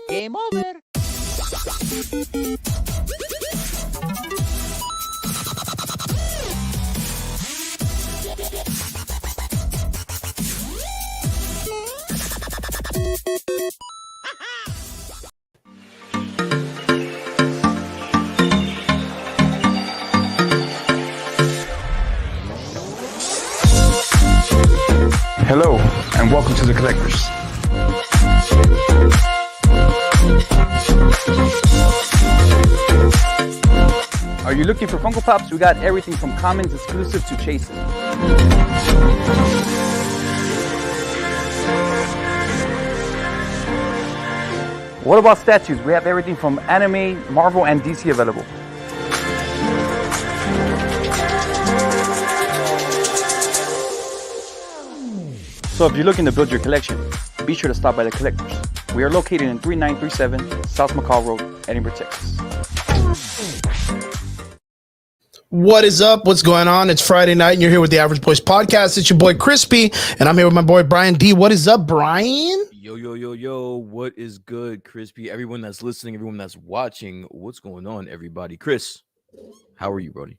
Game over. Hello, and welcome to The Collectors. Are you looking for Funko Pops? We got everything from commons exclusive to chases. What about statues? We have everything from anime, Marvel, and DC available. So if you're looking to build your collection, be sure to stop by The Collectors. We are located in 3937 South McCall Road, Edinburgh, Texas. What is up? What's going on? It's Friday night and you're here with the Average Boys Podcast. It's your boy Crispy and I'm here with my boy Brian D. What is up, Brian? Yo, what is good, Crispy? Everyone that's listening, everyone that's watching, what's going on, everybody? Chris, how are you, Brody?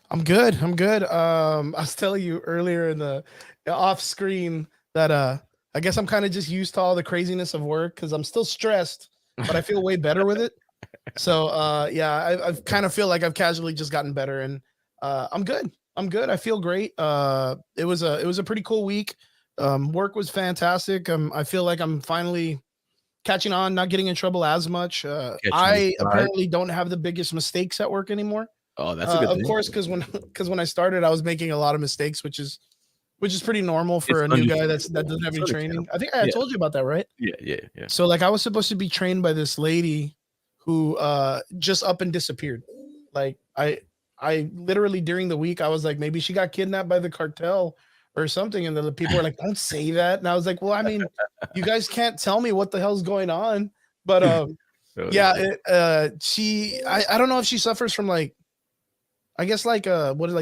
I'm good. I was telling you earlier in the off screen that I guess I'm kind of just used to all the craziness of work because I'm still stressed, but I feel way better with it. So yeah, I kind of feel like I've casually just gotten better and I'm good. I feel great. It was a pretty cool week. Work was fantastic. I feel like I'm finally catching on, not getting in trouble as much. I apparently don't have the biggest mistakes at work anymore. Oh, that's a good thing. Of course, because when I started, I was making a lot of mistakes, which is pretty normal for a new guy that doesn't have any training. I think I told you about that, right? Yeah. So like I was supposed to be trained by this lady who just up and disappeared. Like I literally during the week I was like, maybe she got kidnapped by the cartel or something, and the people were like, don't say that. And I was like, well, I mean, you guys can't tell me what the hell's going on. But yeah, I don't know if she suffers from like, I guess like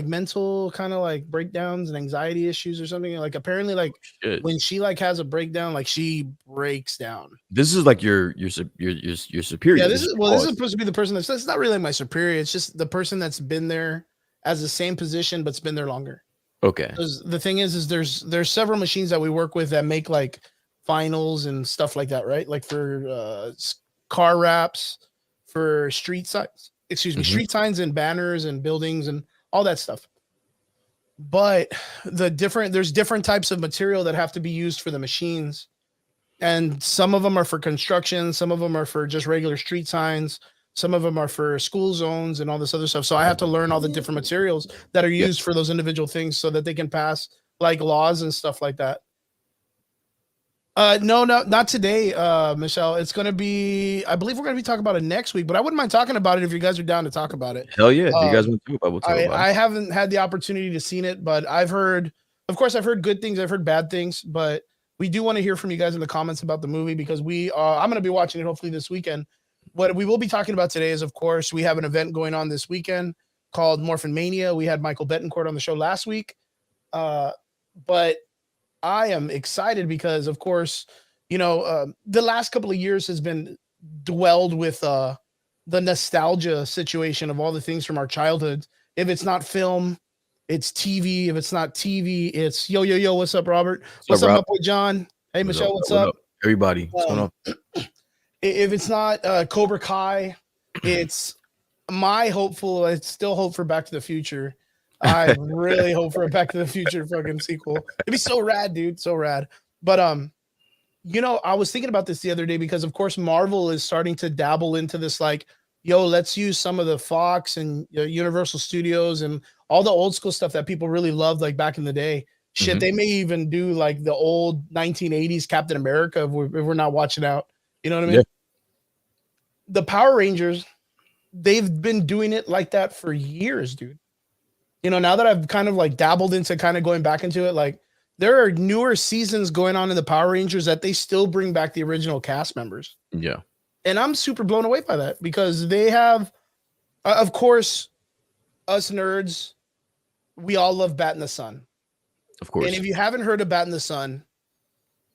mental kind of like breakdowns and anxiety issues or something. Like apparently like when she like has a breakdown, like she breaks down. This is like your superior. Yeah, this is supposed to be the person that's not really my superior. It's just the person that's been there as the same position but's been there longer. Okay. The thing is there's several machines that we work with that make like finals and stuff like that, right? Like for car wraps, for street signs. Street signs and banners and buildings and all that stuff. But there's different types of material that have to be used for the machines. And some of them are for construction. Some of them are for just regular street signs. Some of them are for school zones and all this other stuff. So I have to learn all the different materials that are used for those individual things so that they can pass like laws and stuff like that. No, not today, Michelle. It's going to be, I believe we're going to be talking about it next week, but I wouldn't mind talking about it if you guys are down to talk about it. Hell yeah. If you guys want to talk about it, we'll talk about it. I haven't had the opportunity to see it, but I've heard good things. I've heard bad things, but we do want to hear from you guys in the comments about the movie because I'm going to be watching it hopefully this weekend. What we will be talking about today is, of course, we have an event going on this weekend called Morphin Mania. We had Michael Betancourt on the show last week. But I am excited because, of course, the last couple of years has been dwelled with the nostalgia situation of all the things from our childhood. If it's not film, it's TV. If it's not TV, it's yo. What's up, Robert? What's up, my boy John? Hey, Michelle, what's up? Everybody, what's going on? If it's not Cobra Kai, it's I still hope for Back to the Future. I really hope for a Back to the Future fucking sequel. It'd be so rad, dude. So rad. But I was thinking about this the other day because of course Marvel is starting to dabble into this like, let's use some of the Fox and Universal Studios and all the old school stuff that people really loved like back in the day. Shit, they may even do like the old 1980s Captain America if we're not watching out. You know what I mean? the Power Rangers, they've been doing it like that for years, dude. You know, now that I've kind of like dabbled into kind of going back into it, like there are newer seasons going on in the Power Rangers that they still bring back the original cast members. Yeah. And I'm super blown away by that because they have, of course, us nerds, we all love Bat in the Sun. Of course. And if you haven't heard of Bat in the Sun,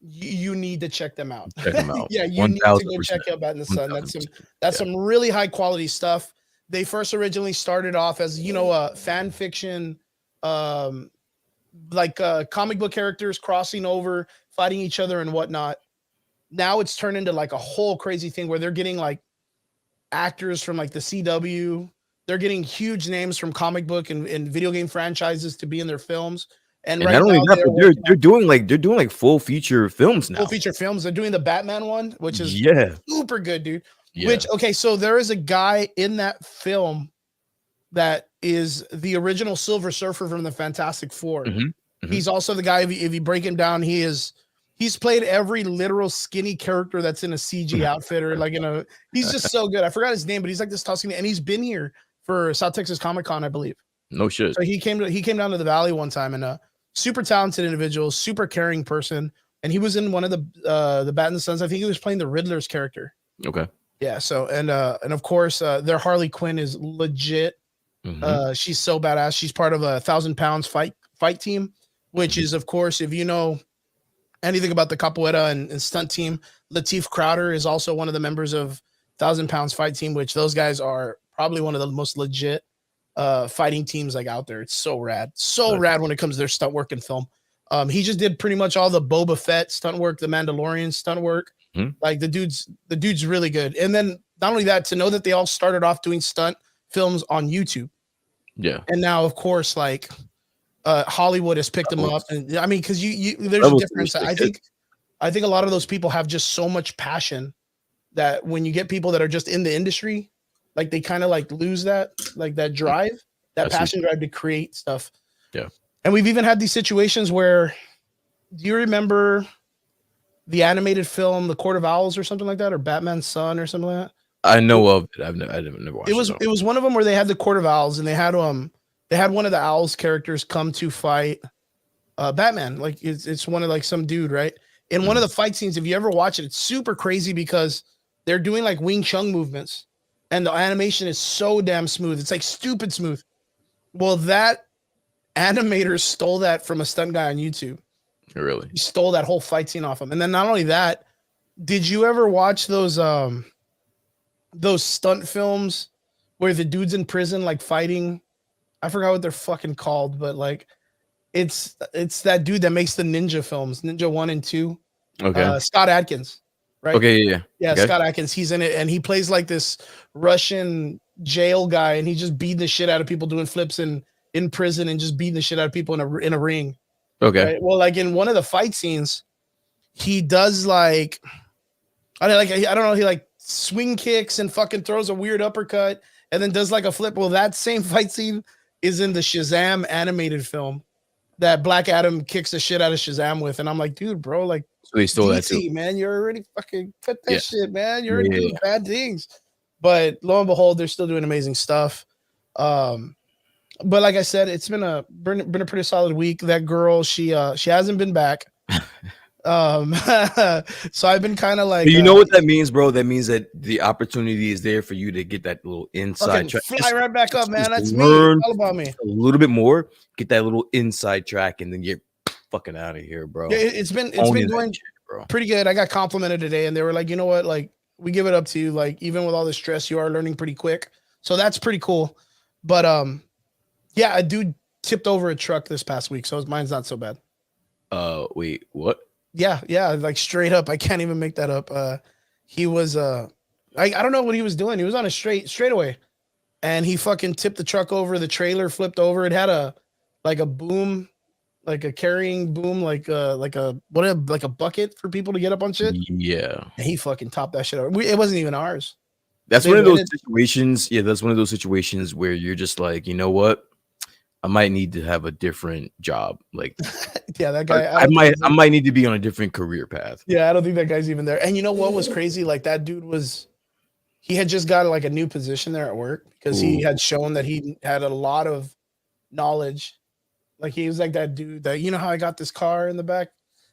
you need to check them out. Check them out. Yeah, you need to go 1000%. check out Bat in the Sun. 1000%. That's some really high quality stuff. They first originally started off as, you know, fan fiction, like comic book characters crossing over, fighting each other and whatnot. Now it's turned into like a whole crazy thing where they're getting like actors from like the CW. They're getting huge names from comic book and video game franchises to be in their films. And right not only now that, but they're doing like full feature films now. full feature films. They're doing the Batman one, which is super good, dude. Yeah. Which, okay, so there is a guy in that film that is the original Silver Surfer from the Fantastic Four. He's also the guy, if you break him down, he's played every literal skinny character that's in a CG outfit or like he's just so good. I forgot his name, but he's like this Tuscany, and he's been here for South Texas Comic Con, I believe. No shit. So he came down to the Valley one time, and super talented individual, super caring person. And he was in one of the Bat in the Suns. I think he was playing the Riddler's character. Okay. Yeah. So and of course their Harley Quinn is legit. She's so badass. She's part of a 1,000 pounds fight team, which is, of course, if you know anything about the capoeira and stunt team, Lateef Crowder is also one of the members of 1,000 pounds fight team, which those guys are probably one of the most legit fighting teams like out there. It's so rad when it comes to their stunt work and film. He just did pretty much all the Boba Fett stunt work, the Mandalorian stunt work. Like the dude's really good. And then not only that, to know that they all started off doing stunt films on YouTube. Yeah. And now, of course, like Hollywood has picked them up. And I mean, because there's a difference. I think a lot of those people have just so much passion that when you get people that are just in the industry, like they kind of like lose that drive, that passion drive to create stuff. Yeah. And we've even had these situations where, do you remember the animated film, The Court of Owls or something like that, or Batman's Son or something like that? I know of it. I've never watched it. It was one of them where they had the Court of Owls, and they had one of the Owls characters come to fight Batman. Like it's one of like some dude, right? In one of the fight scenes, if you ever watch it, it's super crazy because they're doing like Wing Chun movements, and the animation is so damn smooth. It's like stupid smooth. Well, that animator stole that from a stunt guy on YouTube. Really? He stole that whole fight scene off him. And then not only that, did you ever watch those stunt films where the dude's in prison like fighting? I forgot what they're fucking called, but like it's that dude that makes the ninja films, Ninja 1 and 2. Okay. Scott Adkins, right? Okay, yeah. Okay. Scott Adkins. He's in it, and he plays like this Russian jail guy, and he's just beating the shit out of people, doing flips in prison, and just beating the shit out of people in a ring. Okay. Right? Well, like in one of the fight scenes, he does like I don't know, he like swing kicks and fucking throws a weird uppercut and then does like a flip. Well, that same fight scene is in the Shazam animated film that Black Adam kicks the shit out of Shazam with. And I'm like, dude, bro, like, so he stole DC, that too. Man, you're already fucking cut that shit, man. You're already doing bad things. But lo and behold, they're still doing amazing stuff. But like I said, it's been a pretty solid week. That girl, she hasn't been back. So I've been kind of like, you know what that means, bro? That means that the opportunity is there for you to get that little inside track. Fly right back up, man. That's me. It's all about me. A little bit more, get that little inside track, and then get fucking out of here, bro. Yeah, it's been going pretty good. I got complimented today, and they were like, you know what? Like, we give it up to you. Like, even with all the stress, you are learning pretty quick. So that's pretty cool. But yeah, a dude tipped over a truck this past week, so mine's not so bad. Wait, what? Yeah, like straight up. I can't even make that up. He was I don't know what he was doing. He was on a straightaway, and he fucking tipped the truck over. The trailer flipped over. It had a boom, like a carrying boom, like a bucket for people to get up on shit. Yeah, and he fucking topped that shit over. It wasn't even ours. That's one of those situations. Yeah, that's one of those situations where you're just like, you know what? I might need to have a different job. Like, yeah, that guy. I might need to be on a different career path. Yeah, I don't think that guy's even there. And you know what was crazy? Like, that dude was he had just got like a new position there at work because he Ooh. had shown that he had a lot of knowledge. Like he was like that dude that, you know how I got this car in the back?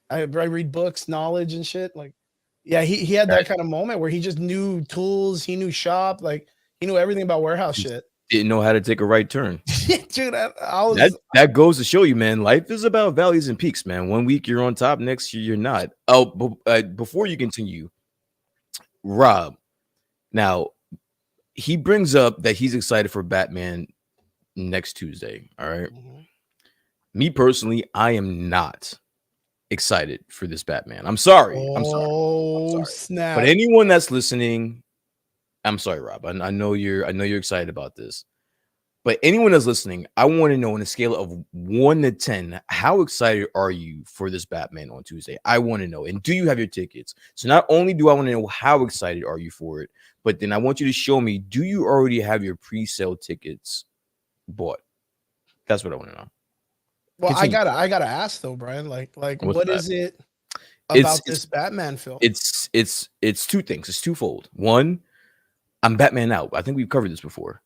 I read books, knowledge and shit. Like, yeah, he had that kind of moment where he just knew tools, he knew shop, like he knew everything about warehouse Just shit. didn't know how to take a right turn. Dude, I was That goes to show you, man. Life is about valleys and peaks, man. One week you're on top, next year you're not. Oh, before you continue, Rob. Now he brings up that he's excited for Batman next Tuesday. All right. Mhm. Me personally, I am not excited for this Batman. I'm sorry. I'm sorry. Oh, But snap. anyone that's listening, I'm sorry, Rob. I know you're excited about this. But anyone that's listening, I want to know on a scale of 1 to 10, how excited are you for this Batman on Tuesday? I want to know. And do you have your tickets? So not only do I want to know how excited are you for it, but then I want you to show me, do you already have your pre-sale tickets bought? That's what I want to know. Well, Continue. I gotta ask though, Brian. Like What's what that? is it It's- about it's- this Batman film? It's two things. It's twofold. One, I'm Batman out. I think we've covered this before.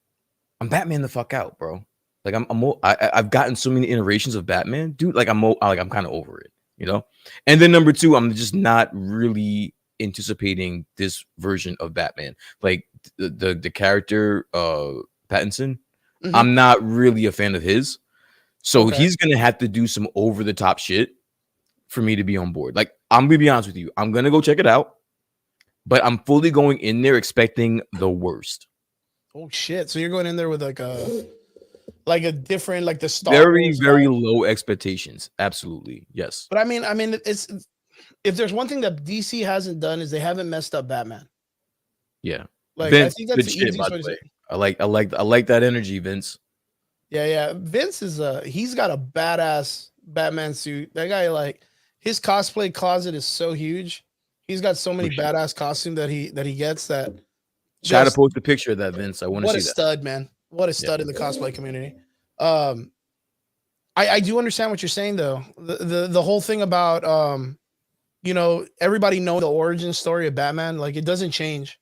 I'm Batman the fuck out, bro. Like I've gotten so many iterations of Batman, dude. Like I'm kind of over it, you know. And then number two, I'm just not really anticipating this version of Batman. Like the character Pattinson, Mhm. I'm not really a fan of his. So Okay. he's gonna have to do some over the top shit for me to be on board. Like I'm gonna be honest with you, I'm gonna go check it out, but I'm fully going in there expecting the worst. Oh shit! So you're going in there with like a different like the Star Very, Wars very vibe. low expectations. Absolutely. Yes. But I mean, it's if there's one thing that DC hasn't done is they haven't messed up Batman. Yeah. Like Vince, I think that's good the shit, easiest by way the to say. way. I like that energy, Vince. Yeah. Vince is he's got a badass Batman suit. That guy, like his cosplay closet is so huge. He's got so many Appreciate badass costume that he gets that. Try to Just post a picture of that, Vince. I want to what see a that. stud, man! What a stud in the cosplay community. I do understand what you're saying though. The whole thing about you know, everybody know the origin story of Batman, like it doesn't change.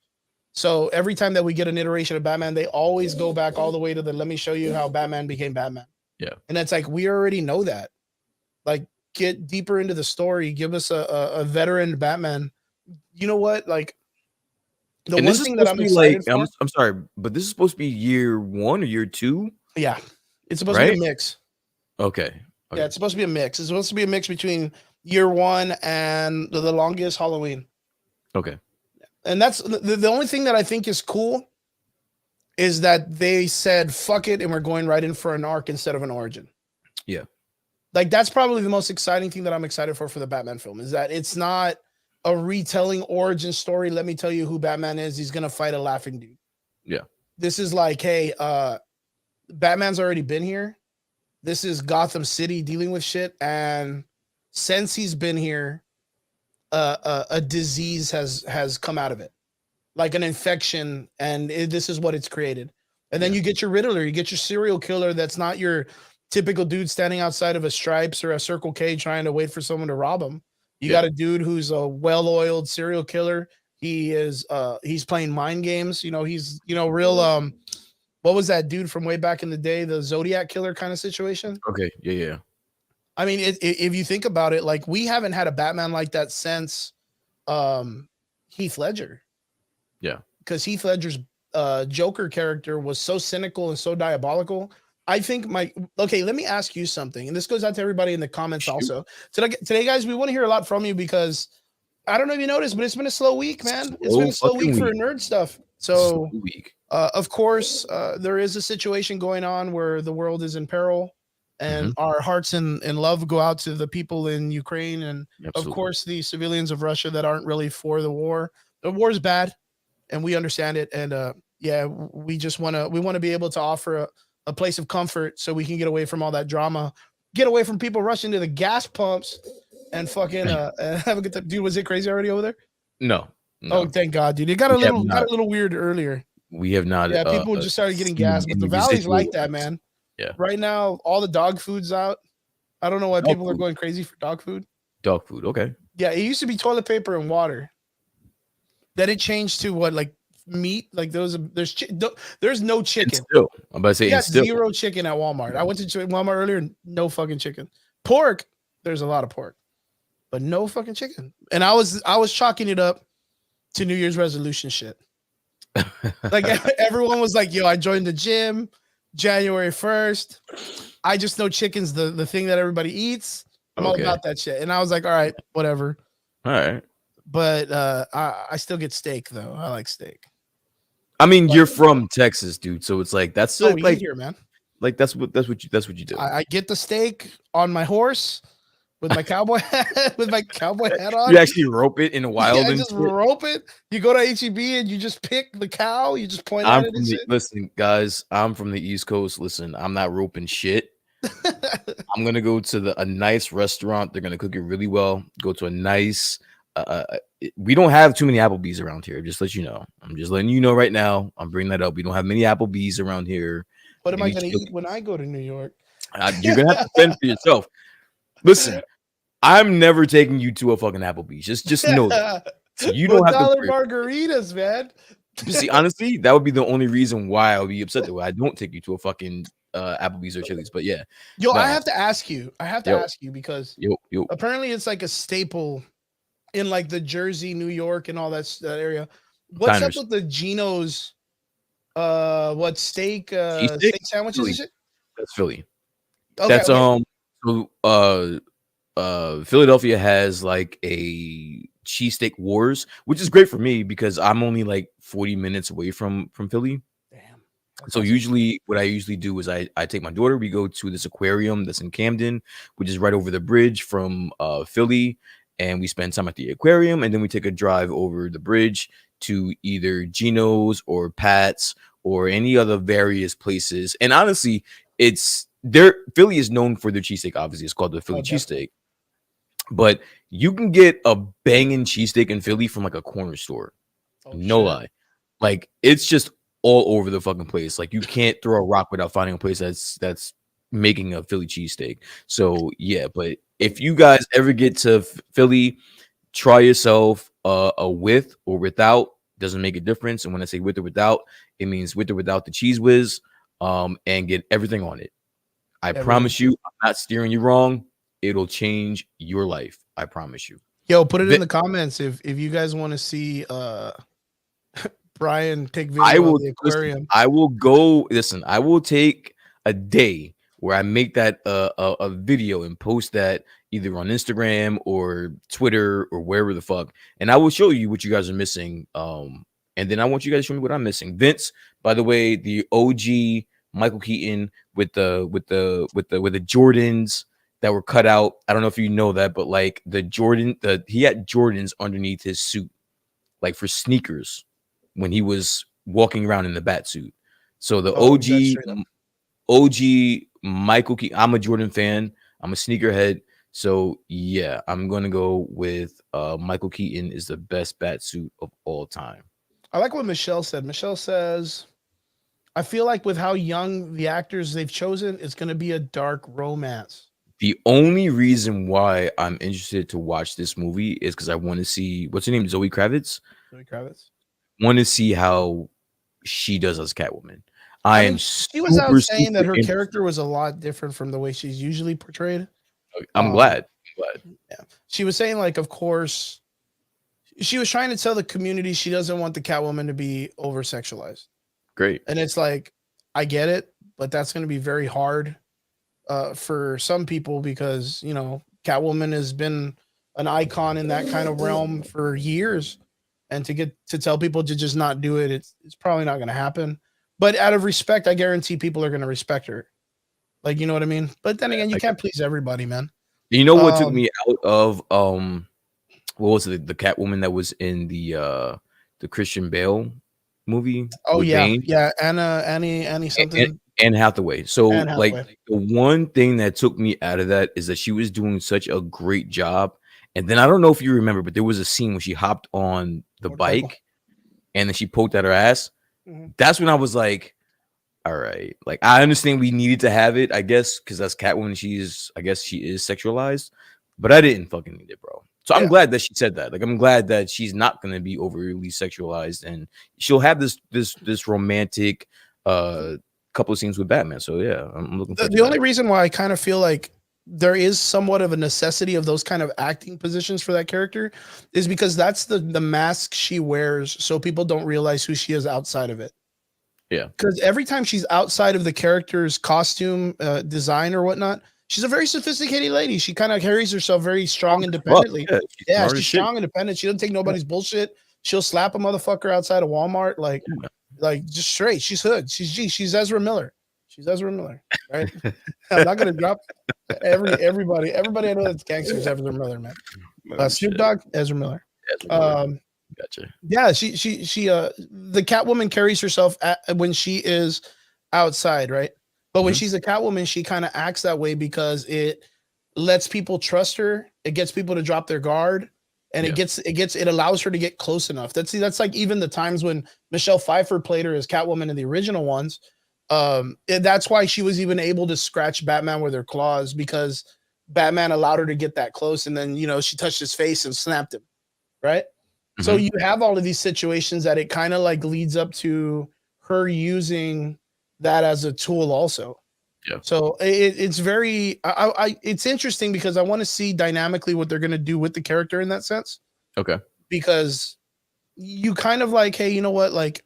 So every time that we get an iteration of Batman, they always go back all the way to the let me show you how Batman became Batman. Yeah. And it's like we already know that. Like get deeper into the story, give us a veteran Batman. You know what? Like the And one this is thing that supposed I'm to be like, excited for. I'm sorry, but this is supposed to be year 1 or year 2, Yeah. It's supposed to be right? a mix. Okay. Yeah, it's supposed to be a mix. It's supposed to be a mix between year one and the longest Halloween. Okay. And that's the only thing that I think is cool is that they said, fuck it, and we're going right in for an arc instead of an origin. Yeah. Like, that's probably the most exciting thing that I'm excited for the Batman film is that it's not a retelling origin story. Let me tell you who Batman is. He's going to fight a laughing dude. Yeah. This is like, hey, Batman's already been here. This is Gotham City dealing with shit. And since he's been here, a disease has come out of it, like an infection, and this is what it's created. And then you get your Riddler, you get your serial killer that's not your typical dude standing outside of a Stripes or a Circle K trying to wait for someone to rob him. You got a dude who's a well-oiled serial killer. He is he's playing mind games. You know, he's real what was that dude from way back in the day, the Zodiac killer kind of situation? Okay. Yeah. I mean, if you think about it, like we haven't had a Batman like that since Heath Ledger. Yeah. Because Heath Ledger's Joker character was so cynical and so diabolical. I think let me ask you something. And this goes out to everybody in the comments also. Today, guys, we want to hear a lot from you because I don't know if you noticed, but it's been a slow week, man. It's been a slow week for nerd stuff. So, of course, there is a situation going on where the world is in peril. And our hearts and love go out to the people in Ukraine and, of course, the civilians of Russia that aren't really for the war. The war is bad, and we understand it. And we just want to be able to offer a place of comfort so we can get away from all that drama, get away from people rushing to the gas pumps and fucking have a good time. Dude, was it crazy already over there? No. Oh, thank God, dude. It got a little weird earlier. We have not. Yeah, people just started getting gas, but the valley's like that, man. Yeah. Right now, all the dog food's out. I don't know why people are going crazy for dog food. Dog food, okay. Yeah, it used to be toilet paper and water. Then it changed to what, like meat. Like there's no It's chicken. still, I'm about to say, Yeah, it's still. zero chicken at Walmart. I went to Walmart earlier, and no fucking chicken. Pork, there's a lot of pork, but no fucking chicken. And I was chalking it up to New Year's resolution shit. Like everyone was like, "Yo, I joined the gym January 1st. I just know chicken's the thing that everybody eats. I'm all Okay. about that shit." And I was like, "All right, whatever." All right. But I still get steak though. I like steak. I mean, But- you're from Texas, dude. So it's like that's Oh, we like eat here, man. that's what you do. I get the steak on my horse with my cowboy hat, with my cowboy hat on. You actually rope it in the wild Yeah, and just shit? rope it. You go to HEB and you just pick the cow. You just point I'm at it from and the, shit. listen, guys. I'm from the East Coast. Listen, I'm not roping shit. I'm gonna go to a nice restaurant. They're gonna cook it really well. Go to a nice. We don't have too many Applebee's around here. Just let you know. I'm just letting you know right now. I'm bringing that up. We don't have many Applebee's around here. What am I Maybe going to chicken. eat when I go to New York? You're gonna have to fend for yourself. Listen, I'm never taking you to a fucking Applebee's. Just know that. So you don't have to. $1 margaritas, man. You see, honestly, that would be the only reason why I would be upset that I don't take you to a fucking Applebee's or Chili's. But yeah, Yo, no. I have to ask you. Yo. Ask you because yo, apparently it's like a staple in like the Jersey, New York, and all that area. What's Diners. up with the Geno's? What steak? Cheesesteak? Steak sandwiches Philly. and shit. That's Philly. Okay, That's okay. Philadelphia has like a cheesesteak wars, which is great for me because I'm only like 40 minutes away from Philly. Damn. So usually what I usually do is I take my daughter, we go to this aquarium that's in Camden, which is right over the bridge from Philly, and we spend time at the aquarium, and then we take a drive over the bridge to either Geno's or Pat's or any other various places. And honestly, Philly is known for their cheesesteak. Obviously, it's called the Philly cheesesteak. But you can get a banging cheesesteak in Philly from like a corner store. No lie. Like it's just all over the fucking place. Like you can't throw a rock without finding a place that's making a Philly cheesesteak. So yeah, but if you guys ever get to Philly, try yourself a with or without. Doesn't make a difference. And when I say with or without, it means with or without the cheese whiz. And get everything on it. I promise you, I'm not steering you wrong. It'll change your life. I promise you. Yo, put it in the comments if you guys want to see Brian take video of the aquarium. Listen, I will go. Listen, I will take a day where I make that a video and post that either on Instagram or Twitter or wherever the fuck, and I will show you what you guys are missing. And then I want you guys to show me what I'm missing. Vince, by the way, the OG Michael Keaton with the Jordans that were cut out. I don't know if you know that, but like he had Jordans underneath his suit, like for sneakers, when he was walking around in the bat suit. So the OG Michael Keaton. I'm a Jordan fan. I'm a sneakerhead. So yeah, I'm gonna go with Michael Keaton is the best bat suit of all time. I like what Michelle said. Michelle says, I feel like with how young the actors they've chosen, it's going to be a dark romance. The only reason why I'm interested to watch this movie is because I want to see, what's her name? Zoe Kravitz? Zoe Kravitz. Want to see how she does as Catwoman. She was out saying that her character was a lot different from the way she's usually portrayed. I'm glad. Yeah. She was saying, like, of course, she was trying to tell the community she doesn't want the Catwoman to be over sexualized. Great. And it's like, I get it, but that's going to be very hard for some people because, you know, Catwoman has been an icon in that kind of realm for years. And to tell people to just not do it, it's probably not going to happen. But out of respect, I guarantee people are going to respect her. Like, you know what I mean? But then again, you can't please everybody, man. You know what took me out of what was it, the Catwoman that was in the Christian Bale movie? Oh yeah, Bane? yeah, Annie something. Anne Hathaway. So Anne Hathaway. like the one thing that took me out of that is that she was doing such a great job. And then I don't know if you remember, but there was a scene when she hopped on the bike and then she poked at her ass. Mm-hmm. That's when I was like, all right, like I understand we needed to have it, I guess, because that's Catwoman. I guess she is sexualized, but I didn't fucking need it, bro. So I'm Yeah. glad that she said that. Like, I'm glad that she's not going to be overly sexualized, and she'll have this romantic couple of scenes with Batman. So yeah, I'm looking forward The to only that. reason why I kind of feel like there is somewhat of a necessity of those kind of acting positions for that character is because that's the mask she wears, so people don't realize who she is outside of it. Yeah. Because every time she's outside of the character's costume design or whatnot, she's a very sophisticated lady. She kind of carries herself very strong independently. Yeah, she's Yeah, smart as she's shit. strong, independent. She doesn't take nobody's bullshit. She'll slap a motherfucker outside of Walmart, Yeah. like just straight. She's hood. She's Ezra Miller. She's Ezra Miller, right? I'm not gonna drop everybody. Everybody I know that's gangster is Ezra Miller, man. Oh, Snoop shit. Dogg, Ezra Miller. Ezra Miller. Um, Gotcha. yeah, the Catwoman carries herself when she is outside, right? But when Mhm. she's a Catwoman, she kind of acts that way because it lets people trust her. It gets people to drop their guard, and Yeah. it allows her to get close enough. That's like even the times when Michelle Pfeiffer played her as Catwoman in the original ones. That's why she was even able to scratch Batman with her claws, because Batman allowed her to get that close, and then she touched his face and snapped him, right? So Mhm. you have all of these situations that it kind of like leads up to her using that as a tool also. Yeah. So it's very it's interesting because I want to see dynamically what they're going to do with the character in that sense, Okay. because you kind of like, hey, you know what, like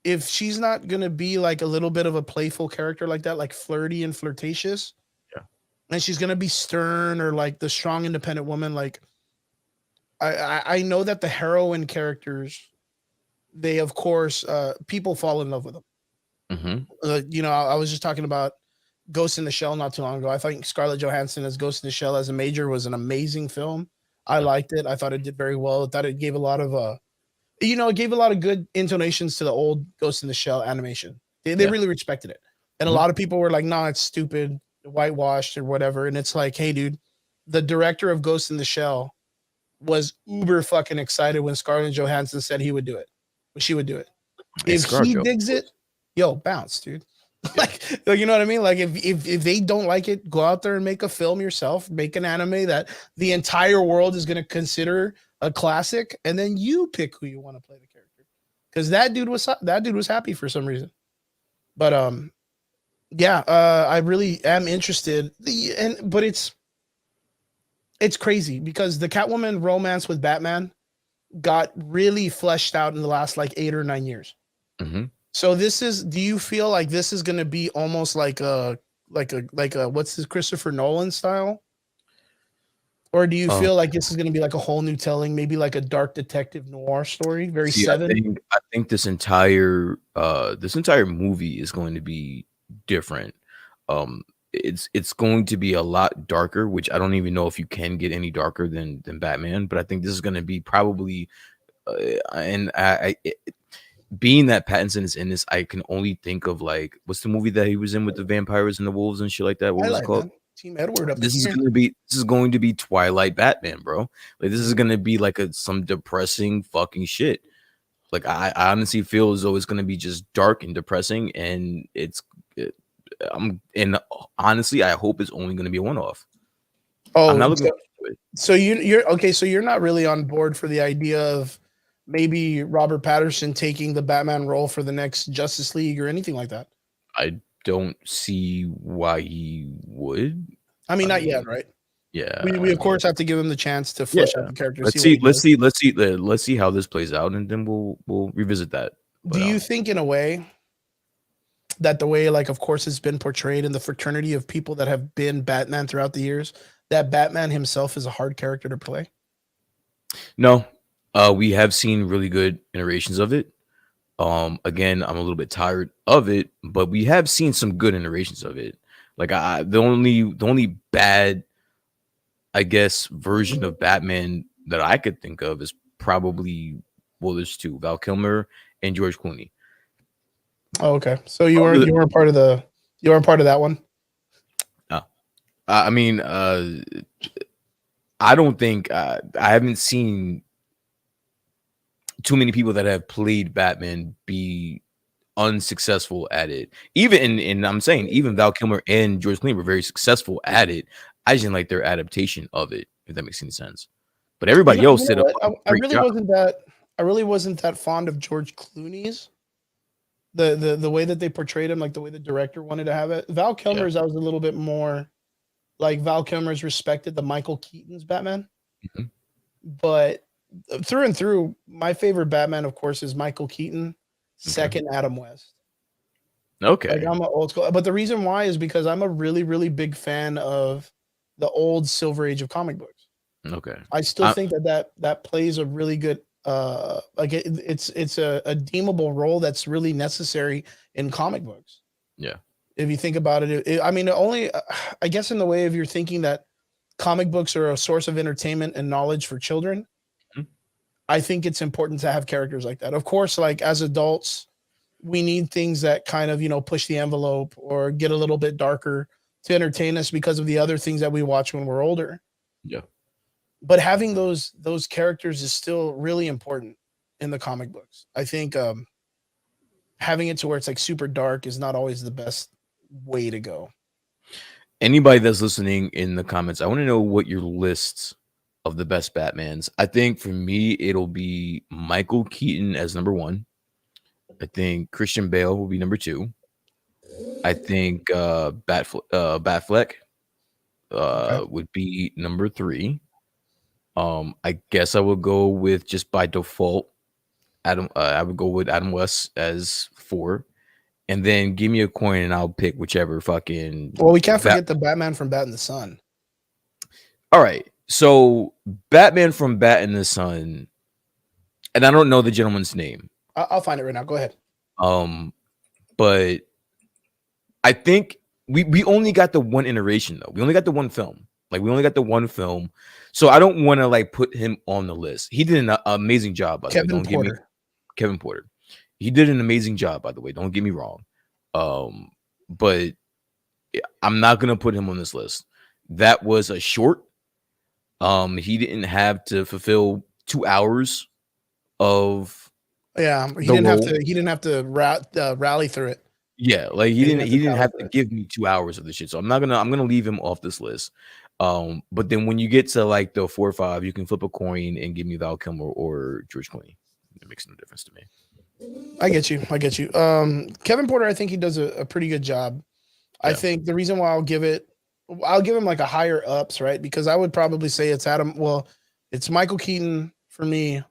if she's not going to be like a little bit of a playful character like that, like flirty and flirtatious, Yeah. and she's going to be stern or like the strong independent woman, like I know that the heroine characters, they of course people fall in love with them. Mhm. I was just talking about Ghost in the Shell not too long ago. I think Scarlett Johansson as Ghost in the Shell as a major was an amazing film. I Yeah. liked it. I thought it did very well. I thought it gave a lot of it gave a lot of good intonations to the old Ghost in the Shell animation. They Yeah. really respected it. And a Mhm. lot of people were like, "Nah, it's stupid, whitewashed or whatever." And it's like, "Hey, dude, the director of Ghost in the Shell was uber fucking excited when Scarlett Johansson said he would do it. She would do it. Hey, If he ScarJo. digs it, yo, bounce, dude." Like, you know what I mean? Like if they don't like it, go out there and make a film yourself, make an anime that the entire world is going to consider a classic, and then you pick who you want to play the character. Because that dude was happy for some reason. But yeah, I really am interested. But it's crazy because the Catwoman romance with Batman got really fleshed out in the last like 8 or 9 years. Mhm. So do you feel like this is going to be almost like a what's this, Christopher Nolan style? Or do you Um, feel like this is going to be like a whole new telling, maybe like a dark detective noir story, very See, I Seven? think this entire movie is going to be different. It's going to be a lot darker, which I don't even know if you can get any darker than Batman, but I think this is going to be probably and being that Pattinson is in this, I can only think of like what's the movie that he was in with the vampires and the wolves and shit like that? What was it Twilight, called? man. Team Edward up in This is here. going to be Twilight Batman, bro. Like this is gonna be like some depressing fucking shit. Like I honestly feel as though it's gonna be just dark and depressing, and honestly, I hope it's only gonna be a one-off. I'm Oh, not looking forward to it. so you're okay. So you're not really on board for the idea of maybe Robert Patterson taking the Batman role for the next Justice League or anything like that. I don't see why he would. I mean, I not mean, yet, right? yeah, We of course have to give him the chance to yeah. flesh out the character. Let's See what he see. does. Let's see how this plays out, and then we'll revisit that. Do But you think, in a way, that the way, like, of course, it's been portrayed in the fraternity of people that have been Batman throughout the years, that Batman himself is a hard character to play? no, we have seen really good iterations of it. Again, I'm a little bit tired of it, but we have seen some good iterations of it. Like the only bad, I guess, version of Batman that I could think of is probably, well, there's two: Val Kilmer and George Clooney. Oh, okay. So you weren't part of that one. No, I mean, I don't think I haven't seen too many people that have played Batman be unsuccessful at it. And I'm saying even Val Kilmer and George Clooney were very successful at it. I just didn't like their adaptation of it, if that makes any sense. but everybody else You did know a what? fucking great job. I really wasn't that fond of George Clooney's. The way that they portrayed him, like the way the director wanted to have it. Val Kilmer's, I was a little bit more like Val Kilmer's respected the Michael Keaton's Batman. Mhm. But through and through, my favorite Batman, of course, is Michael Keaton. Second, Adam West. Okay. Like I'm an old school, but the reason why is because I'm a really, really big fan of the old Silver Age of comic books. Okay. I still think that plays a really good like it's a deemable role that's really necessary in comic books. Yeah. If you think about it, I mean, only I guess in the way of you're thinking that comic books are a source of entertainment and knowledge for children. Mhm. I think it's important to have characters like that. Of course, like as adults, we need things that kind of, push the envelope or get a little bit darker to entertain us because of the other things that we watch when we're older. Yeah. But having those characters is still really important in the comic books. I think having it to where it's like super dark is not always the best way to go. Anybody that's listening in the comments, I want to know what your lists of the best Batmans. I think for me, it'll be Michael Keaton as number 1. I think Christian Bale will be number 2. I think Batfleck would be number 3. I guess I would go with, just by default, I would go with Adam West as 4. And then give me a coin and I'll pick whichever fucking. Well, we can't forget the Batman from Bat in the Sun. All right. So Batman from Bat in the Sun, and I don't know the gentleman's name. I'll find it right now. Go ahead. But I think we only got the one iteration though. We only got the one film. Like we only got the one film. So I don't want to like put him on the list. He did an amazing job, by the way. Don't give me Kevin Porter. He did an amazing job, by the way. Don't get me wrong. But I'm not gonna put him on this list. That was a short. He didn't have to fulfill 2 hours of. Yeah, he didn't have to rally through it. Yeah, like he didn't have to give me 2 hours of this shit. So I'm gonna leave him off this list. But then when you get to like the 4 or 5, you can flip a coin and give me Val Kilmer or George Clooney. It makes no difference to me. I get you. Kevin Porter, I think he does a pretty good job. Yeah. I think the reason why I'll give him like a higher ups, right? Because I would probably say it's Michael Keaton for me,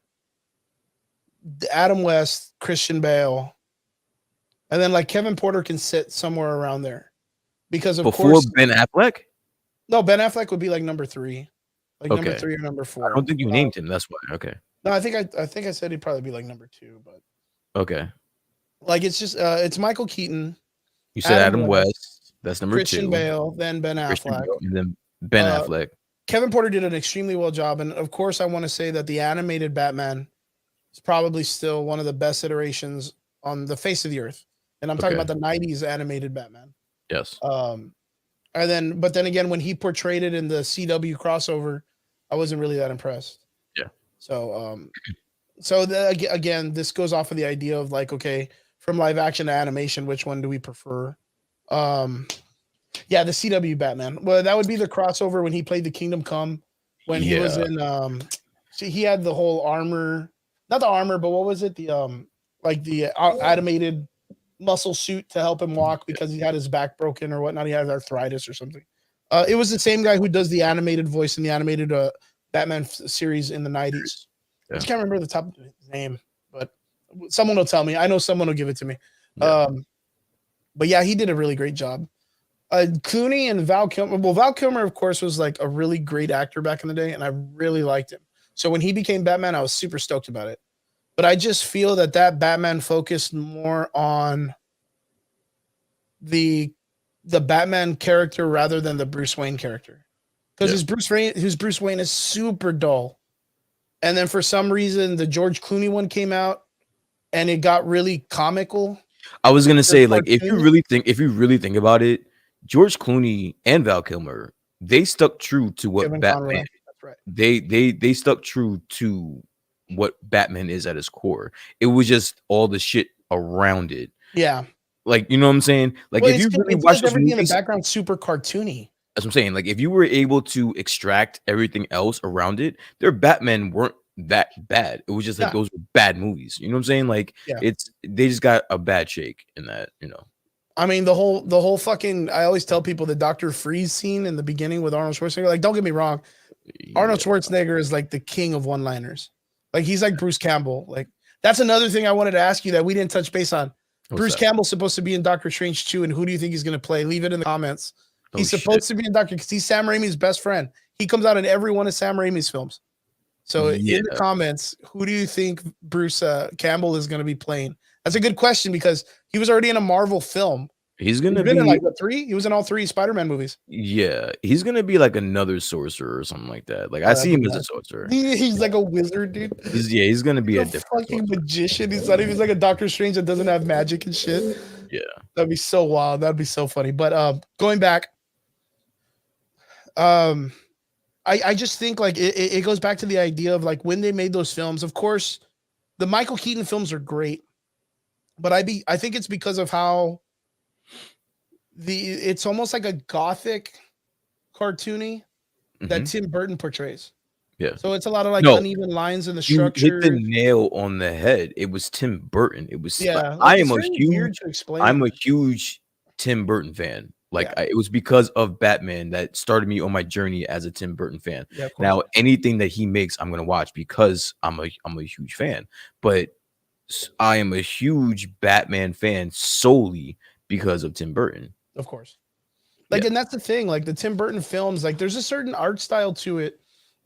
Adam West, Christian Bale, and then like Kevin Porter can sit somewhere around there. Because of course Ben Affleck? No, Ben Affleck would be like number 3. Like number 3 or number 4. I don't think you named him, that's why. Okay. No, I think I said he'd probably be like number 2, but okay. Like it's just it's Michael Keaton. You said Adam West. That's number 2. Christian Bale, then Ben Affleck. And then Ben Affleck. Kevin Porter did an extremely well job. And of course, I want to say that the animated Batman is probably still one of the best iterations on the face of the earth. And I'm talking about the 90s animated Batman. Yes. But then again, when he portrayed it in the CW crossover, I wasn't really that impressed. Yeah. So, again, this goes off of the idea of like, okay, from live action to animation, which one do we prefer? Yeah, the CW Batman. Well, that would be the crossover when he played the Kingdom Come, when he was in he had the whole armor, not the armor, but what was it? The like the animated muscle suit to help him walk because he had his back broken or whatnot. He had arthritis or something. It was the same guy who does the animated voice in the animated Batman series in the 90s. I just can't remember the top of his name, but someone will tell me. I know someone will give it to me. But yeah, he did a really great job. Clooney and Val Kilmer. Well, Val Kilmer, of course, was like a really great actor back in the day, and I really liked him. So when he became Batman, I was super stoked about it. But I just feel that Batman focused more on the Batman character rather than the Bruce Wayne character. Because his Bruce Wayne is super dull. And then for some reason, the George Clooney one came out, and it got really comical. I was gonna say, like, if you really think about it, George Clooney and Val Kilmer, they stuck true to what Kevin Batman. Conroy. That's right. They stuck true to what Batman is at his core. It was just all the shit around it. Yeah. Like, you know what I'm saying? Like, if you really watch everything in the background super cartoony. That's what I'm saying. Like, if you were able to extract everything else around it, their Batman weren't that bad. It was just like Yeah. those were bad movies. You know what I'm saying? Like, Yeah. they just got a bad shake in that. You know. I mean, the whole fucking. I always tell people the Dr. Freeze scene in the beginning with Arnold Schwarzenegger. Like, don't get me wrong, Arnold Schwarzenegger is like the king of one-liners. Like, he's like Bruce Campbell. Like, that's another thing I wanted to ask you that we didn't touch base on. Bruce Campbell's supposed to be in Doctor Strange 2, and who do you think he's going to play? Leave it in the comments. He's supposed to be in Doctor because he's Sam Raimi's best friend. He comes out in every one of Sam Raimi's films. So in the comments, who do you think Bruce Campbell is going to be playing? That's a good question because he was already in a Marvel film. He's gonna be in like what, 3? He was in all 3 Spider-Man movies. Yeah, he's gonna be like another sorcerer or something like that. Like I see him as a sorcerer. He's like a wizard, dude. He's gonna be a different fucking magician. He's not even like a Doctor Strange that doesn't have magic and shit. Yeah, that'd be so wild. That'd be so funny. But going back, I just think like it goes back to the idea of like when they made those films. Of course, the Michael Keaton films are great, but I think it's because of how it's almost like a gothic cartoony that Tim Burton portrays. Yeah. So it's a lot of like uneven lines in the structure. You hit the nail on the head. It was Tim Burton. It was like, I am a huge Tim Burton fan. Like it was because of Batman that started me on my journey as a Tim Burton fan. Yeah, now anything that he makes, I'm gonna watch because I'm a huge fan. But I am a huge Batman fan solely because of Tim Burton. Of course. Like, and that's the thing, like the Tim Burton films, like there's a certain art style to it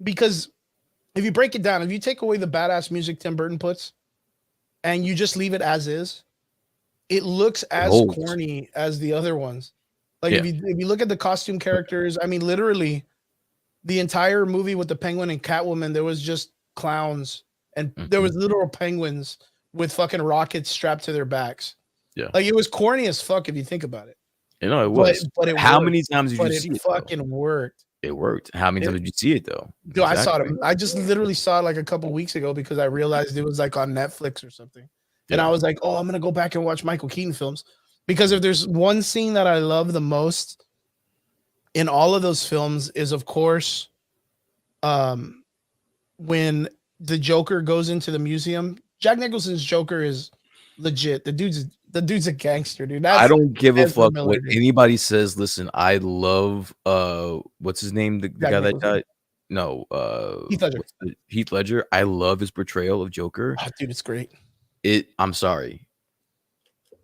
because if you break it down, if you take away the badass music Tim Burton puts and you just leave it as is, it looks as corny as the other ones. Like if you look at the costume characters, I mean, literally the entire movie with the Penguin and Catwoman, there was just clowns and there was literal penguins with fucking rockets strapped to their backs. Yeah. Like it was corny as fuck if you think about it. You know, it was. But how many times did you see it? It fucking worked. It worked. How many times did you see it though? Dude, I saw it. I just literally saw it like a couple weeks ago because I realized it was like on Netflix or something. And I was like, oh, I'm gonna go back and watch Michael Keaton films. Because if there's one scene that I love the most in all of those films is of course when the Joker goes into the museum. Jack Nicholson's Joker is legit. The dude's a gangster, dude. I don't give a fuck what anybody says. Listen, I love what's his name? The guy that died. No, Heath Ledger. Heath Ledger. I love his portrayal of Joker. Oh, dude, it's great. I'm sorry.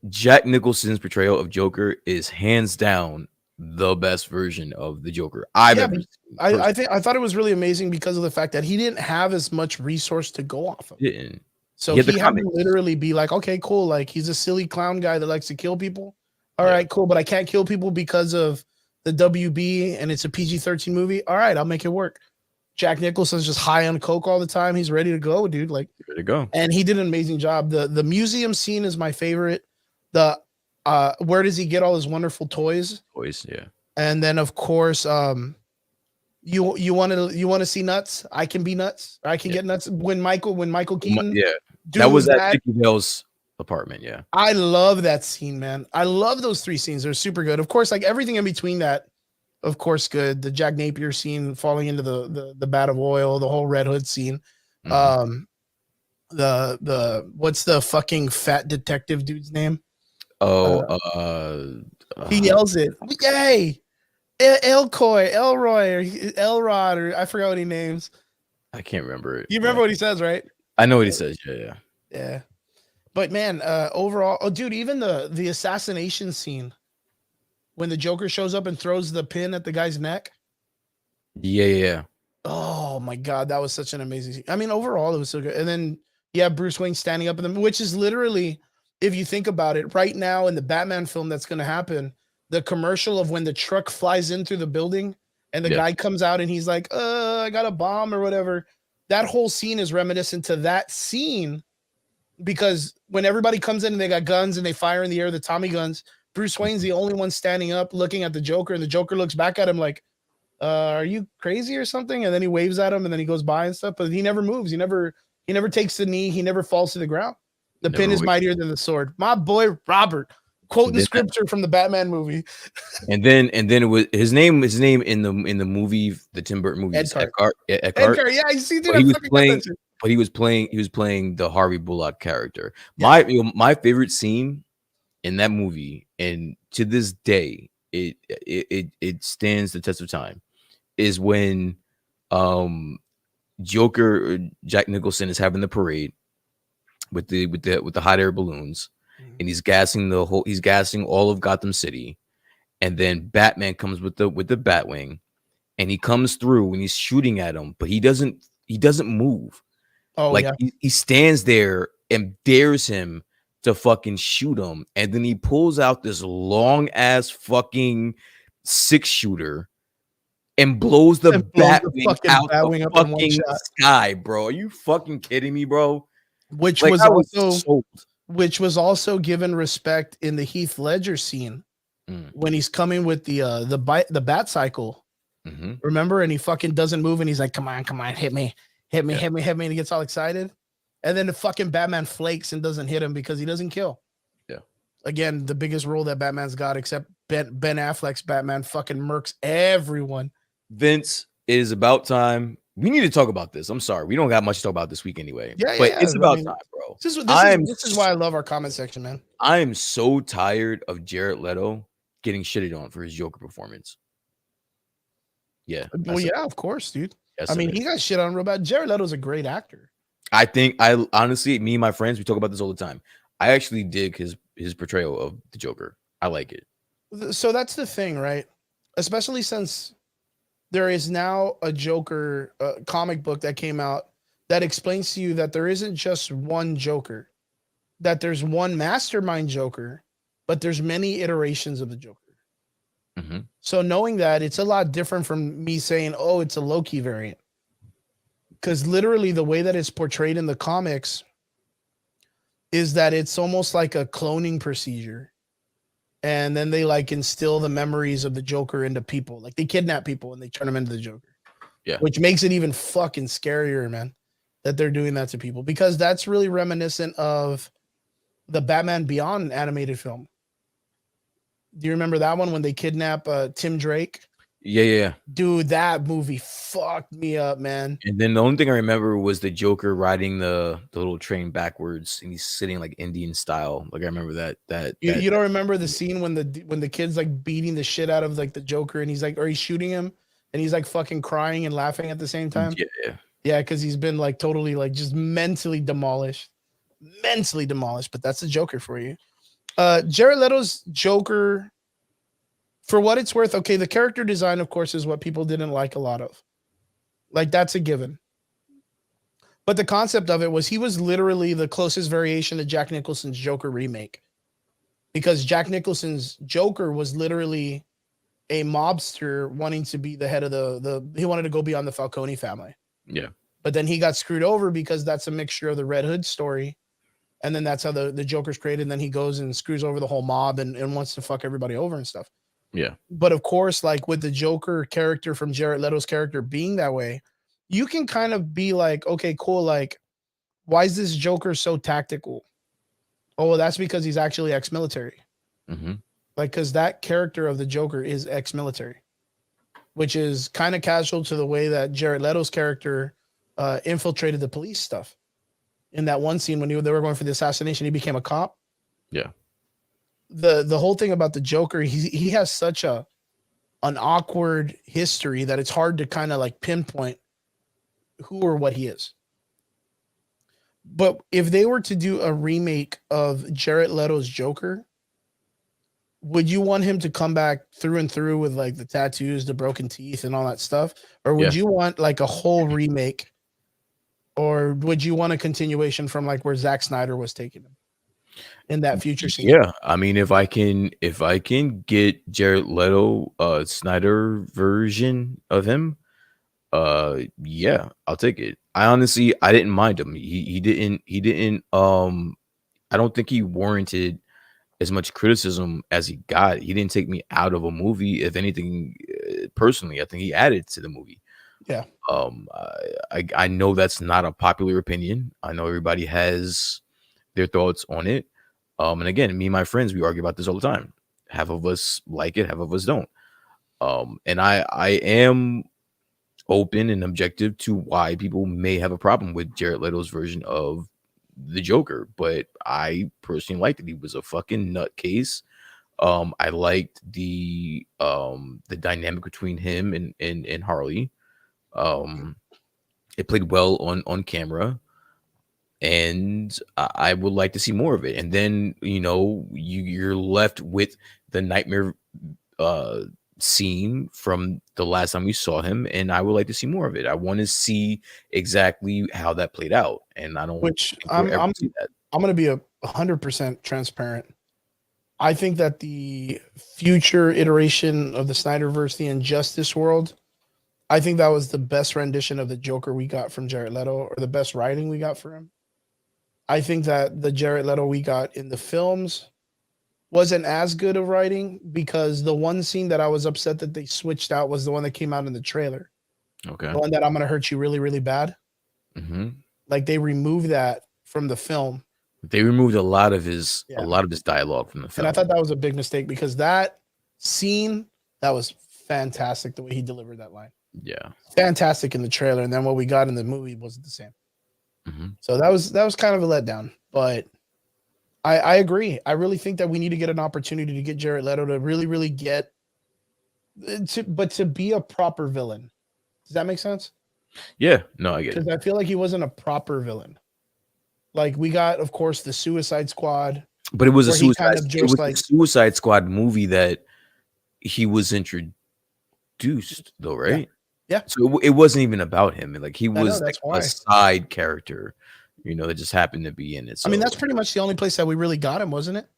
Jack Nicholson's portrayal of Joker is hands down the best version of the Joker I've ever seen. I thought it was really amazing because of the fact that he didn't have as much resource to go off of. So he had to literally be like, okay, cool. Like he's a silly clown guy that likes to kill people. All right, cool. But I can't kill people because of the WB and it's a PG-13 movie. All right, I'll make it work. Jack Nicholson's just high on coke all the time. He's ready to go, dude. Like ready to go. And he did an amazing job. The museum scene is my favorite. The where does he get all his wonderful toys? And then of course, you want to see nuts? I can be nuts. I can get nuts. When Michael Keaton, that was at Vicky Vale's apartment. Yeah, I love that scene, man. I love those 3 scenes. They're super good. Of course, like everything in between that, of course, good. The Jack Napier scene falling into the vat of oil, the whole Red Hood scene. The what's the fucking fat detective dude's name? He yells it. Hey, Elroy, or Elrod, or I forgot what he names. I can't remember it. You remember what he says, right? I know what he says. Yeah. But man, overall, oh dude, even the assassination scene when the Joker shows up and throws the pin at the guy's neck. Yeah. Oh my God, that was such an amazing scene. I mean, overall, it was so good. And then Bruce Wayne standing up in them, which is literally, if you think about it, right now in the Batman film that's going to happen, the commercial of when the truck flies in through the building and the guy comes out and he's like, I got a bomb or whatever. That whole scene is reminiscent to that scene because when everybody comes in and they got guns and they fire in the air, the Tommy guns, Bruce Wayne's the only one standing up looking at the Joker and the Joker looks back at him like, are you crazy or something? And then he waves at him and then he goes by and stuff, but he never moves. He never takes the knee. He never falls to the ground. The pin is mightier than the sword. My boy, Robert. Quoting And the then, scripture from the Batman movie. and then it was his name in the movie, the Tim Burton movie is Eckhart. Eckhart. Yeah, Eckhart. Edgar, yeah, you see, dude, But I he was fucking got playing that shit. but he was playing the Harvey Bullock character. Yeah. My favorite scene in that movie, and to this day it stands the test of time, is when Joker, Jack Nicholson, is having the parade with the hot air balloons, and he's gassing all of Gotham City, and then Batman comes with the Batwing, and he comes through and he's shooting at him, but he doesn't move. Oh, Like yeah. he stands there and dares him to fucking shoot him, and then he pulls out this long ass fucking 6-shooter and blows the And blows the Batwing fucking out Batwing the up in one fucking shot. sky, bro. Are you fucking kidding me, bro? Which Like, was I was also sold. which was also given respect in the Heath Ledger scene when he's coming with the bat cycle. Mm-hmm. Remember? And he fucking doesn't move, and he's like, come on, hit me, hit me, hit me, hit me, and he gets all excited. And then the fucking Batman flakes and doesn't hit him because he doesn't kill. Yeah. Again, the biggest role that Batman's got, except Ben Affleck's Batman fucking murks everyone. Vince, it is about time. We need to talk about this. I'm sorry. We don't got much to talk about this week anyway. Yeah, but yeah. it's I about mean, time, bro. This is why I love our comment section, man. I am so tired of Jared Leto getting shitted on for his Joker performance. Yeah. Well, yeah, of course, dude. Yes, I mean, he got shit on real bad. Jared Leto's a great actor. I think I honestly, me and my friends, we talk about this all the time. I actually dig his portrayal of the Joker. I like it. So that's the thing, right? Especially since there is now a Joker comic book that came out that explains to you that there isn't just one Joker, that there's one mastermind Joker, but there's many iterations of the Joker. Mm-hmm. So knowing that, it's a lot different from me saying, oh, it's a Loki variant. Because literally the way that it's portrayed in the comics is that it's almost like a cloning procedure. And then they like instill the memories of the Joker into people. Like they kidnap people and they turn them into the Joker. Yeah. Which makes it even fucking scarier, man, that they're doing that to people. Because that's really reminiscent of the Batman Beyond animated film. Do you remember that one when they kidnap Tim Drake? Yeah. Dude, that movie fucked me up, man. And then the only thing I remember was the Joker riding the little train backwards, and he's sitting like Indian style. Like I remember that. You don't remember the scene when the kid's like beating the shit out of like the Joker, and he's like, or he's shooting him, and he's like fucking crying and laughing at the same time. Yeah, because he's been like totally like just mentally demolished. But that's the Joker for you. Jared Leto's Joker, for what it's worth, okay, the character design, of course, is what people didn't like a lot of. Like, that's a given. But the concept of it was he was literally the closest variation to Jack Nicholson's Joker remake. Because Jack Nicholson's Joker was literally a mobster wanting to be the head of he wanted to go beyond the Falcone family. Yeah. But then he got screwed over because that's a mixture of the Red Hood story. And then that's how the Joker's created. And then he goes and screws over the whole mob and wants to fuck everybody over and stuff. Yeah. But of course, like with the Joker character from Jared Leto's character being that way, you can kind of be like, okay, cool. Like, why is this Joker so tactical? Oh, well, that's because he's actually ex-military. Mm-hmm. Like, because that character of the Joker is ex-military, which is kind of casual to the way that Jared Leto's character infiltrated the police stuff. In that one scene when they were going for the assassination, he became a cop. Yeah. The whole thing about the Joker, he has such an awkward history that it's hard to kind of like pinpoint who or what he is. But if they were to do a remake of Jared Leto's Joker, would you want him to come back through and through with like the tattoos, the broken teeth, and all that stuff? Or would you want like a whole remake? Or would you want a continuation from like where Zack Snyder was taking him in that future scene? Yeah, I mean, if I can get Jared Leto, Snyder version of him, yeah, I'll take it. I didn't mind him. He didn't. I don't think he warranted as much criticism as he got. He didn't take me out of a movie. If anything, personally, I think he added to the movie. Yeah. I know that's not a popular opinion. I know everybody has their thoughts on it. And again, me and my friends, we argue about this all the time. Half of us like it, half of us don't. And I am open and objective to why people may have a problem with Jared Leto's version of the Joker, but I personally liked it. He was a fucking nutcase. I liked the dynamic between him and Harley. It played well on camera, and I would like to see more of it. And then you're left with the nightmare scene from the last time we saw him, and I would like to see more of it. I want to see exactly how that played out, and I don't. Which think we'll ever see that. I'm going to be 100% transparent. I think that the future iteration of the Snyderverse, the Injustice world, I think that was the best rendition of the Joker we got from Jared Leto, or the best writing we got for him. I think that the Jared Leto we got in the films wasn't as good of writing, because the one scene that I was upset that they switched out was the one that came out in the trailer. Okay. The one that I'm going to hurt you really, really bad. Mm-hmm. Like, they removed that from the film. They removed a lot of his dialogue from the film. And I thought that was a big mistake, because that scene, that was fantastic, the way he delivered that line. Yeah. Fantastic in the trailer. And then what we got in the movie wasn't the same. Mm-hmm. So that was kind of a letdown. But I agree. I really think that we need to get an opportunity to get Jared Leto to really, really get to be a proper villain. Does that make sense? Yeah, no, I get it. Because I feel like he wasn't a proper villain. Like, we got, of course, the Suicide Squad. But it was a Suicide Suicide Squad movie that he was introduced, though, right? Yeah. So it wasn't even about him. Like, he was that's like a side character, that just happened to be in it. So, I mean, that's pretty much the only place that we really got him, wasn't it?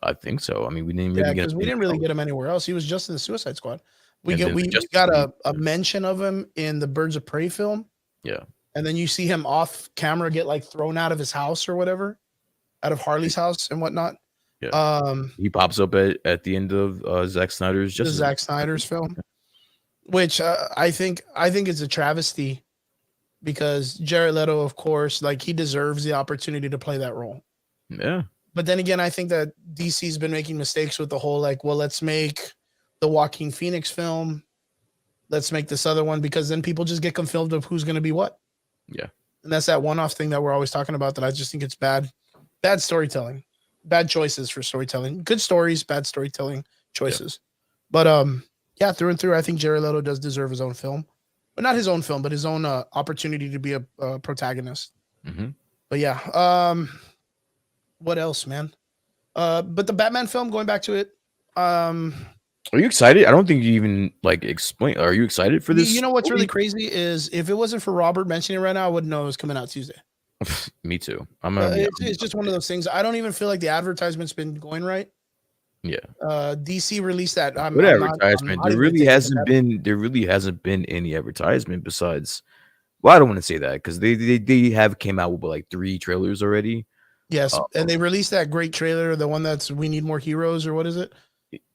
I think so. I mean, we didn't really get him. We didn't really get him anywhere else. He was just in the Suicide Squad. We got a mention of him in the Birds of Prey film. Yeah. And then you see him off camera get like thrown out of his house or whatever, out of Harley's house and whatnot. Yeah. He pops up at the end of Zack Snyder's film, which I think it's a travesty, because Jared Leto, of course, like, he deserves the opportunity to play that role. Yeah. But then again, I think that DC's been making mistakes with the whole, like, well, let's make the Joaquin Phoenix film. Let's make this other one, because then people just get confused of who's going to be what. Yeah. And that's that one-off thing that we're always talking about, that I just think it's bad storytelling, bad choices for storytelling, good stories, bad storytelling choices. Yeah. But through and through, I think Jared Leto does deserve his own film, but not his own film, but his own opportunity to be a protagonist. Mm-hmm. But yeah. What else, man? But the Batman film, going back to it. Are you excited? I don't think you even explain. Are you excited for this? You know what's really crazy is, if it wasn't for Robert mentioning it right now, I wouldn't know it was coming out Tuesday. Me too. It's just one of those things. I don't even feel like the advertisement's been going right. Yeah. DC released that. What advertisement? There really hasn't been any advertisement besides. Well, I don't want to say that, because they have came out with like 3 trailers already. Yes, and they released that great trailer, the one that's "We Need More Heroes," or what is it?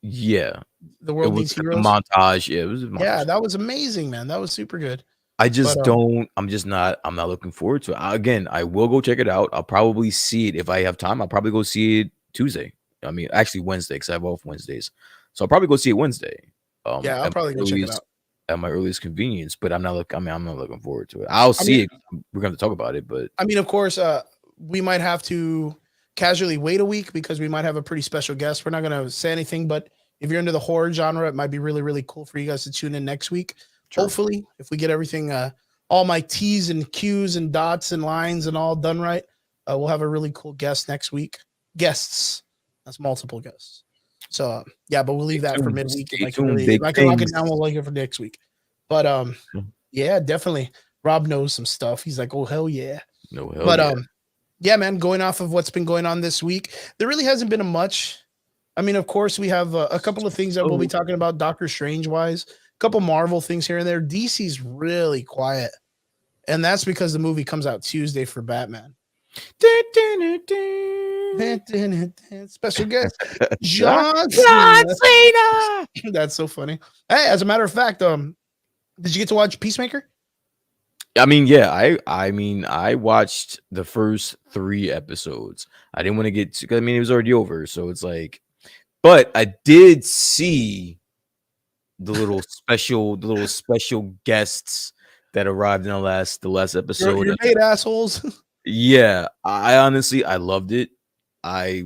Yeah, the world needs heroes. Montage. Yeah, it was. Yeah, that was amazing, man. That was super good. I'm not looking forward to it. Again, I will go check it out. I'll probably see it if I have time. I'll probably go see it Tuesday. I mean, actually Wednesday, because I have off Wednesdays. So I'll probably go see it Wednesday. Yeah, I'll probably go check it out at my earliest convenience. But I'm not looking forward to it. I'll see it. We're going to talk about it. But I mean, of course, we might have to casually wait a week, because we might have a pretty special guest. We're not going to say anything, but if you're into the horror genre, it might be really, really cool for you guys to tune in next week. Sure. Hopefully, if we get everything, all my T's and Q's and dots and lines and all done right, we'll have a really cool guest next week. Guests. That's multiple guests. So, yeah, but we'll leave that for midweek. If I can lock it down, we'll like it for next week. But, yeah, definitely. Rob knows some stuff. He's like, oh, hell yeah. Yeah, man, going off of what's been going on this week, there really hasn't been much. I mean, of course, we have a couple of things that we'll be talking about Doctor Strange wise, a couple Marvel things here and there. DC's really quiet, and that's because the movie comes out Tuesday for Batman. Special guest John Cena. That's so funny. Hey, as a matter of fact, did you get to watch Peacemaker? I mean, yeah, I watched the first 3 episodes. I didn't want to get I mean, it was already over, so it's like, but I did see the little special guests that arrived in the last episode. You're made assholes. Yeah, I honestly I loved it. I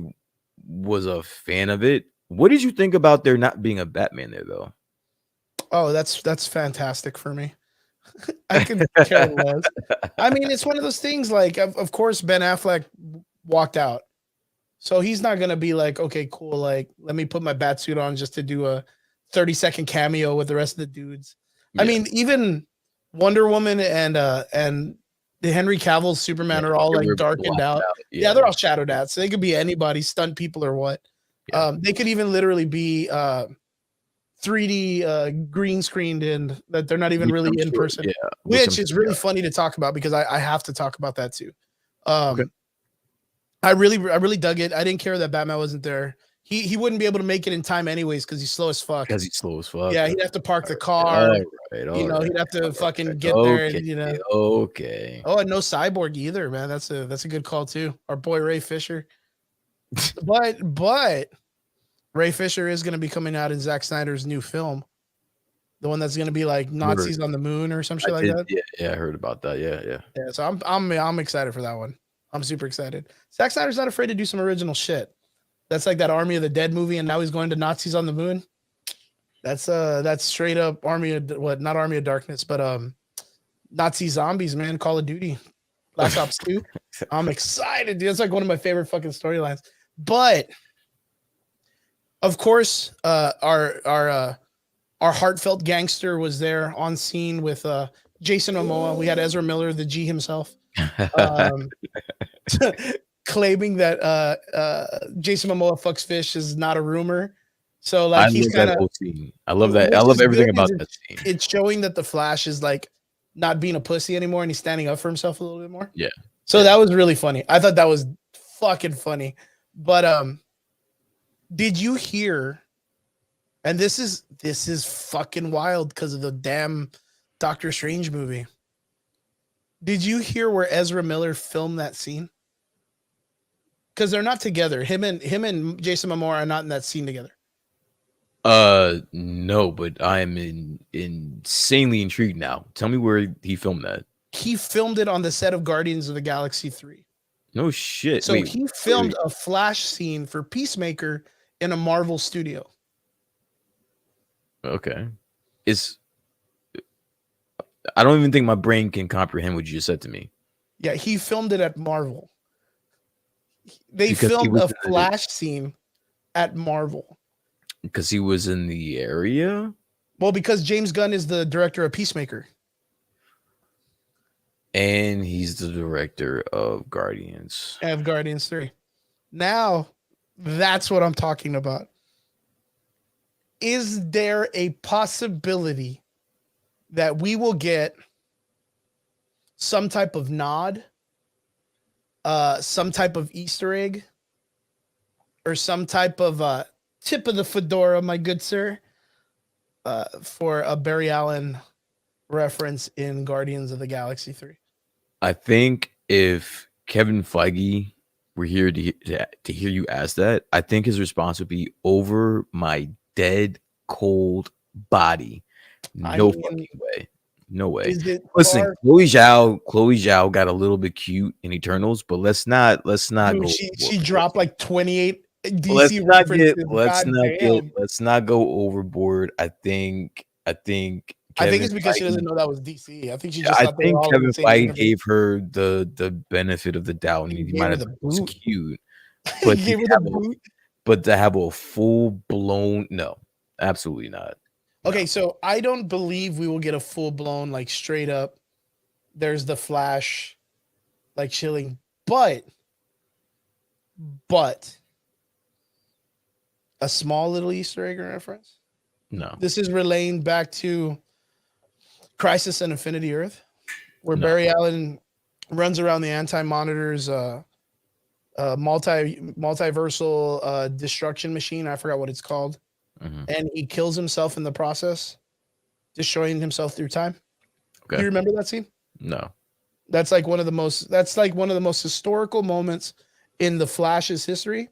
was a fan of it. What did you think about there not being a Batman there though? Oh, that's fantastic for me. I could care less. I mean, it's one of those things. Like, of course, Ben Affleck walked out, so he's not gonna be like, okay, cool. Like, let me put my bat suit on just to do a 30-second cameo with the rest of the dudes. I Yeah, mean, even Wonder Woman and the Henry Cavill Superman yeah, are all they like were darkened blocked out. out. Yeah, Yeah, they're all shadowed out, so they could be anybody, stunt people or what. yeah. They could even literally be 3D green screened in that they're not even Which really I'm in sure, person, yeah, which is really funny to talk about because I have to talk about that too. Okay. I really dug it. I didn't care that Batman wasn't there. He wouldn't be able to make it in time anyways because he's slow as fuck. Because he's slow as fuck. Yeah, he'd have to park the All car. right, You know, all he'd have to right, fucking get there, and okay, okay. Oh, and no Cyborg either, man. That's a good call too. Our boy Ray Fisher. But Ray Fisher is going to be coming out in Zack Snyder's new film, the one that's going to be like Nazis on the moon or some shit like that. Yeah, I heard about that. Yeah, yeah. Yeah, so I'm excited for that one. I'm super excited. Zack Snyder's not afraid to do some original shit. That's like that Army of the Dead movie, and now he's going to Nazis on the moon. That's straight up not Army of Darkness, but Nazi zombies, man. Call of Duty, Black Ops 2. I'm excited, dude. It's like one of my favorite fucking storylines. But of course, our heartfelt gangster was there on scene with Jason Momoa. We had Ezra Miller, the G himself, claiming that Jason Momoa fucks fish is not a rumor. So like he's kind of scene. I love that. I love everything about that scene. It's showing that the Flash is like not being a pussy anymore, and he's standing up for himself a little bit more. Yeah. So that was really funny. I thought that was fucking funny. But did you hear? And this is fucking wild because of the damn Doctor Strange movie. Did you hear where Ezra Miller filmed that scene? Because they're not together. Him and Jason Momoa are not in that scene together. No, but I am insanely intrigued now. Tell me where he filmed that. He filmed it on the set of Guardians of the Galaxy 3. No shit. So he filmed a Flash scene for Peacemaker in a Marvel studio. Okay. I don't even think my brain can comprehend what you just said to me. Yeah, he filmed it at Marvel. They Because filmed a Flash scene at Marvel. Because he was in the area? Well, because James Gunn is the director of Peacemaker. And he's the director of Guardians. Of Guardians 3. Now, that's what I'm talking about. Is there a possibility that we will get some type of nod, some type of Easter egg, or some type of tip of the fedora, my good sir, for a Barry Allen reference in Guardians of the Galaxy 3? I think if Kevin Feige were here to hear you ask that, I think his response would be over my dead cold body. No fucking way. No way. Listen, Chloe Zhao got a little bit cute in Eternals, but let's not Dude, go. She dropped like 28 DC Let's not go overboard. I think it's because she doesn't know that was DC. I think she just I thought think Kevin Feige universe. gave her the benefit of the doubt, and he might have thought it was cute. But but to have a full blown no, absolutely not. Okay, No. so I don't believe we will get a full blown like straight up. There's the Flash, like chilling, but a small little Easter egg reference. No. This is relaying back to Crisis on Infinity Earth, where No. Barry Allen runs around the Anti-Monitor's multiversal destruction machine. I forgot what it's called. Mhm. And he kills himself in the process, destroying himself through time. Okay. Do you remember that scene? No. That's like one of the most. That's like one of the most historical moments in the Flash's history,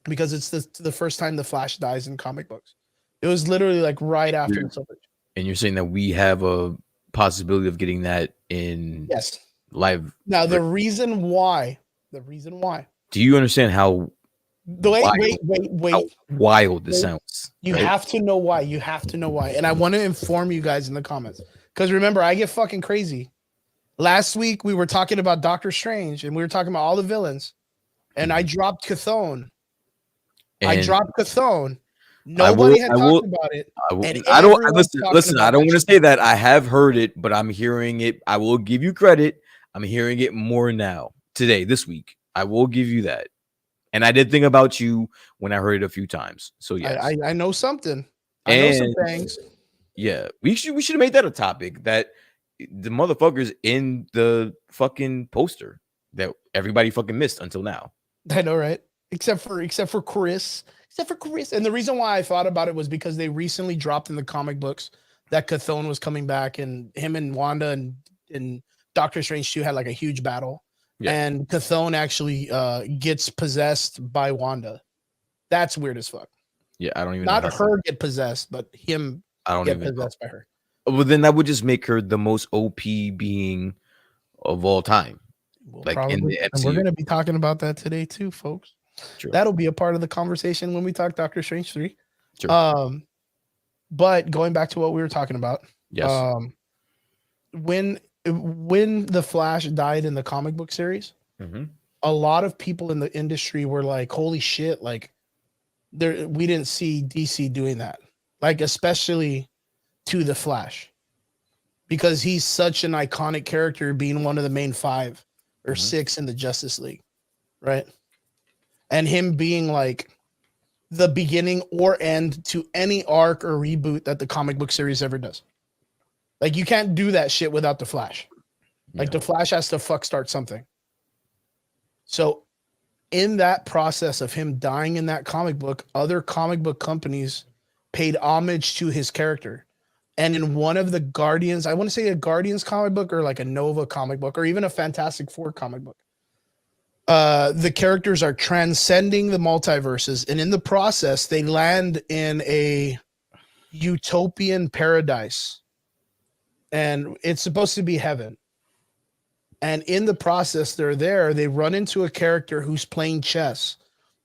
because it's the first time the Flash dies in comic books. It was literally like right after the Silver Age. And you're saying that we have a possibility of getting that in Yes. live. Now the reason why. Do you understand how Wait. wild this Wait. sounds? You right? have to know why. You have to know why. And I want to inform you guys in the comments. Because remember, I get fucking crazy. Last week we were talking about Doctor Strange and we were talking about all the villains. And I dropped Chthon. Nobody had talked about it. I don't listen. I don't want to say that. I have heard it, but I'm hearing it. I will give you credit. I'm hearing it more now, today, this week. I will give you that. And I did think about you when I heard it a few times. So yes, I know something. I know some things. Yeah, we should have made that a topic, that the motherfuckers in the fucking poster that everybody fucking missed until now. I know, right? Except for Chris. And the reason why I thought about it was because they recently dropped in the comic books that Chthon was coming back, and him and Wanda and Doctor Strange 2 had like a huge battle. Yeah. And Chthon actually gets possessed by Wanda. That's weird as fuck. Yeah, I don't even not know her get possessed, but him get possessed by her. Well, then that would just make her the most OP being of all time. In the MCU. And we're going to be talking about that today too, folks. True. That'll be a part of the conversation when we talk Doctor Strange 3. True. But going back to what we were talking about, yes. When the Flash died in the comic book series, a lot of people in the industry were like, "Holy shit!" Like, we didn't see DC doing that, like especially to the Flash, because he's such an iconic character, being one of the main 5 or 6 in the Justice League, right? And him being like the beginning or end to any arc or reboot that the comic book series ever does. Like, you can't do that shit without the Flash. Like, the Flash has to start something. So in that process of him dying in that comic book, other comic book companies paid homage to his character. And in one of the Guardians, I want to say a Guardians comic book or like a Nova comic book or even a Fantastic Four comic book, the characters are transcending the multiverses. And in the process, they land in a utopian paradise. And it's supposed to be heaven. And in the process, they run into a character who's playing chess.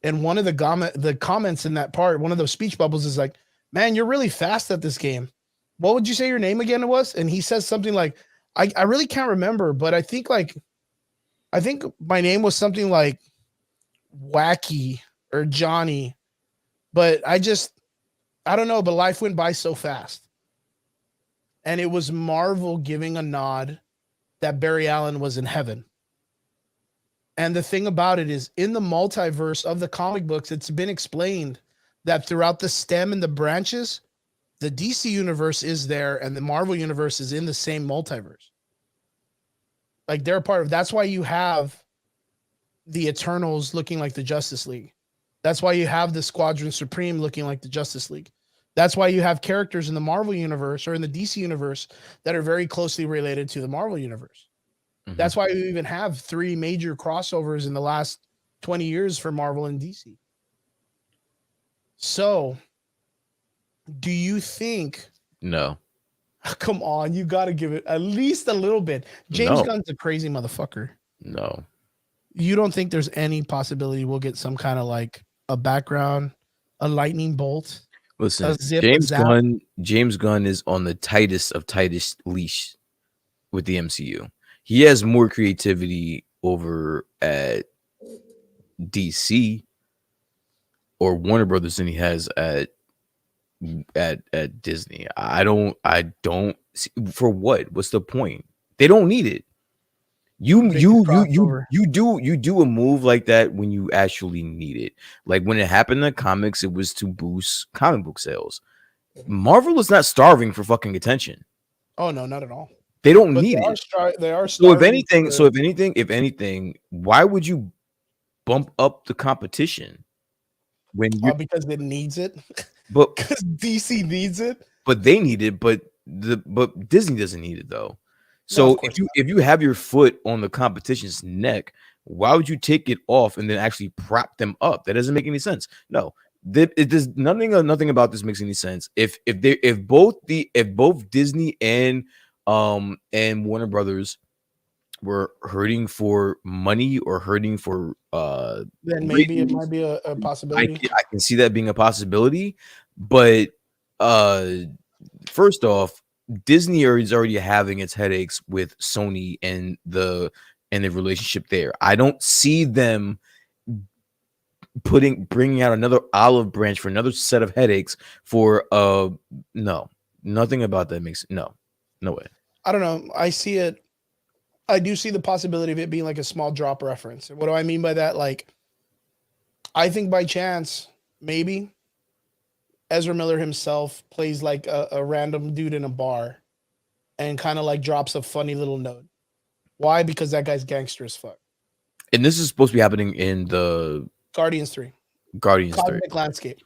And one of the comments in that part, one of those speech bubbles is like, "Man, you're really fast at this game. What would you say your name again was?" And he says something like, I really can't remember, but I think my name was something like Wacky or Johnny, but I don't know, but life went by so fast. And it was Marvel giving a nod that Barry Allen was in heaven. And the thing about it is, in the multiverse of the comic books, it's been explained that throughout the stem and the branches, the DC universe is there and the Marvel universe is in the same multiverse. Like, they're a part of, that's why you have the Eternals looking like the Justice League. That's why you have the Squadron Supreme looking like the Justice League. That's why you have characters in the Marvel universe or in the DC universe that are very closely related to the Marvel universe. That's why we even have 3 major crossovers in the last 20 years for Marvel and DC. So, do you think? No. Come on, you got to give it at least a little bit. James Gunn's a crazy motherfucker. No. You don't think there's any possibility we'll get some kind of like a background, a lightning bolt? Listen, James Gunn is on the tightest leash with the MCU. He has more creativity over at DC or Warner Brothers than he has at Disney. I don't see, for what? What's the point? They don't need it. You do a move like that when you actually need it. Like when it happened in the comics, it was to boost comic book sales. Marvel is not starving for fucking attention. Oh no, not at all. They don't need it. They are. So if anything, why would you bump up the competition when you? Because it needs it. But because DC needs it. But they need it. But Disney doesn't need it though. No, of So course if you have your foot on the competition's neck, why would you take it off and then actually prop them up? That doesn't make any sense. No, it does nothing about this makes any sense. If both Disney and Warner Brothers were hurting for money or hurting for then maybe it ratings, might be a possibility. I can see that being a possibility, but uh first off, Disney is already having its headaches with Sony and the relationship there. I don't see them bringing out another olive branch for another set of headaches for no, nothing about that makes no way. I don't know. I see it. I do see the possibility of it being like a small drop reference. What do I mean by that? Like, I think by chance, maybe Ezra Miller himself plays like a random dude in a bar and kind of like drops a funny little note. Why? Because that guy's gangster as fuck. And this is supposed to be happening in the Guardians 3. Guardians 3. Cosmic Landscape.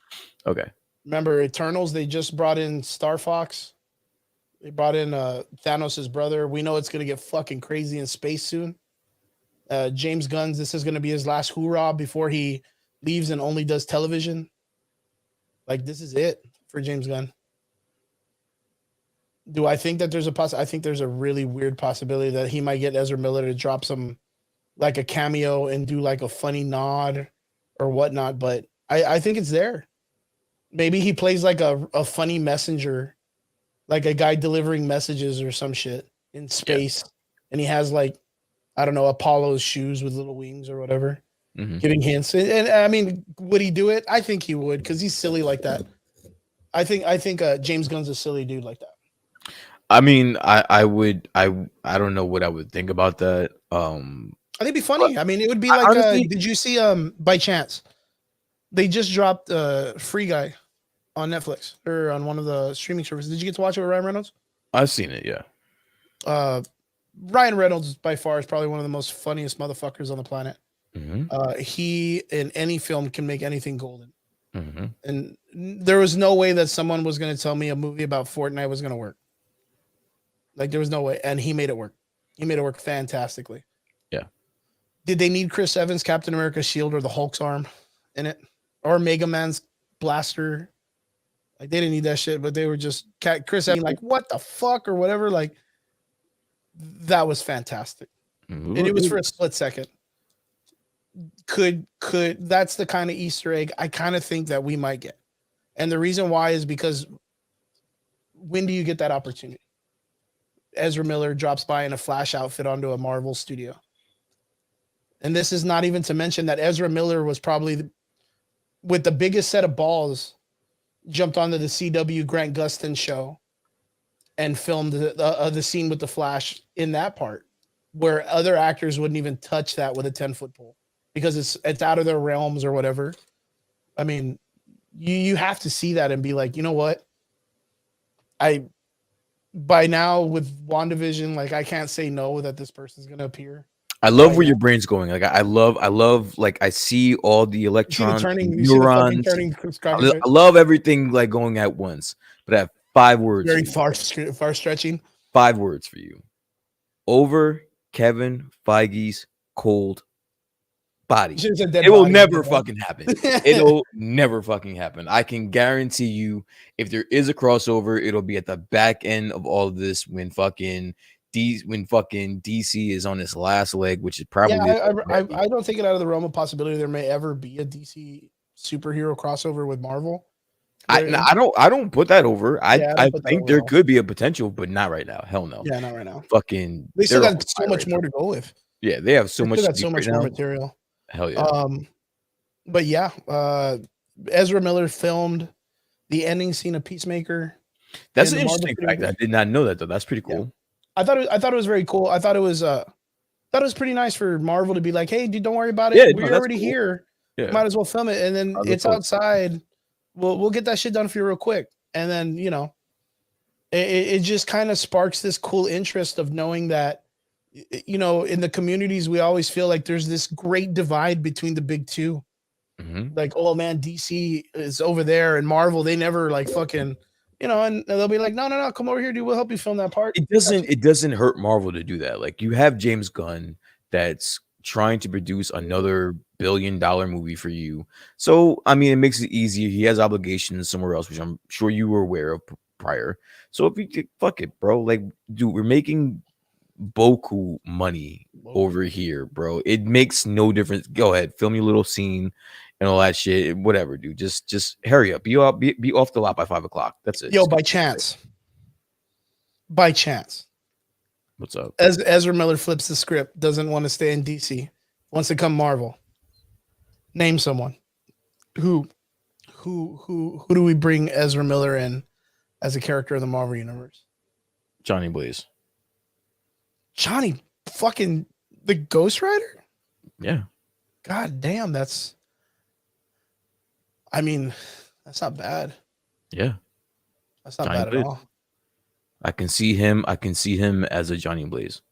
Okay. Remember Eternals? They just brought in Star Fox. They brought in Thanos' brother. We know it's going to get fucking crazy in space soon. James Gunn's, this is going to be his last hoorah before he leaves and only does television. Like, this is it for James Gunn. Do I think that there's I think there's a really weird possibility that he might get Ezra Miller to drop some, like a cameo and do like a funny nod or whatnot. But I think it's there. Maybe he plays like a funny messenger, like a guy delivering messages or some shit in space. Yeah. And he has like, I don't know, Apollo's shoes with little wings or whatever, giving hints. And I mean, would he do it? I think he would, because he's silly like that. I think James Gunn's a silly dude like that. I mean, I don't know what I would think about that. I think it'd be funny. I mean, it would be like, honestly, did you see by chance they just dropped Free Guy on Netflix or on one of the streaming services? Did you get to watch it with Ryan Reynolds? I've seen it, yeah. Ryan Reynolds by far is probably one of the most funniest motherfuckers on the planet. He in any film can make anything golden. And there was no way that someone was going to tell me a movie about Fortnite was going to work. Like, there was no way. And he made it work. He made it work fantastically. Yeah. Did they need Chris Evans, Captain America's shield, or the Hulk's arm in it? Or Mega Man's blaster? Like, they didn't need that shit, but they were just Chris Evans, like, what the fuck, or whatever. Like, that was fantastic. And it was for a split second. Could that's the kind of Easter egg I kind of think that we might get. And the reason why is because when do you get that opportunity? Ezra Miller drops by in a Flash outfit onto a Marvel studio. And this is not even to mention that Ezra Miller was probably with the biggest set of balls, jumped onto the CW Grant Gustin show and filmed the scene with the Flash in that part, where other actors wouldn't even touch that with a 10-foot pole because it's out of their realms or whatever. I mean, you have to see that and be like, you know what? By now with WandaVision, like, I can't say no that this person's going to appear. I love where your brain's going. Like, I love, like, I see all the electrons, neurons. I love everything, like, going at once. But I have 5 words. Very far stretching. 5 words for you. Over Kevin Feige's cold body. It will never fucking happen. It'll never fucking happen. I can guarantee you, if there is a crossover, it'll be at the back end of all of this when fucking DC is on its last leg, which is probably. Yeah, I don't take it out of the realm of possibility there may ever be a DC superhero crossover with Marvel. I don't put that over. I think there could be a potential, but not right now. Hell no. Yeah, not right now. Fucking. They still got so much more to go with. Yeah, they have so much more material. Hell yeah. But yeah, Ezra Miller filmed the ending scene of Peacemaker. That's an interesting fact. I did not know that though. That's pretty cool. Yeah. I thought it was very cool. I thought it was pretty nice for Marvel to be like, hey, dude, don't worry about it. We're already here. Yeah. Might as well film it. And then it's outside. We'll get that shit done for you real quick. And then, you know, it just kind of sparks this cool interest of knowing that, you know, in the communities, we always feel like there's this great divide between the big two. Like, oh man, DC is over there and Marvel, they never like fucking you know, and they'll be like, no, come over here, dude. We'll help you film that part. It doesn't hurt Marvel to do that. Like you have James Gunn that's trying to produce another billion-dollar movie for you. So I mean, it makes it easier. He has obligations somewhere else, which I'm sure you were aware of prior. So if you fuck it, bro, like, dude, we're making Boku money over here, bro. It makes no difference. Go ahead, film your little scene and all that shit. Whatever, dude. Just hurry up. Be off the lot by 5 o'clock. That's it. Yo, by chance, What's up? as Ezra Miller flips the script, doesn't want to stay in DC, wants to come Marvel. Name someone. Who do we bring Ezra Miller in as a character of the Marvel universe? Johnny Blaze. Johnny fucking the Ghost Rider? Yeah. God damn, that's not bad. Yeah. That's not Johnny bad Blaze. at all. I can see him as a Johnny Blaze.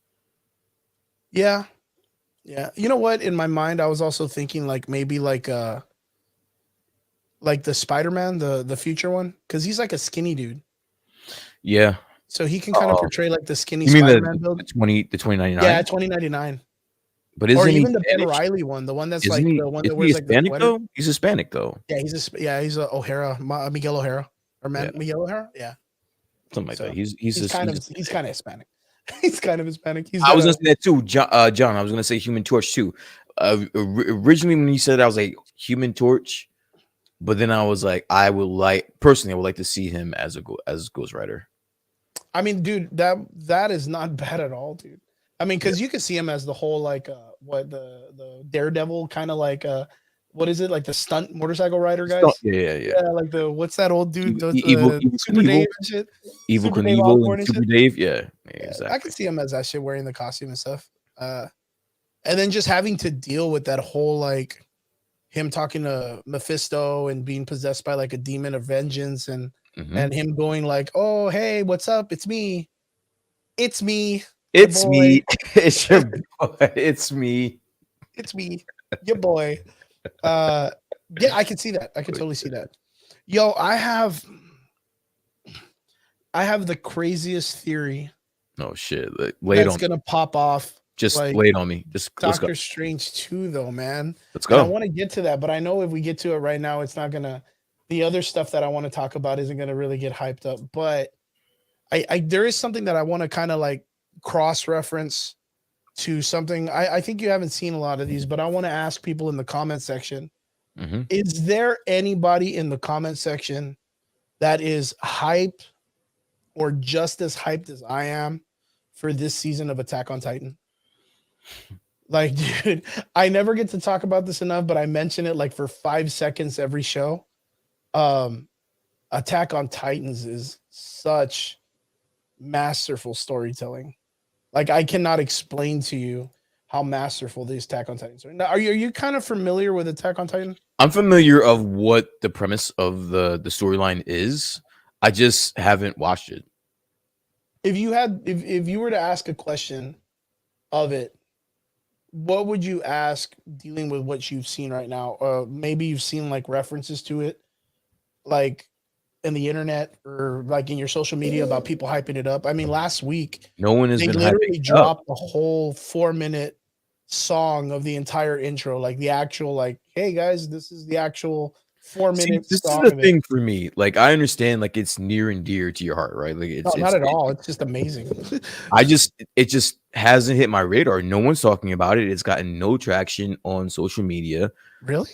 Yeah. Yeah. You know what? In my mind, I was also thinking like maybe like the Spider-Man, the future one, because he's like a skinny dude. Yeah. So he can kind of portray like the skinny You mean Spider-Man build. the 2099? Yeah, 2099. But Or isn't he even the Ben Spanish? Riley one, the one that's Isn't like he, the one that isn't he wears like the Hispanic sweater. though? He's Hispanic though. Yeah, he's a O'Hara, Miguel O'Hara, or Miguel O'Hara. Yeah, Something like So, that. He's kind of Hispanic. He's kind of Hispanic. He's I was got gonna say that too, John. I was gonna say Human Torch too. Originally, when you said that, I was like Human Torch, but then I was like, I would like to see him as Ghost Rider. I mean, dude, that is not bad at all, dude. I mean, because you could see him as the whole like what the Daredevil kind of like what is it, like the stunt motorcycle rider guys? Yeah. Like the what's that old dude? Evil Super Knievel. Dave and shit. Evil Super Dave Knievel Osborne and and Super shit. Dave. Yeah, Yeah, exactly. I could see him as that shit, wearing the costume and stuff. And then just having to deal with that whole like him talking to Mephisto and being possessed by like a demon of vengeance and him going like, "Oh, hey, what's up? It's me. It's me. It's boy. me. It's your boy. It's me. It's me. Your boy." Yeah, I can see that. I can totally see that. Yo, I have the craziest theory Oh shit! Lay it that's on. gonna pop off. Just like, lay it on me. Just let's go. Doctor Strange 2 though, man. Let's And I go. want to get to that, but I know if we get to it right now, it's not gonna. The other stuff that I want to talk about isn't gonna really get hyped up. But I there is something that I want to kind of like cross reference to something. I think you haven't seen a lot of these, but I want to ask people in the comment section: is there anybody in the comment section that is hyped or just as hyped as I am for this season of Attack on Titan? Like, dude, I never get to talk about this enough, but I mention it like for 5 seconds every show. Attack on Titans is such masterful storytelling. Like, I cannot explain to you how masterful these Attack on Titans are. Now, are you kind of familiar with Attack on Titan? I'm familiar of what the premise of the storyline is. I just haven't watched it. If you were to ask a question of it, what would you ask dealing with what you've seen right now? Maybe you've seen like references to it, like in the internet or like in your social media about people hyping it up. I mean, last week No one has they been literally hyping it up. dropped the whole 4-minute song of the entire intro, like the actual like, hey guys, this is the actual 4-minute This is song. the of thing it. for me. Like, I understand, like, it's near and dear to your heart, right? Like, No, not at all. It's just amazing. It just hasn't hit my radar. No one's talking about it. It's gotten no traction on social media. Really?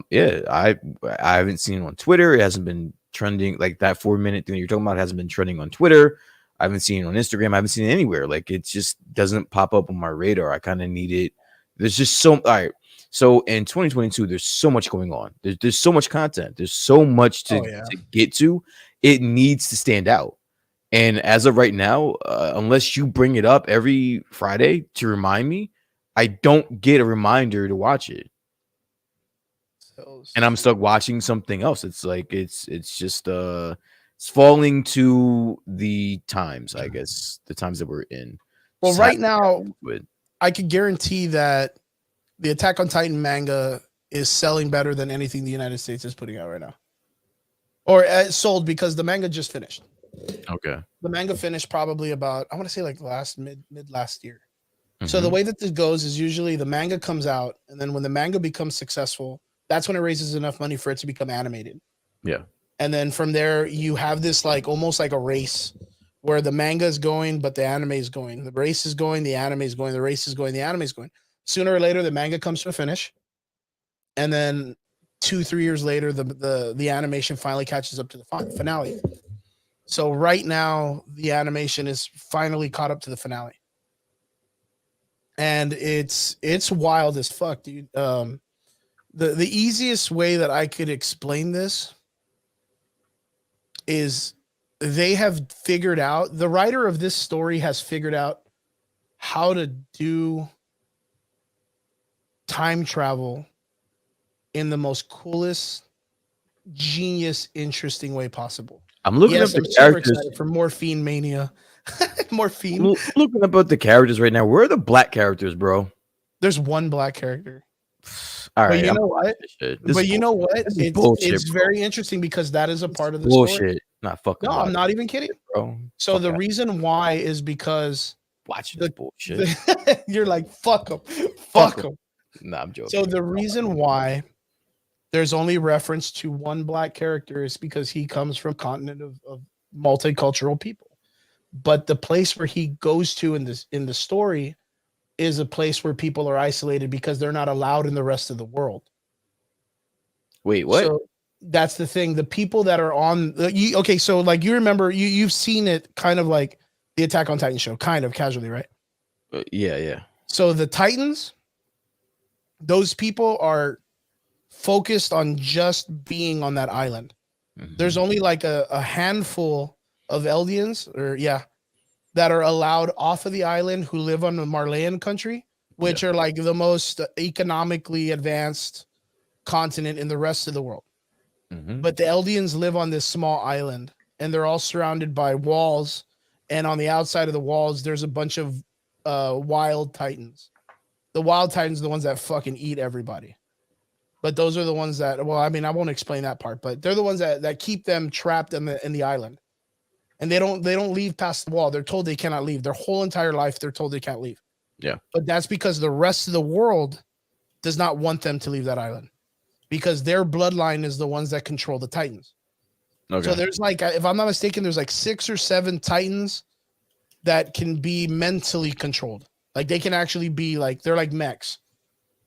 Yeah, I haven't seen it on Twitter. It hasn't been trending. Like, that 4-minute thing you're talking about hasn't been trending on Twitter. I haven't seen it on Instagram. I haven't seen it anywhere. Like, it just doesn't pop up on my radar. I kind of need it. There's just so all right. So in 2022, there's so much going on. There's so much content. There's so much to get to. It needs to stand out. And as of right now, unless you bring it up every Friday to remind me, I don't get a reminder to watch it. And I'm stuck watching something else. It's like it's just it's falling to the times, I guess, the times that we're in. Well, Just right have- now, But I could guarantee that the Attack on Titan manga is selling better than anything the United States is putting out right now. or sold because the manga just finished. Okay. The manga finished probably about, I want to say like mid last year. So the Mhm. way that this goes is usually the manga comes out, and then when the manga becomes successful, that's when it raises enough money for it to become animated. Yeah. And then from there, you have this like almost like a race where the manga is going, but the anime is going. The race is going, the anime is going, the race is going, the anime is going. Sooner or later, the manga comes to a finish, and then 2-3 years later, the animation finally catches up to the finale. So right now, the animation is finally caught up to the finale, and it's wild as fuck, dude. The easiest way that I could explain this is they have figured out, the writer of this story has figured out how to do time travel in the most coolest, genius, interesting way possible. I'm looking Yes, up I'm the super characters. excited for Morphine Mania. Morphine. I'm looking up at the characters right now. Where are the black characters, bro? There's one black character. All But right. you know what? But you know what? This is bullshit, It's bro. very interesting because that is a part of the story. Bullshit. Not fucking. No, I'm not even kidding. bro. So Fuck the out. reason why is because Watch this bullshit. you're like, fuck them. Fuck Fuck them. Nah, I'm joking. So the reason why there's only reference to one black character is because he comes from a continent of multicultural people. But the place where he goes to in the story is a place where people are isolated because they're not allowed in the rest of the world. Wait, what? So that's the thing. The people that are on okay, so like you remember you've seen it kind of like the Attack on Titan show, kind of casually, right? Yeah. So the Titans, those people are focused on just being on that island. Mhm. There's only like a handful of Eldians, that are allowed off of the island who live on the Marleyan country, which are like the most economically advanced continent in the rest of the world. Mhm. But the Eldians live on this small island, and they're all surrounded by walls. And on the outside of the walls, there's a bunch of wild Titans. The wild Titans are the ones that fucking eat everybody. But those are the ones that, well, I mean, I won't explain that part, but they're the ones that keep them trapped in the island. And they don't leave past the wall. They're told they cannot leave. Their whole entire life, they're told they can't leave. Yeah. But that's because the rest of the world does not want them to leave that island, because their bloodline is the ones that control the Titans. Okay. So there's like, if I'm not mistaken, there's like 6 or 7 Titans that can be mentally controlled. Like they can actually be like, they're like mechs,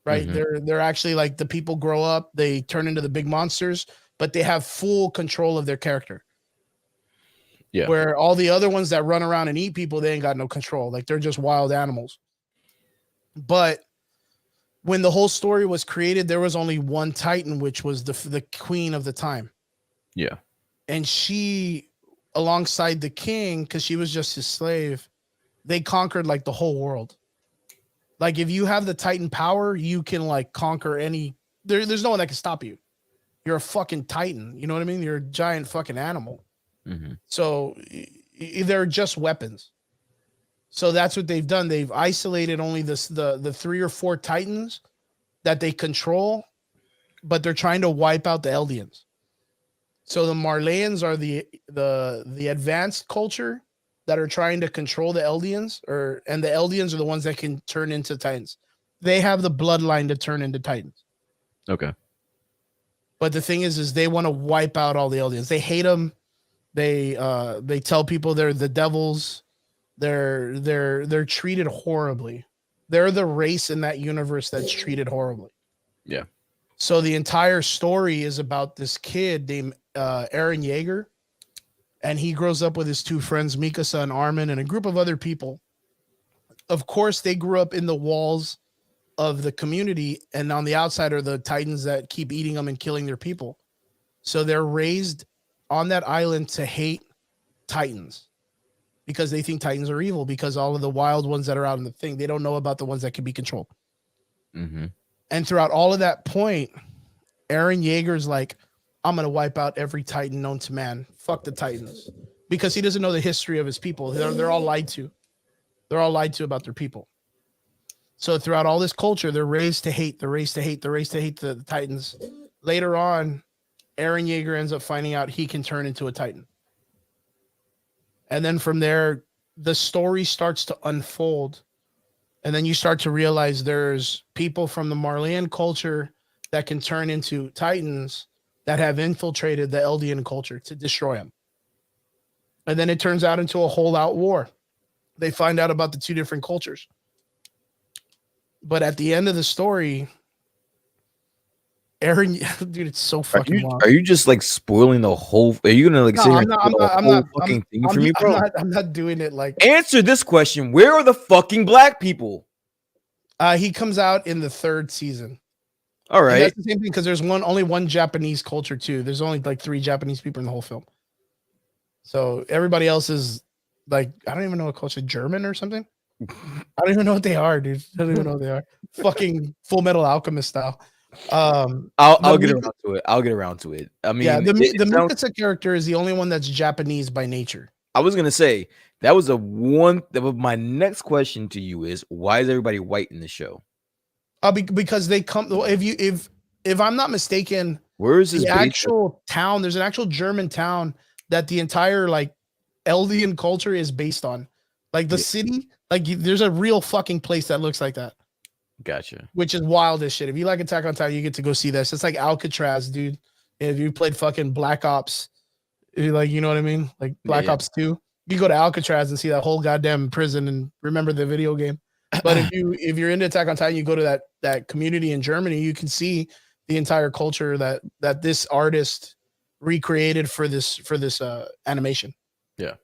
right? Mhm. They're actually like, the people grow up, they turn into the big monsters, but they have full control of their character. Yeah. Where all the other ones that run around and eat people, they ain't got no control. Like they're just wild animals. But when the whole story was created, there was only one Titan, which was the queen of the time. Yeah. And she, alongside the king, because she was just his slave, they conquered like the whole world. Like if you have the Titan power, you can like conquer any. There's no one that can stop you. You're a fucking Titan. You know what I mean? You're a giant fucking animal. Mm-hmm. So they're just weapons. So that's what they've done. They've isolated only the 3 or 4 Titans that they control, but they're trying to wipe out the Eldians. So the Marleyans are the advanced culture that are trying to control the Eldians, and the Eldians are the ones that can turn into Titans. They have the bloodline to turn into Titans. Okay. But the thing is they want to wipe out all the Eldians. They hate them. They tell people they're the devils. They're treated horribly. They're the race in that universe that's treated horribly. Yeah. So the entire story is about this kid named Eren Yeager, and he grows up with his 2 friends, Mikasa and Armin, and a group of other people. Of course, they grew up in the walls of the community, and on the outside are the Titans that keep eating them and killing their people. So they're raised on that island to hate Titans because they think Titans are evil, because all of the wild ones that are out in the thing, they don't know about the ones that can be controlled. Mm-hmm. And throughout all of that point, Eren Yeager's like, I'm going to wipe out every Titan known to man. Fuck the Titans. Because he doesn't know the history of his people. They're all lied to. They're all lied to about their people. So throughout all this culture, they're raised to hate. They're raised to hate. They're raised to hate the Titans. Later on, Eren Yeager ends up finding out he can turn into a Titan. And then from there, the story starts to unfold. And then you start to realize there's people from the Marleyan culture that can turn into Titans that have infiltrated the Eldian culture to destroy them. And then it turns out into a whole out war. They find out about the two different cultures. But at the end of the story, Eren, dude, it's so fucking wild. Are you just like spoiling the whole? Are you gonna like sit here and spoil the whole fucking thing for me, bro? I'm not doing it like. Answer this question: where are the fucking black people? He comes out in the 3rd season. All right, and that's the same thing because there's only one Japanese culture too. There's only like 3 Japanese people in the whole film. So everybody else is like, I don't even know what culture, German or something. I don't even know what they are, dude. I don't even know what they are. Fucking Full Metal Alchemist style. I'll get around to it. I'll get around to it. I mean, yeah, the Mikasa character is the only one that's Japanese by nature. I was gonna say that was my next question to you is why is everybody white in the show? Because they come. If I'm not mistaken, where is this actual town? There's an actual German town that the entire like Eldian culture is based on. Like the city, like there's a real fucking place that looks like that. Gotcha. Which is wild as shit. If you like Attack on Titan, you get to go see this. It's like Alcatraz, dude. If you played fucking Black Ops, like, you know what I mean? Like Black Ops 2. You go to Alcatraz and see that whole goddamn prison and remember the video game. But if you're into Attack on Titan, you go to that community in Germany, you can see the entire culture that this artist recreated for this animation. Yeah.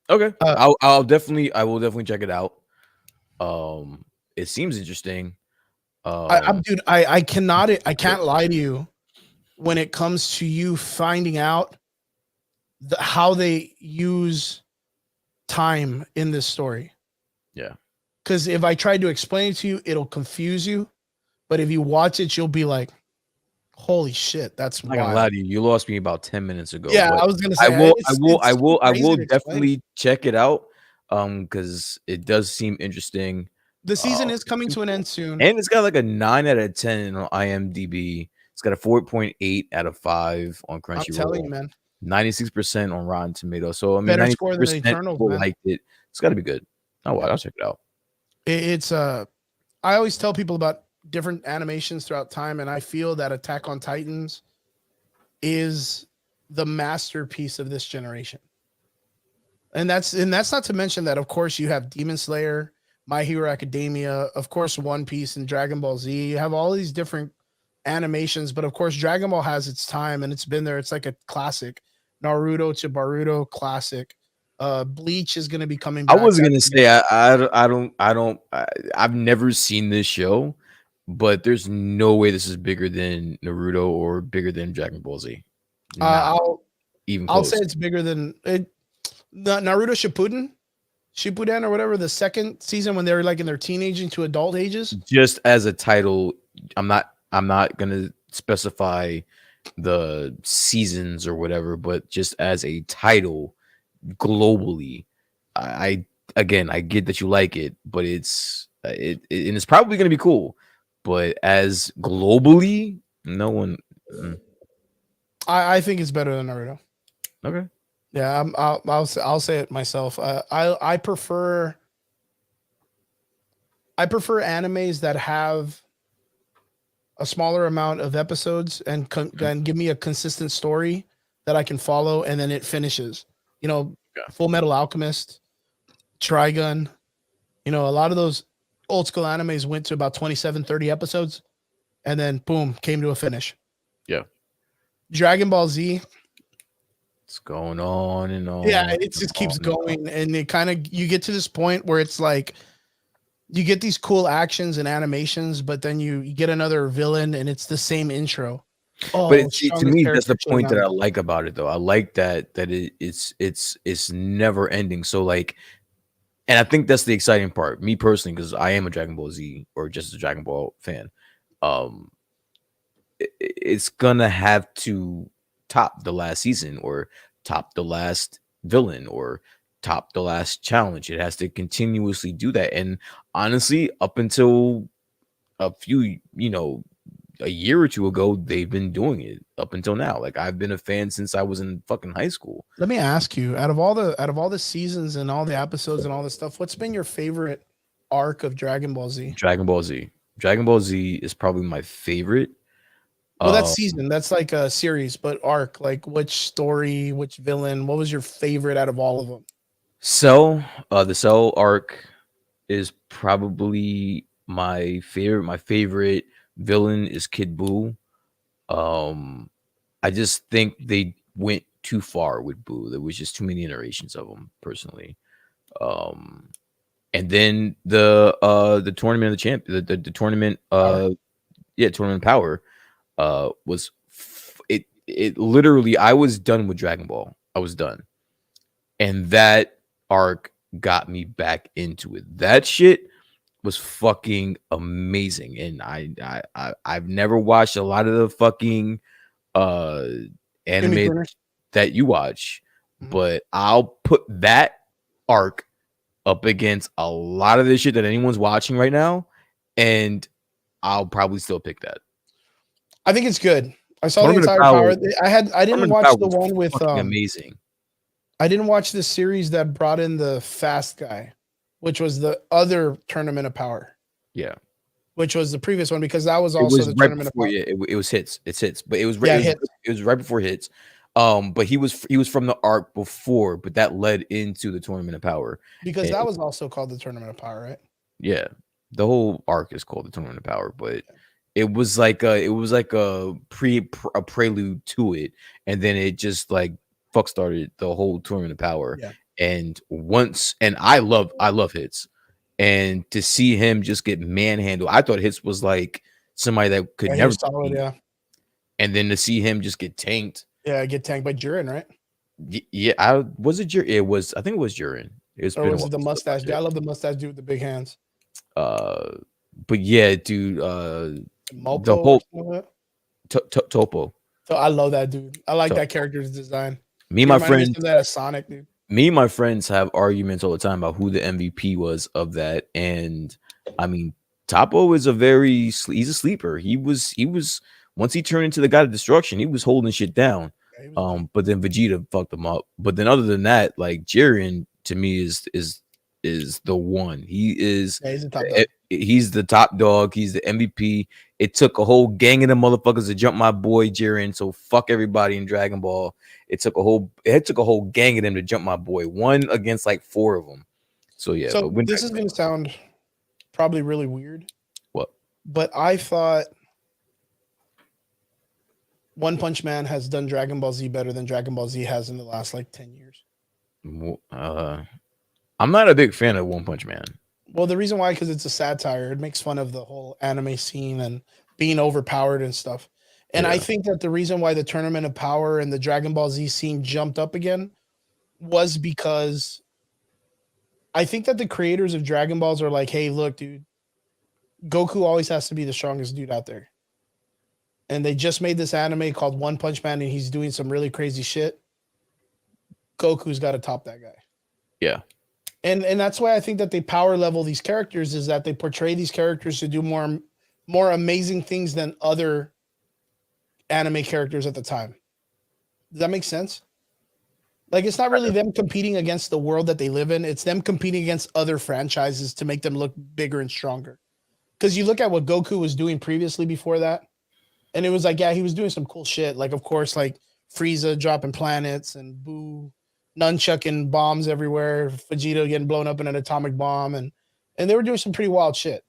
Okay. I will definitely check it out. It seems interesting. I can't lie to you when it comes to you finding out how they use time in this story. Yeah. Because if I tried to explain it to you, it'll confuse you. But if you watch it, you'll be like, holy shit, that's wild. I'm not gonna lie to you. You lost me about 10 minutes ago. Yeah, I was gonna say I will definitely check it out. Because it does seem interesting. The season is coming to an end soon. And it's got like a 9 out of 10 on IMDb. It's got a 4.8 out of 5 on Crunchyroll. I'm telling you, man. 96% on Rotten Tomatoes. So I mean, better score than the Eternals, people liked it. It's got to be good. Oh, wow, I'll check it out. It's I always tell people about different animations throughout time, and I feel that Attack on Titans is the masterpiece of this generation. And that's not to mention that, of course, you have Demon Slayer, My Hero Academia, of course, One Piece and Dragon Ball Z. You have all these different animations, but of course, Dragon Ball has its time and it's been there. It's like a classic. Naruto to Boruto, classic. Bleach is going to be coming back. I was going to say I've never seen this show, but there's no way this is bigger than Naruto or bigger than Dragon Ball Z. I'll say it's bigger than it. The Naruto Shippuden or whatever, the 2nd season when they were like in their teenage into adult ages. Just as a title, I'm not gonna specify the seasons or whatever, but just as a title globally, I get that you like it, but it's probably gonna be cool, but as globally, no one. I think it's better than Naruto. Okay. Yeah, I'll say it myself. I prefer animes that have a smaller amount of episodes and give me a consistent story that I can follow, and then it finishes. You know, Full Metal Alchemist, Trigun. You know, a lot of those old school animes went to about 27, 30 episodes, and then boom, came to a finish. Yeah. Dragon Ball Z. It's going on and on. Yeah, it just keeps going, and it kind of, you get to this point where it's like you get these cool actions and animations, but then you get another villain and it's the same intro. But to me, that's the point that I like about it, though. I like that it's never ending. So like, and I think that's the exciting part. Me personally, because I am a Dragon Ball Z or just a Dragon Ball fan. It's gonna have to top the last season or top the last villain or top the last challenge. It has to continuously do that. And honestly, up until a few, a year or two ago, they've been doing it up until now. Like I've been a fan since I was in fucking high school. Let me ask you, out of all the seasons and all the episodes and all the stuff, what's been your favorite arc of Dragon Ball Z? Dragon Ball Z. Dragon Ball Z is probably my favorite. Well, that's season. That's like a series, but arc, like which story, which villain, what was your favorite out of all of them? Cell, the Cell arc is probably my favorite. My favorite villain is Kid Buu. I just think they went too far with Buu. There was just too many iterations of him, personally. And then the tournament of the champ, the tournament, tournament power, was it literally. I was done with Dragon Ball. I was done, and that arc got me back into it. That shit was fucking amazing, and I've never watched a lot of the fucking anime that you watch, but I'll put that arc up against a lot of the shit that anyone's watching right now, and I'll probably still pick that. I think it's good. I saw the entire power. I didn't watch the one with amazing. I didn't watch the series that brought in the fast guy, which was the other Tournament of Power. Yeah. Which was the previous one, because that was also the Tournament of Power. Yeah, it was Hits. It's Hits, but it was right before Hits. But he was from the arc before, but that led into the Tournament of Power. Because that was also called the Tournament of Power, right? Yeah. The whole arc is called the Tournament of Power, but it was like a prelude to it, and then it just like fuck started the whole Tournament of Power. Yeah. And I love Hits, and to see him just get manhandled, I thought Hits was like somebody that could never solid, yeah. And then to see him just get tanked. Yeah, get tanked by Jiren, right? Yeah, I think it was Jiren. Was it the mustache dude? I love the mustache dude with the big hands. But yeah, dude, Mopo, the whole Topo. So I love that dude. I like that character's design. Me and my friends, that Sonic dude. Me and my friends have arguments all the time about who the MVP was of that, and I mean, Topo is he's a sleeper. He was once he turned into the god of destruction, he was holding shit down. But then Vegeta fucked him up. But then other than that, like Jiren to me is the one. He's the top dog. He's the MVP. It took a whole gang of them motherfuckers to jump my boy Jiren. So fuck everybody in Dragon Ball. It took a whole gang of them to jump my boy. One against like 4 of them. So yeah. So this is gonna sound probably really weird. What? But I thought One Punch Man has done Dragon Ball Z better than Dragon Ball Z has in the last like 10 years. I'm not a big fan of One Punch Man. Well, the reason why, because it's a satire. It makes fun of the whole anime scene and being overpowered and stuff. And I think that the reason why the Tournament of Power and the Dragon Ball Z scene jumped up again was because I think that the creators of Dragon Balls are like, hey, look, dude, Goku always has to be the strongest dude out there. And they just made this anime called One Punch Man, and he's doing some really crazy shit. Goku's got to top that guy. Yeah. And that's why I think that they power level these characters, is that they portray these characters to do more amazing things than other anime characters at the time. Does that make sense? Like, it's not really them competing against the world that they live in. It's them competing against other franchises to make them look bigger and stronger. Because you look at what Goku was doing previously before that, and it was like, yeah, he was doing some cool shit. Like, of course, like Frieza dropping planets and Boo nunchucking bombs everywhere, Vegeta getting blown up in an atomic bomb, and they were doing some pretty wild shit.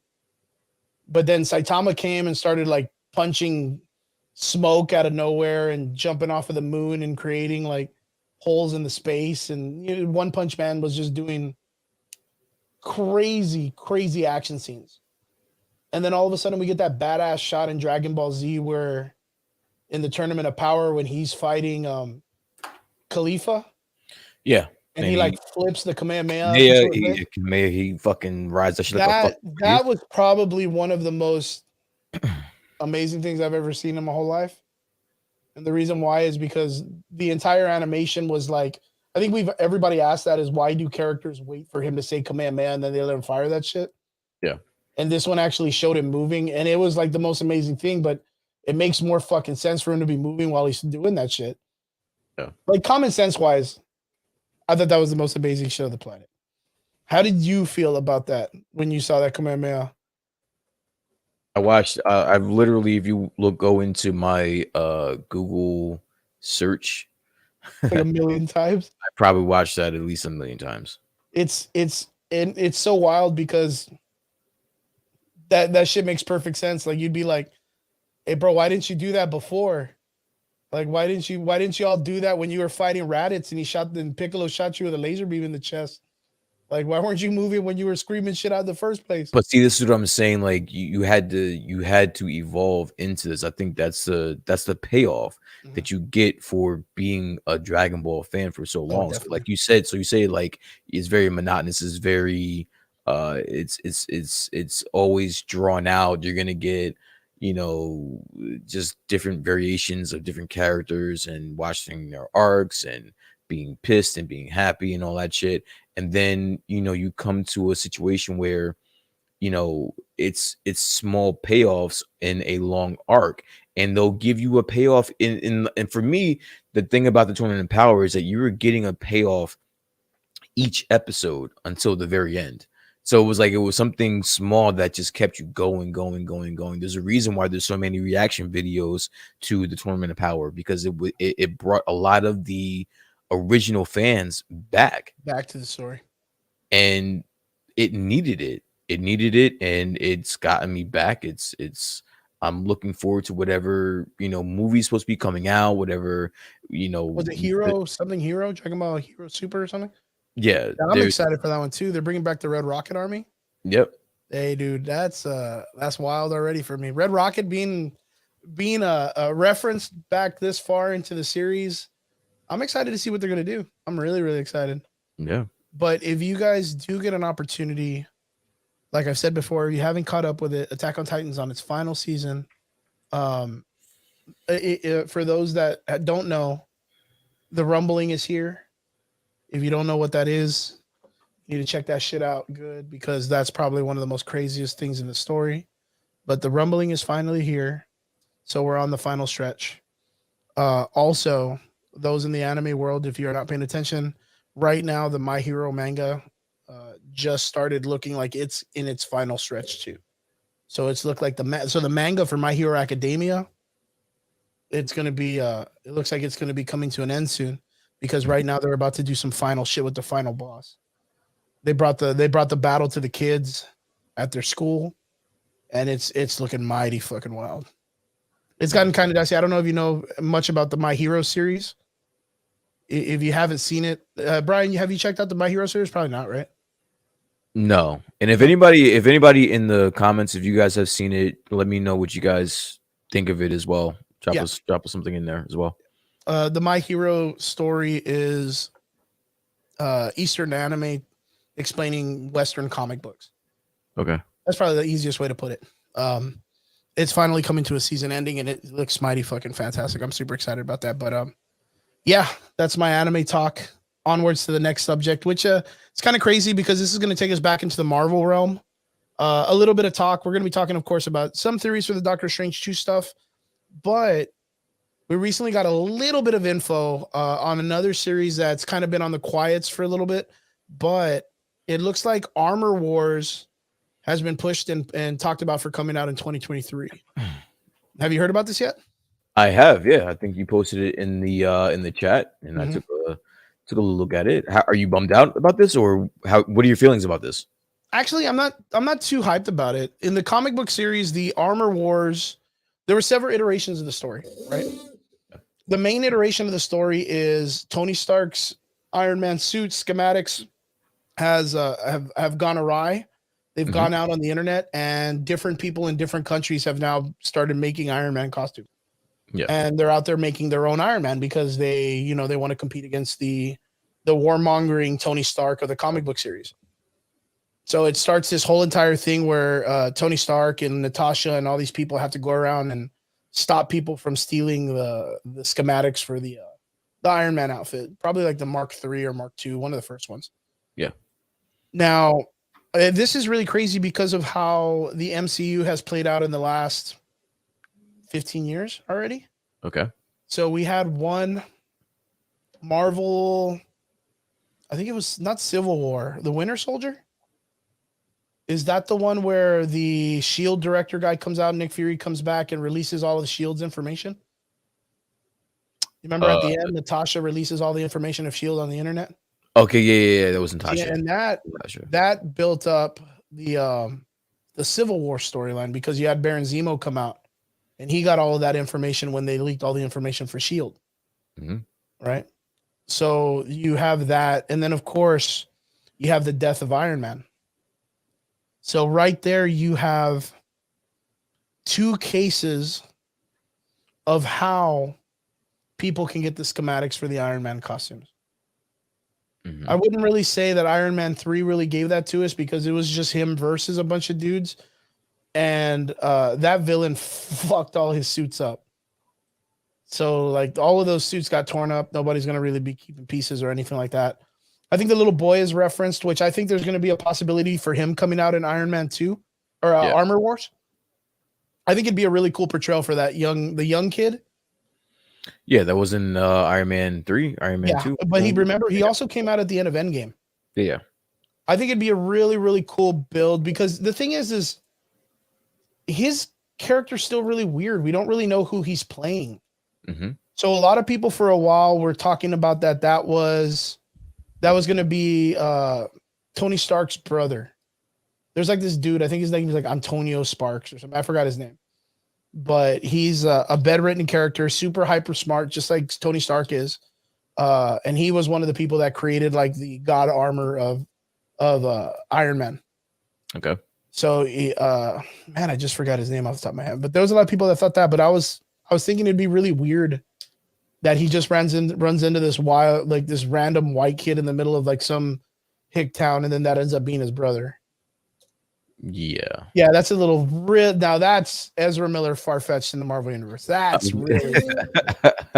But then Saitama came and started like punching smoke out of nowhere and jumping off of the moon and creating like holes in the space. And One Punch Man was just doing crazy action scenes. And then all of a sudden we get that badass shot in Dragon Ball Z where in the Tournament of Power when he's fighting Khalifa. Yeah. And he like flips the Kamehameha. Yeah, he fucking rides that shit like that was probably one of the most amazing things I've ever seen in my whole life. And the reason why is because the entire animation was like, I think everybody asked that is, why do characters wait for him to say Kamehameha and then they let him fire that shit? Yeah. And this one actually showed him moving, and it was like the most amazing thing. But it makes more fucking sense for him to be moving while he's doing that shit. Yeah. Like common sense wise, I thought that was the most amazing shit of the planet. How did you feel about that when you saw that Kamehameha? I watched. I've literally, if you go into my Google search, Like a million times. I probably watched that at least a million times. It's so wild because that shit makes perfect sense. Like you'd be like, hey bro, why didn't you do that before? Like why didn't you all do that when you were fighting Raditz and Piccolo shot you with a laser beam in the chest? Like why weren't you moving when you were screaming shit out in the first place? But see, this is what I'm saying. Like you had to evolve into this. I think that's the payoff that you get for being a Dragon Ball fan for so long. So Definitely. like you said, like it's very monotonous. It's very it's always drawn out. You're gonna get just different variations of different characters and watching their arcs and being pissed and being happy and all that shit. And then you come to a situation where it's small payoffs in a long arc, and they'll give you a payoff and for me, the thing about the Tournament of Power is that you were getting a payoff each episode until the very end. So it was something small that just kept you going. There's a reason why there's so many reaction videos to the Tournament of Power, because it brought a lot of the original fans back to the story. And it needed it. And it's gotten me back. I'm looking forward to whatever movie's supposed to be coming out, whatever was it Hero Dragon Ball Hero Super or something? Yeah, I'm excited for that one too. They're bringing back the Red Rocket Army. Yep. Hey dude, that's wild already for me. Red Rocket being a reference back this far into the series, I'm excited to see what they're gonna do. I'm really, really excited. Yeah. But if you guys do get an opportunity, like I've said before, if you haven't caught up with it, Attack on Titan's on its final season. For those that don't know, the rumbling is here. If you don't know what that is, you need to check that shit out good, because that's probably one of the most craziest things in the story. But the rumbling is finally here. So we're on the final stretch. Also, those in the anime world, if you're not paying attention, right now the My Hero manga just started looking like it's in its final stretch too. So it's looked like the manga for My Hero Academia, it's going to be it looks like it's going to be coming to an end soon, because right now they're about to do some final shit with the final boss. They brought the battle to the kids at their school, and it's looking mighty fucking wild. It's gotten kind of dicey. I don't know if you know much about the My Hero series. If you haven't seen it, Brian, have you checked out the My Hero series? Probably not, right? No. And if anybody in the comments, if you guys have seen it, let me know what you guys think of it as well. Drop us something in there as well. The My Hero story is Eastern anime explaining Western comic books. Okay. That's probably the easiest way to put it. It's finally coming to a season ending, and it looks mighty fucking fantastic. I'm super excited about that. But yeah, that's my anime talk. Onwards to the next subject, which it's kind of crazy because this is going to take us back into the Marvel realm. A little bit of talk. We're going to be talking, of course, about some theories for the Doctor Strange 2 stuff, but we recently got a little bit of info on another series that's kind of been on the quiets for a little bit, but it looks like Armor Wars has been pushed and talked about for coming out in 2023. Have you heard about this yet? I have, yeah. I think you posted it in the chat, and I took a little look at it. Are you bummed out about this, or what are your feelings about this? Actually, I'm not too hyped about it. In the comic book series, the Armor Wars, there were several iterations of the story, right? The main iteration of the story is Tony Stark's Iron Man suit schematics have gone awry. They've gone out on the internet, and different people in different countries have now started making Iron Man costumes. Yeah. And they're out there making their own Iron Man because they want to compete against the warmongering Tony Stark of the comic book series. So it starts this whole entire thing where Tony Stark and Natasha and all these people have to go around and stop people from stealing the schematics for the Iron Man outfit, probably like the Mark III or Mark II, one of the first ones. Yeah. Now, this is really crazy because of how the MCU has played out in the last 15 years already. Okay. So we had one Marvel, I think it was not Civil War, the Winter Soldier. Is that the one where the Shield director guy comes out, Nick Fury comes back and releases all of the Shield's information? You remember at the end, Natasha releases all the information of Shield on the internet? Okay, yeah. That was Natasha. Yeah, and that built up the Civil War storyline because you had Baron Zemo come out and he got all of that information when they leaked all the information for Shield. Right? So you have that, and then of course you have the death of Iron Man. So right there you have two cases of how people can get the schematics for the Iron Man costumes. I wouldn't really say that Iron Man 3 really gave that to us because it was just him versus a bunch of dudes. And that villain fucked all his suits up. So like all of those suits got torn up. Nobody's going to really be keeping pieces or anything like that. I think the little boy is referenced, which I think there's going to be a possibility for him coming out in Iron Man 2 or Armor Wars. I think it'd be a really cool portrayal for the young kid. Yeah, that was in Iron Man 3, Iron Man 2. But he also came out at the end of Endgame. Yeah. I think it'd be a really, really cool build because the thing is his character's still really weird. We don't really know who he's playing. So a lot of people for a while were talking about that was going to be Tony Stark's brother. There's like this dude, I think his name is like Antonio Sparks or something. I forgot his name. But he's a bedridden character, super hyper smart, just like Tony Stark is. And he was one of the people that created like the god armor of Iron Man. Okay. So man, I just forgot his name off the top of my head. But there was a lot of people that thought that. But I was thinking it'd be really weird that he just runs into this wild, like this random white kid in the middle of like some hick town, and then that ends up being his brother. Yeah, that's a little real. Now that's Ezra Miller far-fetched in the Marvel universe. That's really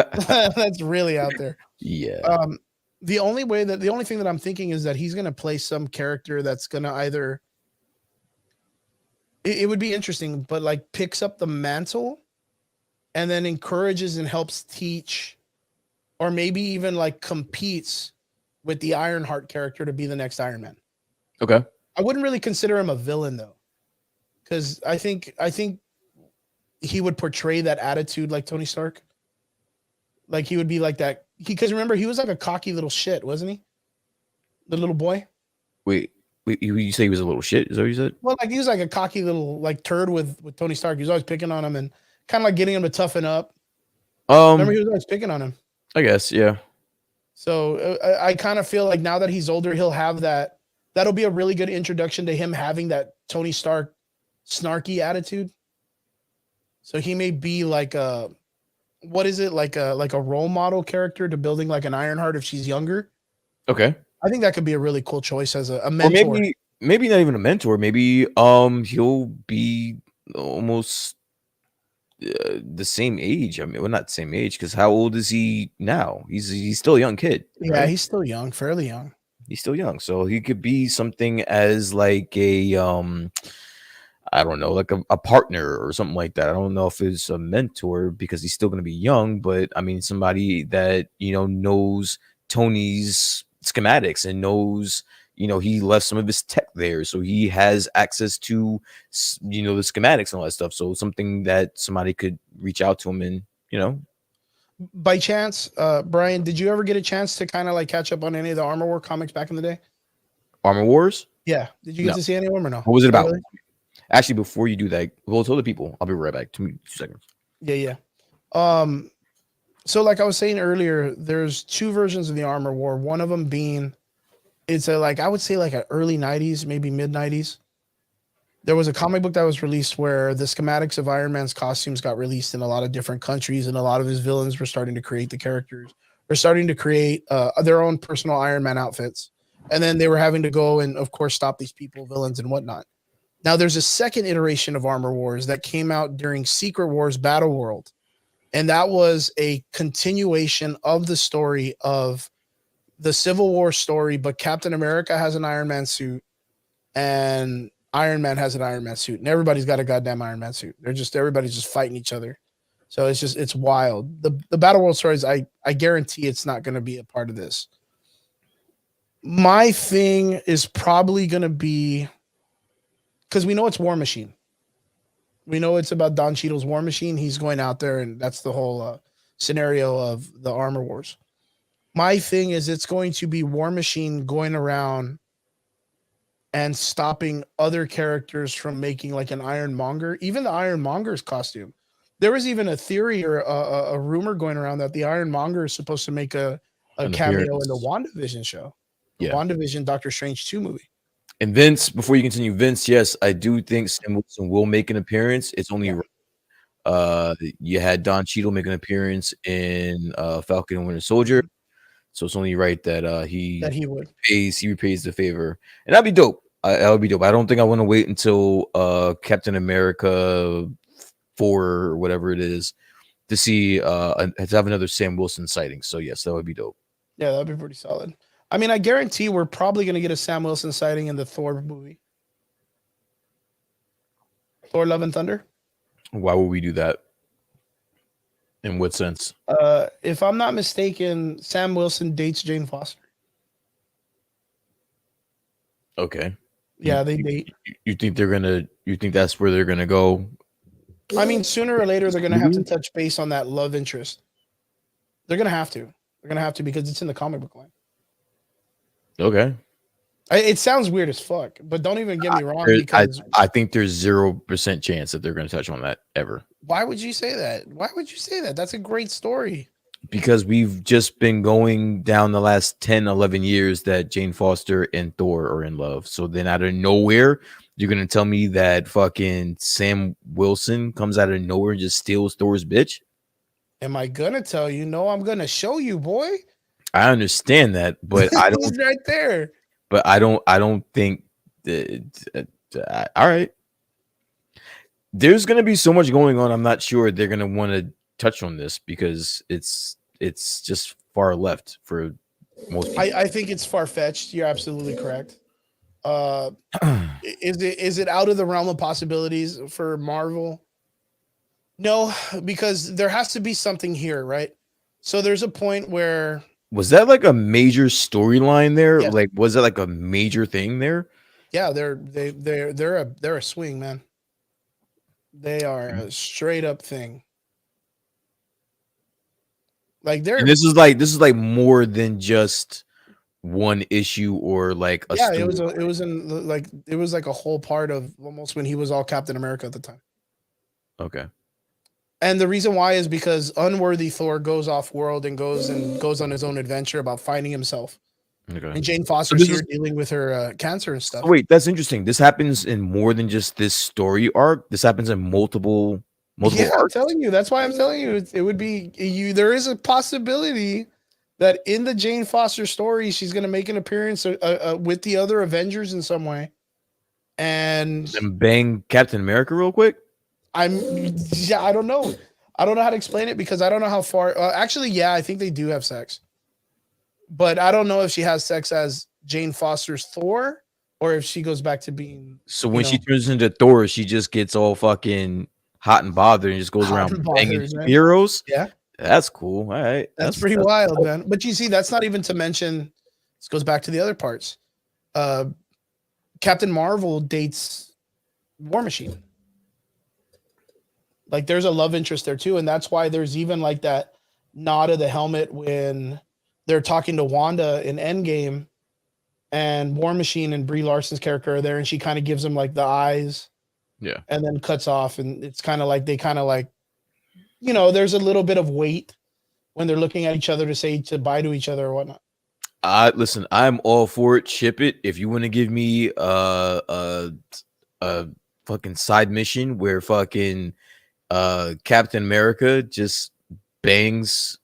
that's really out there. Yeah. The only thing that I'm thinking is that he's gonna play some character that's gonna either it would be interesting, but like picks up the mantle and then encourages and helps teach, or maybe even like competes with the Ironheart character to be the next Iron Man. Okay. I wouldn't really consider him a villain though, because I think he would portray that attitude like Tony Stark. Like he would be like that. Because remember, he was like a cocky little shit, wasn't he? The little boy. Wait, you say he was a little shit? Is that what you said? Well, like he was like a cocky little like turd with Tony Stark. He was always picking on him and kind of like getting him to toughen up. Remember, he was always picking on him. I guess, yeah. So I kind of feel like now that he's older, he'll have that. That'll be a really good introduction to him having that Tony Stark snarky attitude. So he may be like a, what is it? Like a role model character to building like an Ironheart if she's younger. Okay. I think that could be a really cool choice as a mentor. Or maybe not even a mentor. Maybe he'll be almost the same age. I mean, well, not the same age, because how old is he now? He's still a young kid. Yeah, right? He's still young, fairly young. He's still young, so he could be something as like a I don't know, like a partner or something like that. I don't know if it's a mentor because he's still going to be young, but I mean somebody that knows Tony's schematics and knows he left some of his tech there, so he has access to the schematics and all that stuff. So something that somebody could reach out to him and By chance, Brian, did you ever get a chance to kind of like catch up on any of the Armor War comics back in the day? Armor Wars? Yeah. Did you get to see any of them or no? What was it about? Really? Actually, before you do that, we'll tell the people. I'll be right back. 2 seconds. Yeah. So like I was saying earlier, there's two versions of the Armor War. One of them being, it's I would say like an early 90s, maybe mid 90s. There was a comic book that was released where the schematics of Iron Man's costumes got released in a lot of different countries, and a lot of his villains were starting to create the characters. They're starting to create their own personal Iron Man outfits. And then they were having to go and, of course, stop these people, villains, and whatnot. Now, there's a second iteration of Armor Wars that came out during Secret Wars Battle World. And that was a continuation of the story of the Civil War story, but Captain America has an Iron Man suit and Iron Man has an Iron Man suit, and everybody's got a goddamn Iron Man suit. Everybody's just fighting each other. So it's wild. The Battle World stories, I guarantee it's not going to be a part of this. My thing is probably going to be, because we know it's War Machine. We know it's about Don Cheadle's War Machine. He's going out there, and that's the whole scenario of the Armor Wars. My thing is it's going to be War Machine going around and stopping other characters from making like an Ironmonger, even the Ironmonger's costume. There was even a theory or a rumor going around that the Ironmonger is supposed to make a cameo in the WandaVision show. The WandaVision Doctor Strange 2 movie. And Vince, before you continue, Vince, yes, I do think Sam Wilson will make an appearance. It's only you had Don Cheadle make an appearance in Falcon and Winter Soldier. So it's only right that he repays the favor. And that'd be dope. That would be dope. I don't think I want to wait until Captain America 4 or whatever it is to see to have another Sam Wilson sighting. So yes, that would be dope. Yeah, that'd be pretty solid. I mean, I guarantee we're probably going to get a Sam Wilson sighting in the Thor movie. Thor Love and Thunder. Why would we do that? In what sense? If I'm not mistaken, Sam Wilson dates Jane Foster. Okay. Yeah, they date. You think you think that's where they're gonna go? I mean, sooner or later, they're going to have to touch base on that love interest. They're going to have to. They're going to have to because it's in the comic book line. Okay. It sounds weird as fuck, but don't even get me wrong. Because I think there's 0% chance that they're going to touch on that ever. Why would you say that? Why would you say that? That's a great story. Because we've just been going down the last 10, 11 years that Jane Foster and Thor are in love. So then out of nowhere, you're going to tell me that fucking Sam Wilson comes out of nowhere and just steals Thor's bitch? Am I going to tell you? No, I'm going to show you, boy. I understand that, but I don't. He's right there. But I don't think that, all right. There's going to be so much going on. I'm not sure they're going to want to touch on this because it's just far left for most people. I think it's far-fetched. You're absolutely correct. Is it out of the realm of possibilities for Marvel? No, because there has to be something here, right? So there's a point where was that like a major storyline there? Yeah. Like, was that like a major thing there? Yeah, they're a swing, man. They are a straight up thing. Like and this is like more than just one issue or like a story. it was like a whole part of almost when he was all Captain America at the time. Okay. And the reason why is because unworthy Thor goes off world and goes on his own adventure about finding himself. Okay. And Jane Foster's here dealing with her cancer and stuff. So wait, that's interesting. This happens in more than just this story arc. This happens in multiple arcs. I'm telling you. That's why I'm telling you. It would be you. There is a possibility that in the Jane Foster story, she's going to make an appearance with the other Avengers in some way. And bang Captain America real quick. I don't know. I don't know how to explain it because I don't know how far. Actually, yeah, I think they do have sex. But I don't know if she has sex as Jane Foster's Thor or if she goes back to being. So when she turns into Thor, she just gets all fucking hot and bothered and just goes around banging heroes. Yeah. That's cool. All right. That's pretty wild, man. But you see, that's not even to mention, this goes back to the other parts. Captain Marvel dates War Machine. Like there's a love interest there too. And that's why there's even like that nod of the helmet when they're talking to Wanda in Endgame and War Machine and Brie Larson's character are there and she kind of gives him like the eyes. Yeah. And then cuts off. And it's kind of like, they kind of like, you know, there's a little bit of weight when they're looking at each other to say goodbye to each other or whatnot. Listen, I'm all for it. Ship it. If you want to give me a fucking side mission where fucking Captain America just bangs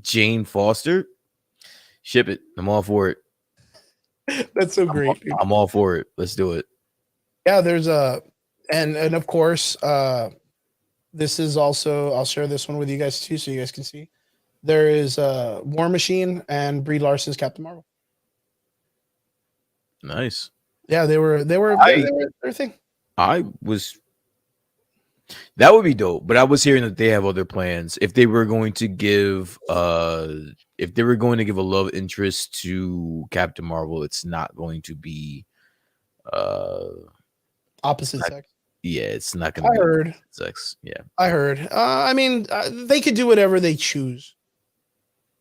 Jane Foster, ship it. I'm all for it. That's so great. I'm all for it. Let's do it. Yeah, there's and of course, this is also, I'll share this one with you guys too, so you guys can see. There is War Machine and Brie Larson's Captain Marvel. Nice. Yeah, they were their thing. I was That would be dope. But I was hearing that they have other plans. If they were going to give a love interest to Captain Marvel, it's not going to be Opposite not- sex. yeah, it's not going to I be heard. sex. Yeah. I heard. I mean, they could do whatever they choose.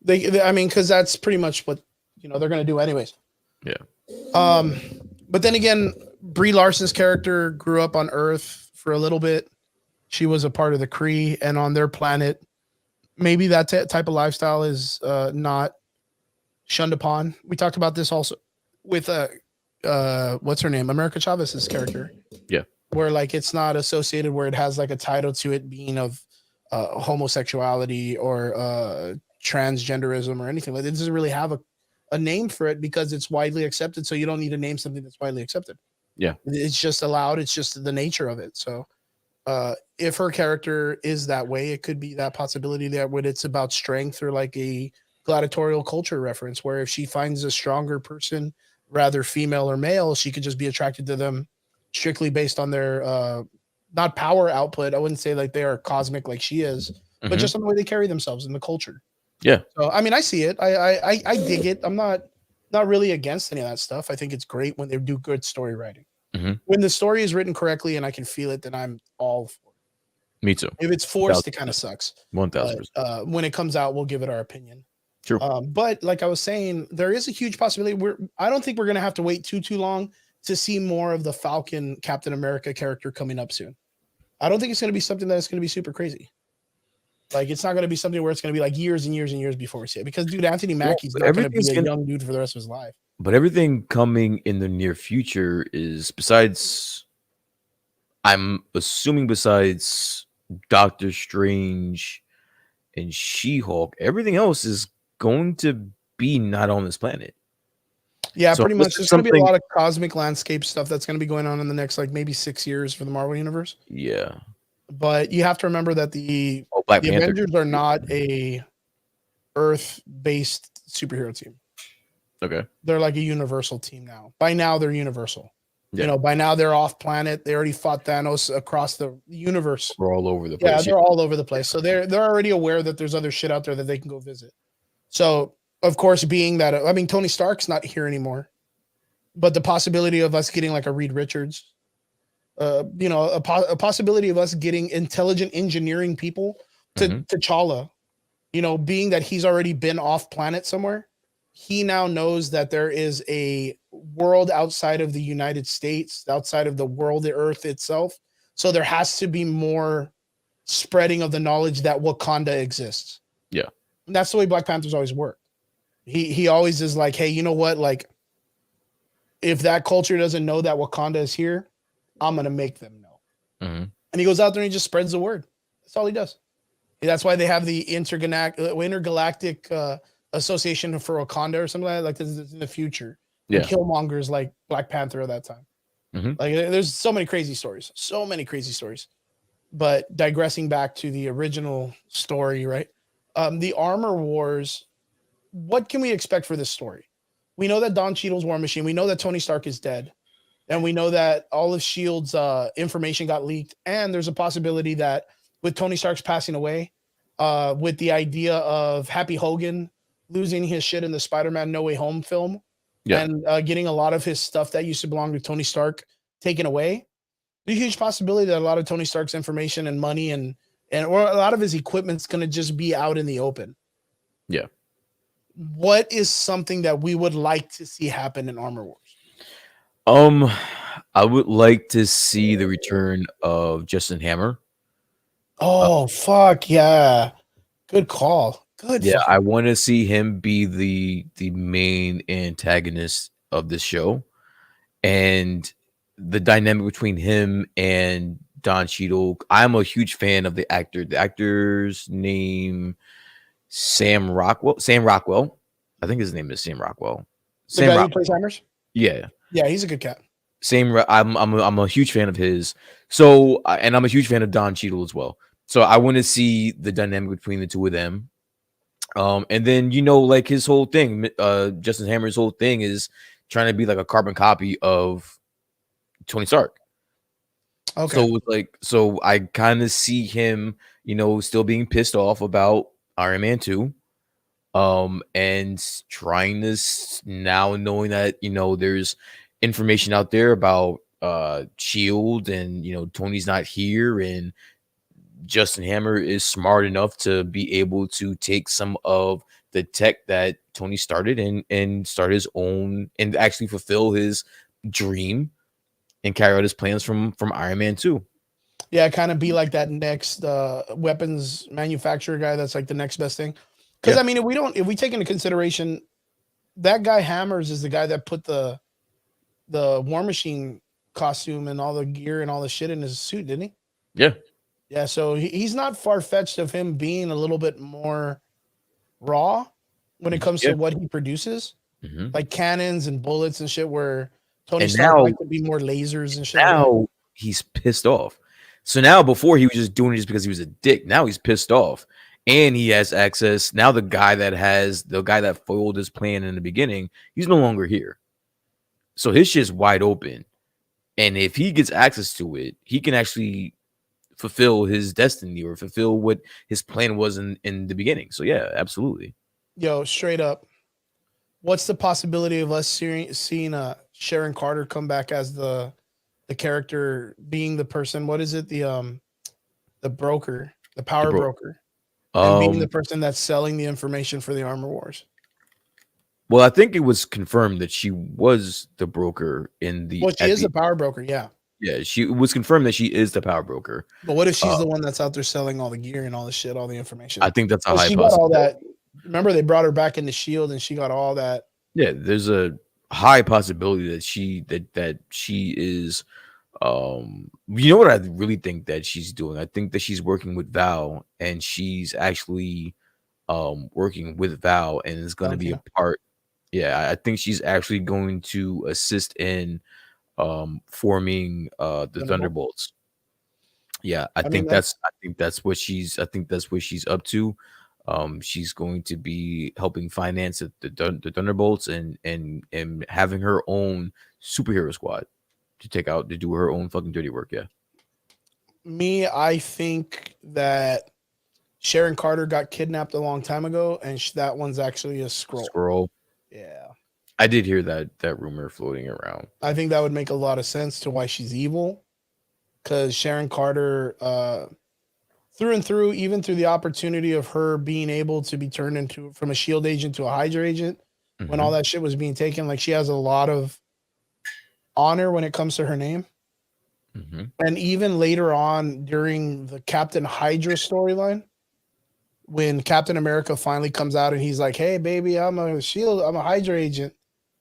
I mean, because that's pretty much what they're gonna do anyways. Yeah. But then again, Brie Larson's character grew up on Earth for a little bit. She was a part of the Kree, and on their planet, maybe that type of lifestyle is not shunned upon. We talked about this also with what's her name, America Chavez's character. Yeah. Where like it's not associated, where it has like a title to it being of homosexuality or transgenderism or anything like that. It doesn't really have a name for it because it's widely accepted. So you don't need to name something that's widely accepted. Yeah. It's just allowed. It's just the nature of it. So if her character is that way, it could be that possibility that when it's about strength or like a gladiatorial culture reference, where if she finds a stronger person, rather female or male, she could just be attracted to them strictly based on their not power output. I wouldn't say like they are cosmic like she is, but just on the way they carry themselves in the culture. Yeah. So I mean, I see it. I dig it. I'm not really against any of that stuff. I think it's great when they do good story writing. When the story is written correctly and I can feel it, then I'm all for it. Me too. If it's forced, it kind of sucks. 1000%. When it comes out, we'll give it our opinion. True. But like I was saying, there is a huge possibility. I don't think we're going to have to wait too long to see more of the Falcon Captain America character coming up soon. I don't think it's going to be something that's going to be super crazy. Like it's not going to be something where it's going to be like years and years and years before we see it. Because dude, Anthony Mackie's not going to be a young dude for the rest of his life. But everything coming in the near future is besides Doctor Strange and She-Hulk, everything else is going to be not on this planet. Yeah, so pretty much. There's going to be a lot of cosmic landscape stuff that's going to be going on in the next like maybe 6 years for the Marvel Universe. Yeah. But you have to remember that the Avengers are not a Earth-based superhero team. Okay. They're like a universal team now. By now, they're universal. Yeah. By now they're off planet. They already fought Thanos across the universe. We're all over the place. Yeah, they're all over the place. So they're already aware that there's other shit out there that they can go visit. So, of course, being that, I mean, Tony Stark's not here anymore, but the possibility of us getting like a Reed Richards, a possibility of us getting intelligent engineering people to T'Challa, being that he's already been off planet somewhere, he now knows that there is a world outside of the United States, outside of the world, the Earth itself. So there has to be more spreading of the knowledge that Wakanda exists. Yeah. And that's the way Black Panther's always worked. He always is like, hey, you know what? Like, if that culture doesn't know that Wakanda is here, I'm going to make them know. And he goes out there and he just spreads the word. That's all he does. And that's why they have the intergalactic association for Wakanda or something like this in the future. Yeah. And Killmonger's like Black Panther at that time. Like there's so many crazy stories. But digressing back to the original story, right? The Armor Wars, what can we expect for this story? We know that Don Cheadle's War Machine. We know that Tony Stark is dead. And we know that all of S.H.I.E.L.D.'s information got leaked. And there's a possibility that with Tony Stark's passing away, with the idea of Happy Hogan losing his shit in the Spider-Man No Way Home film, and getting a lot of his stuff that used to belong to Tony Stark taken away, there's a huge possibility that a lot of Tony Stark's information and money and or a lot of his equipment's going to just be out in the open. Yeah. What is something that we would like to see happen in Armor Wars? I would like to see the return of Justin Hammer. Oh, fuck yeah. Good call. Good. Yeah, I want to see him be the main antagonist of this show. And the dynamic between him and Don Cheadle. I'm a huge fan of the actor. The actor's name, Sam Rockwell. I think his name is Sam Rockwell. The guy who plays Hammers? Yeah. Yeah, he's a good cat. I'm a huge fan of his. So, and I'm a huge fan of Don Cheadle as well. So I want to see the dynamic between the two of them. And then, like his whole thing, Justin Hammer's whole thing is trying to be like a carbon copy of Tony Stark. Okay. So it's like, so I kind of see him, still being pissed off about Iron Man 2. And trying this now, knowing that, there's information out there about Shield, and Tony's not here, and Justin Hammer is smart enough to be able to take some of the tech that Tony started and start his own, and actually fulfill his dream and carry out his plans from Iron Man 2. Yeah, kind of be like that next weapons manufacturer guy. That's like the next best thing. Because Yeah. I mean, if we take into consideration that guy Hammers is the guy that put the War Machine costume and all the gear and all the shit in his suit, didn't he? Yeah. Yeah, so he's not far fetched of him being a little bit more raw when it comes Yeah. to what he produces, Mhm. like cannons and bullets and shit. Where Tony And Stark now- like to be more lasers and shit. like that. Now he's pissed off. So now, before he was just doing it just because he was a dick. Now he's pissed off, and he has access. Now the guy that foiled his plan in the beginning, he's no longer here. So his shit's wide open, and if he gets access to it, he can actually fulfill his destiny, or fulfill what his plan was in the beginning. So yeah, absolutely. Yo, straight up, what's the possibility of us seeing Sharon Carter come back as the character, being the person? What is it? The broker, the power broker, and being the person that's selling the information for the Armor Wars. Well, I think it was confirmed that she was the broker in the. Well, she is the power broker, yeah. Yeah, it was confirmed that she is the power broker. But what if she's the one that's out there selling all the gear and all the shit, all the information? I think that's a high she got all possibility. that. Remember, they brought her back into Shield, and she got all that. Yeah, there's a high possibility that she is. You know what I really think that she's doing? I think that she's working with Val, and she's actually working with Val, and is going to be a part. Yeah, I think she's actually going to assist in forming the Thunderbolts. Yeah, I think that's what she's up to. She's going to be helping finance the Thunderbolts, and having her own superhero squad to do her own fucking dirty work. Yeah. I think that Sharon Carter got kidnapped a long time ago, and that one's actually a Skrull. Yeah. I did hear that rumor floating around. I think that would make a lot of sense to why she's evil, because Sharon Carter, through and through, even through the opportunity of her being able to be turned from a Shield agent to a Hydra agent, when all that shit was being taken, like, she has a lot of honor when it comes to her name. And even later on during the Captain Hydra storyline, when Captain America finally comes out and he's like, "Hey, baby, I'm a Hydra agent.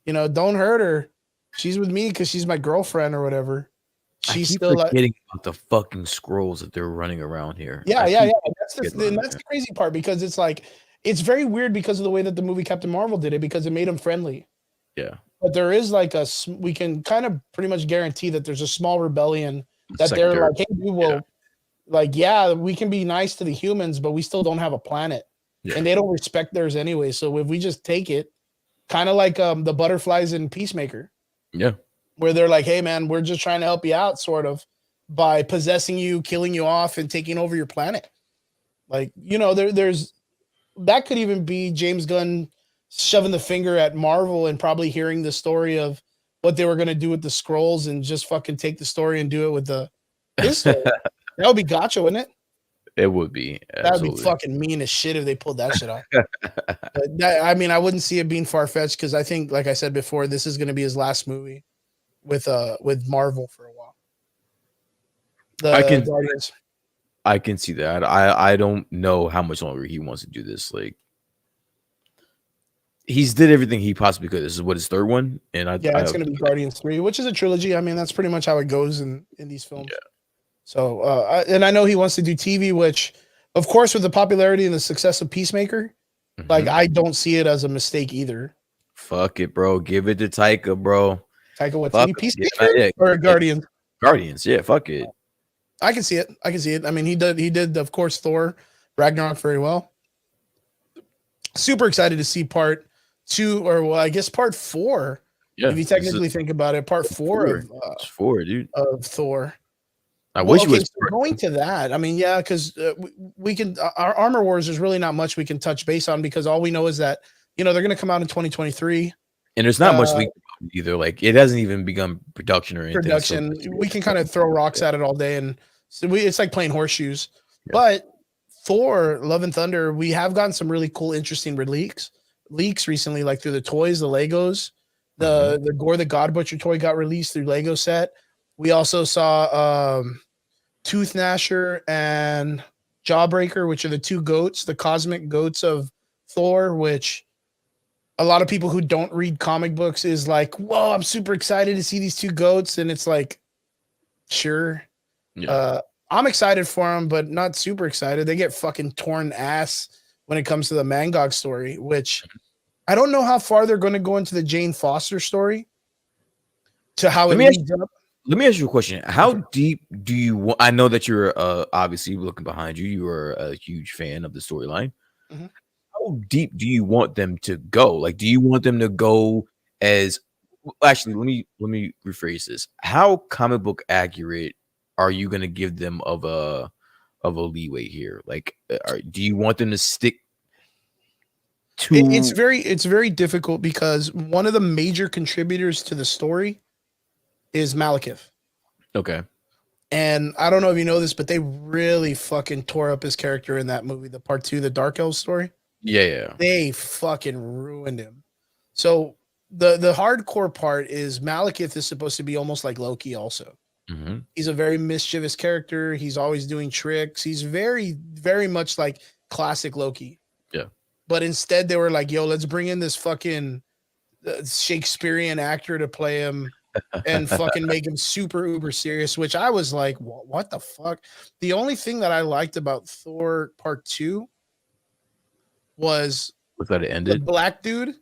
Don't hurt her. She's with me because she's my girlfriend," or whatever. She's still forgetting about the fucking scrolls that they're running around here. Yeah. That's the crazy part, because it's like, it's very weird because of the way that the movie Captain Marvel did it, because it made him friendly. Yeah. But there is like we can kind of pretty much guarantee that there's a small rebellion that they're like, "Hey, we will." Yeah. We can be nice to the humans, but we still don't have a planet, and they don't respect theirs anyway. So if we just take it, kind of like the butterflies in Peacemaker, where they're like, "Hey, man, we're just trying to help you out, sort of, by possessing you, killing you off, and taking over your planet." Like, there's that could even be James Gunn shoving the finger at Marvel and probably hearing the story of what they were going to do with the scrolls, and just fucking take the story and do it with his story. That would be gotcha, wouldn't it? It would be. That would be fucking mean as shit if they pulled that shit off. I mean, I wouldn't see it being far-fetched, because I think, like I said before, this is going to be his last movie with Marvel for a while. Guardians. I can see that. I don't know how much longer he wants to do this. Like, he's did everything he possibly could. This is his third one, and it's going to be Guardians 3, which is a trilogy. I mean, that's pretty much how it goes in these films. Yeah. So, and I know he wants to do TV, which, of course, with the popularity and the success of Peacemaker, like, I don't see it as a mistake either. Fuck it, bro. Give it to Taika, bro. Taika Waititi, Peacemaker or Guardians? Guardians, yeah. Fuck it. I can see it. I mean, he did, of course, Thor Ragnarok very well. Super excited to see part 2, or well, I guess part 4. Yeah, if you technically think about it, part 4 4, dude, of Thor. I Well, wish it okay, was. so going to that, I mean, yeah, because we can our Armor Wars. There's really not much we can touch base on because all we know is that they're going to come out in 2023. And there's not much leaked about it either. Like it hasn't even begun production or anything. Production, So we can kind of throw rocks at it all day, and so it's like playing horseshoes. Yeah. But for Love and Thunder, we have gotten some really cool, interesting leaks recently, like through the toys, the Legos, the Gore the God Butcher toy got released through Lego set. We also saw Tooth Gnasher and Jawbreaker, which are the two goats, the cosmic goats of Thor, which a lot of people who don't read comic books is like, whoa, I'm super excited to see these two goats. And it's like, sure. Yeah. I'm excited for them, but not super excited. They get fucking torn ass when it comes to the Mangog story, which I don't know how far they're going to go into the Jane Foster story to how it leads up. Let me ask you a question. How deep do you want? I know that you're obviously looking behind you. You are a huge fan of the storyline. Mhm. How deep do you want them to go? Like, do you want them to go as? Actually, let me rephrase this. How comic book accurate are you going to give them of a leeway here? Like, do you want them to stick to? It's very difficult because one of the major contributors to the story is Malekith. Okay. And I don't know if you know this, but they really fucking tore up his character in that movie, the part 2, the Dark Elves story. Yeah. They fucking ruined him. So the hardcore part is Malekith is supposed to be almost like Loki also. Mm-hmm. He's a very mischievous character. He's always doing tricks. He's very, very much like classic Loki. Yeah. But instead they were like, yo, let's bring in this fucking Shakespearean actor to play him and fucking make him super uber serious, which I was like, what the fuck? The only thing that I liked about Thor part 2 was that it the ended. black dude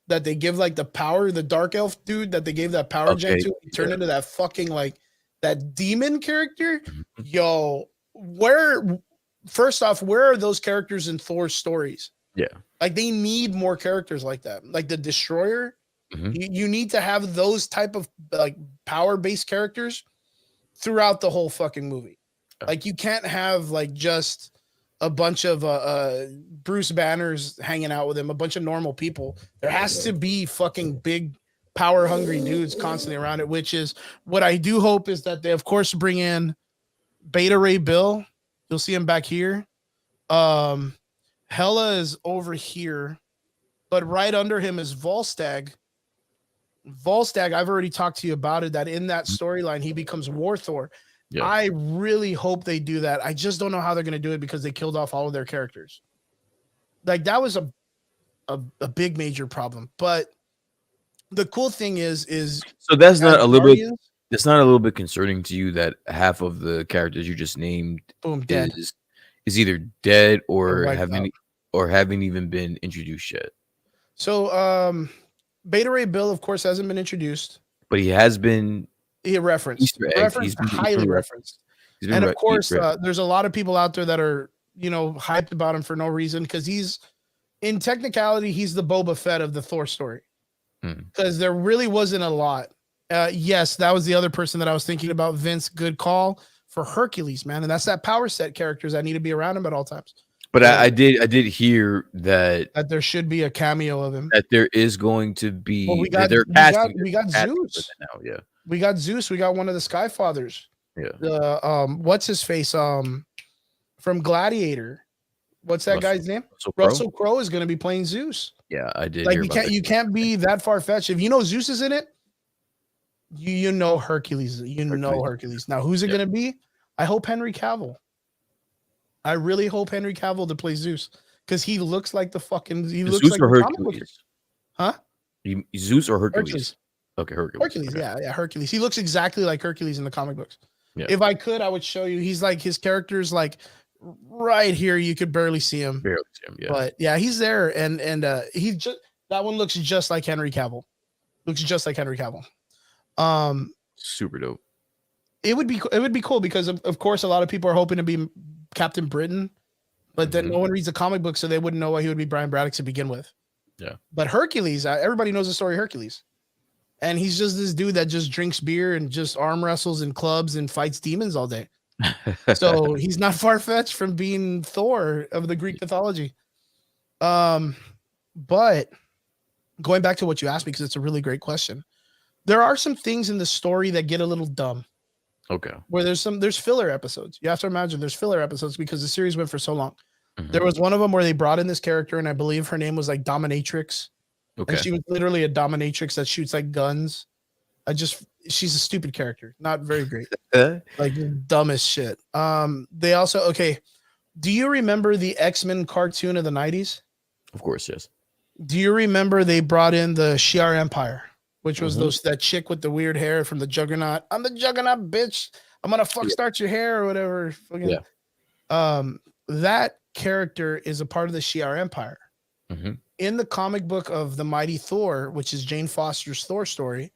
that they give like the power, the dark elf dude that they gave that power gen to. He turned into that fucking like that demon character. Yo, first off, where are those characters in Thor's stories? Yeah. Like they need more characters like that. Like the Destroyer. You need to have those type of like power-based characters throughout the whole fucking movie. Like you can't have like just a bunch of Bruce Banners hanging out with him, a bunch of normal people. There has to be fucking big power-hungry dudes constantly around it, which is what I do hope is that they of course bring in Beta Ray Bill. You'll see him back here. Hela is over here, but right under him is Volstagg. Volstagg, I've already talked to you about it, that in that storyline, he becomes War Thor. Yeah. I really hope they do that. I just don't know how they're going to do it because they killed off all of their characters. Like that was a big major problem. But the cool thing is so that's not a little bit. It's not a little bit concerning to you that half of the characters you just named dead. is either dead or haven't even been introduced yet. So Beta Ray Bill, of course, hasn't been introduced, but he has been referenced. Highly referenced. And of course, there's a lot of people out there that are hyped about him for no reason because he's, in technicality, he's the Boba Fett of the Thor story. Because there really wasn't a lot. Yes, that was the other person that I was thinking about. Vince, good call for Hercules, man, and that's that power set characters that need to be around him at all times. But I did hear that there should be a cameo of him. That there is going to be. Well, we got Zeus now. Yeah, we got Zeus. We got one of the Sky Fathers. Yeah. What's his face? From Gladiator. What's that guy's name? Russell Crowe is going to be playing Zeus. Yeah, I did. Like you can't be that far fetched. If you know Zeus is in it, you know Hercules. Know Hercules. Now, who's it going to be? I hope Henry Cavill. I really hope Henry Cavill to play Zeus because he looks like the fucking. He looks Zeus like or Hercules, huh? Zeus or Hercules? Okay, Hercules. Okay. Yeah, Hercules. He looks exactly like Hercules in the comic books. Yeah. If I could, I would show you. He's like his character's like right here. You could barely see him. Yeah. But yeah, he's there, and he just that one looks just like Henry Cavill. Looks just like Henry Cavill. Super dope. It would be cool because of course a lot of people are hoping to be Captain Britain, but then no one reads the comic book, so they wouldn't know why he would be Brian Braddock to begin with. Yeah. But Hercules, everybody knows the story of Hercules. And he's just this dude that just drinks beer and just arm wrestles in clubs and fights demons all day. So he's not far-fetched from being Thor of the Greek mythology. But going back to what you asked me, because it's a really great question. There are some things in the story that get a little dumb. Okay. Where there's filler episodes. You have to imagine there's filler episodes because the series went for so long. Mhm. There was one of them where they brought in this character, and I believe her name was like Dominatrix. Okay. And she was literally a dominatrix that shoots like guns. She's a stupid character, not very great, like dumb as shit. They also, okay. Do you remember the X-Men cartoon of the 90s? Of course, yes. Do you remember they brought in the Shi'ar Empire, which was Mhm. that chick with the weird hair from the Juggernaut? I'm the Juggernaut, bitch. I'm gonna fuck start your hair or whatever. Fucking, Yeah. That character is a part of the Shi'ar Empire. Mhm. In the comic book of the Mighty Thor, which is Jane Foster's Thor story,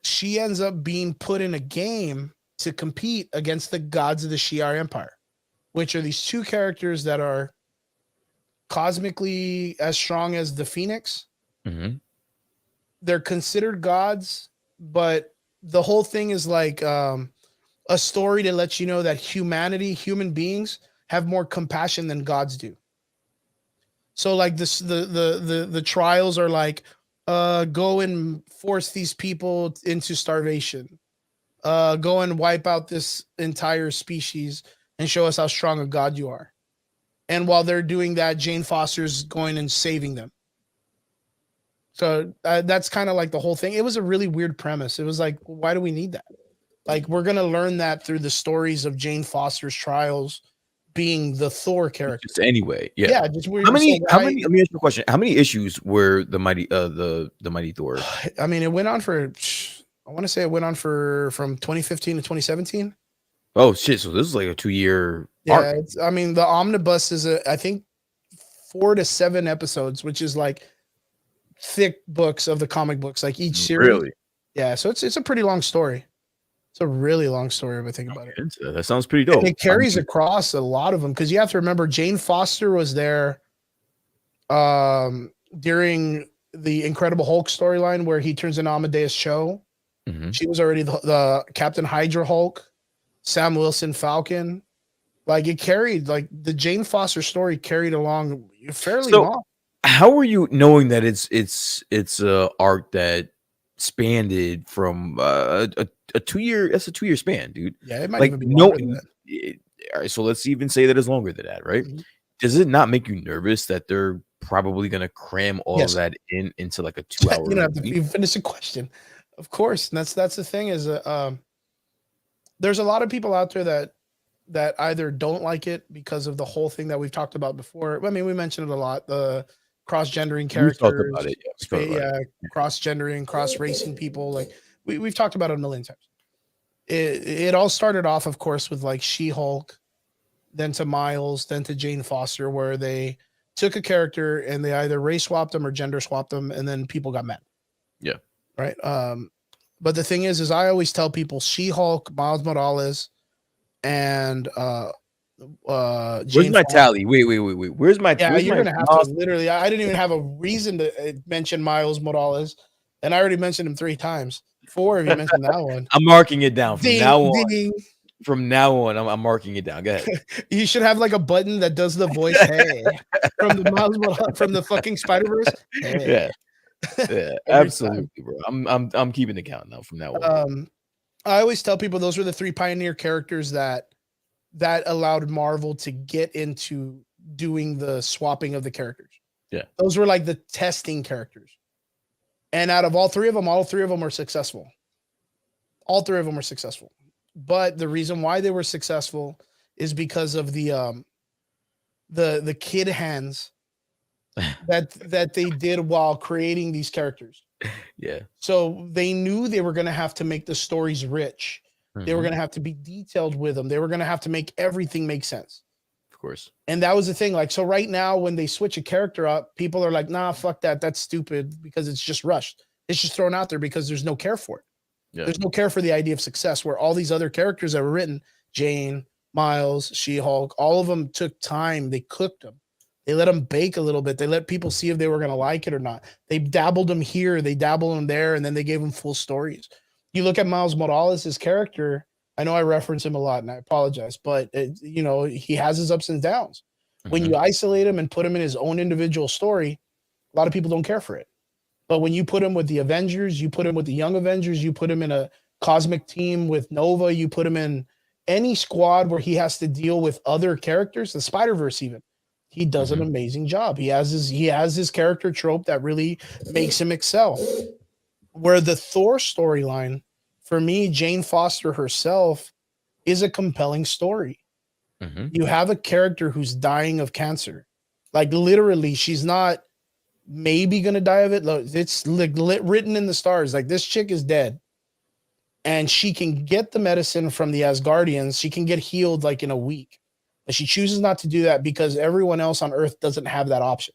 she ends up being put in a game to compete against the gods of the Shi'ar Empire, which are these two characters that are cosmically as strong as the Phoenix. Mhm. They're considered gods, but the whole thing is like a story to let you know that human beings, have more compassion than gods do. So like this, the trials are like, go and force these people into starvation. Go and wipe out this entire species and show us how strong a god you are. And while they're doing that, Jane Foster's going and saving them. So that's kind of like the whole thing. It was a really weird premise. It was like, why do we need that? Like, we're going to learn that through the stories of Jane Foster's trials being the Thor character. Just anyway, yeah. Yeah, just weird. How many? Let me ask you a question. How many issues were the mighty Thor? I mean, it went on for, I want to say it went on for from 2015 to 2017. Oh shit! So this is like a 2-year. Yeah, arc. I mean, the omnibus is I think 4 to 7 episodes, which is like thick books of the comic books, like each series. Really? Yeah, so it's a pretty long story. It's a really long story if I think about it. That sounds pretty dope. And it carries across a lot of them because you have to remember Jane Foster was there during the Incredible Hulk storyline where he turns into Amadeus Cho. Mhm. She was already the Captain Hydra Hulk, Sam Wilson Falcon. Like it carried, like the Jane Foster story carried along fairly long. How are you knowing that it's a arc that spanned from a 2-year? That's a 2-year span, dude. Yeah, it might Like even be longer than that. All right, so let's even say that it's longer than that, right? Mhm. Does it not make you nervous that they're probably gonna cram all of that into like a 2-hour? You don't have to even finish a question, of course. And that's the thing is, there's a lot of people out there that either don't like it because of the whole thing that we've talked about before. I mean, we mentioned it a lot. The cross-gendering characters, About it, cross-gendering, cross-racing people. Like we've talked about it a million times. It all started off, of course, with like She-Hulk, then to Miles, then to Jane Foster, where they took a character and they either race swapped them or gender swapped them, and then people got mad. Yeah. Right. But the thing is I always tell people She-Hulk, Miles Morales, and where's my tally? Wait. Where's my? Yeah, where's you're my gonna have to literally. I didn't even have a reason to mention Miles Morales, and I already mentioned him 3 times. 4 if you mentioned that one. I'm marking it down from Ding, now on. ding. From now on, I'm marking it down. Go ahead. You should have like a button that does the voice. Hey, from the Miles Morales, from the fucking Spider-Verse. Hey. Yeah, absolutely, bro. I'm keeping the count now from now on. I always tell people those were the 3 pioneer characters that allowed Marvel to get into doing the swapping of the characters. Yeah. Those were like the testing characters. And out of all 3 of them were successful. All 3 of them were successful. But the reason why they were successful is because of the kid hands that they did while creating these characters. Yeah. So they knew they were going to have to make the stories rich. They were going to have to be detailed with them. They were going to have to make everything make sense. Of course. And that was the thing. Like, so right now, when they switch a character up, people are like, nah, fuck that. That's stupid because it's just rushed. It's just thrown out there because there's no care for it. Yeah. There's no care for the idea of success, where all these other characters that were written, Jane, Miles, She-Hulk, all of them took time. They cooked them. They let them bake a little bit. They let people see if they were going to like it or not. They dabbled them here, they dabbled them there, and then they gave them full stories. You look at Miles Morales' character. I know I reference him a lot, and I apologize, but you know, he has his ups and downs. When Mhm. you isolate him and put him in his own individual story, a lot of people don't care for it. But when you put him with the Avengers, you put him with the Young Avengers, you put him in a cosmic team with Nova, you put him in any squad where he has to deal with other characters, the Spider-Verse even, he does an Mhm. amazing job. He has his character trope that really makes him excel. Where the Thor storyline, for me, Jane Foster herself is a compelling story. Mhm. You have a character who's dying of cancer. Like literally, she's not maybe gonna die of it. Look, it's like written in the stars. Like this chick is dead, and she can get the medicine from the Asgardians. She can get healed like in a week, but she chooses not to do that because everyone else on Earth doesn't have that option.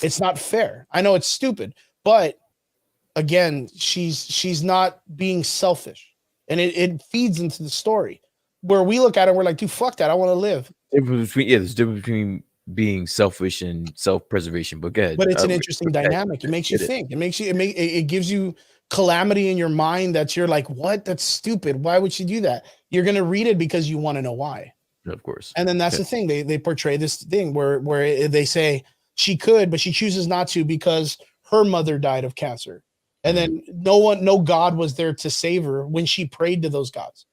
It's not fair. I know it's stupid, but again, she's not being selfish, and it feeds into the story. Where we look at it, we're like, dude, fuck that. I want to live. There's a difference between being selfish and self-preservation. But go ahead. But it's an interesting dynamic. It makes you Get it. think. It gives you calamity in your mind that you're like, what? That's stupid. Why would she do that? You're gonna read it because you want to know why. Of course. And then that's Yeah. the thing. They portray this thing where they say she could, but she chooses not to because her mother died of cancer. And then no God was there to save her when she prayed to those gods.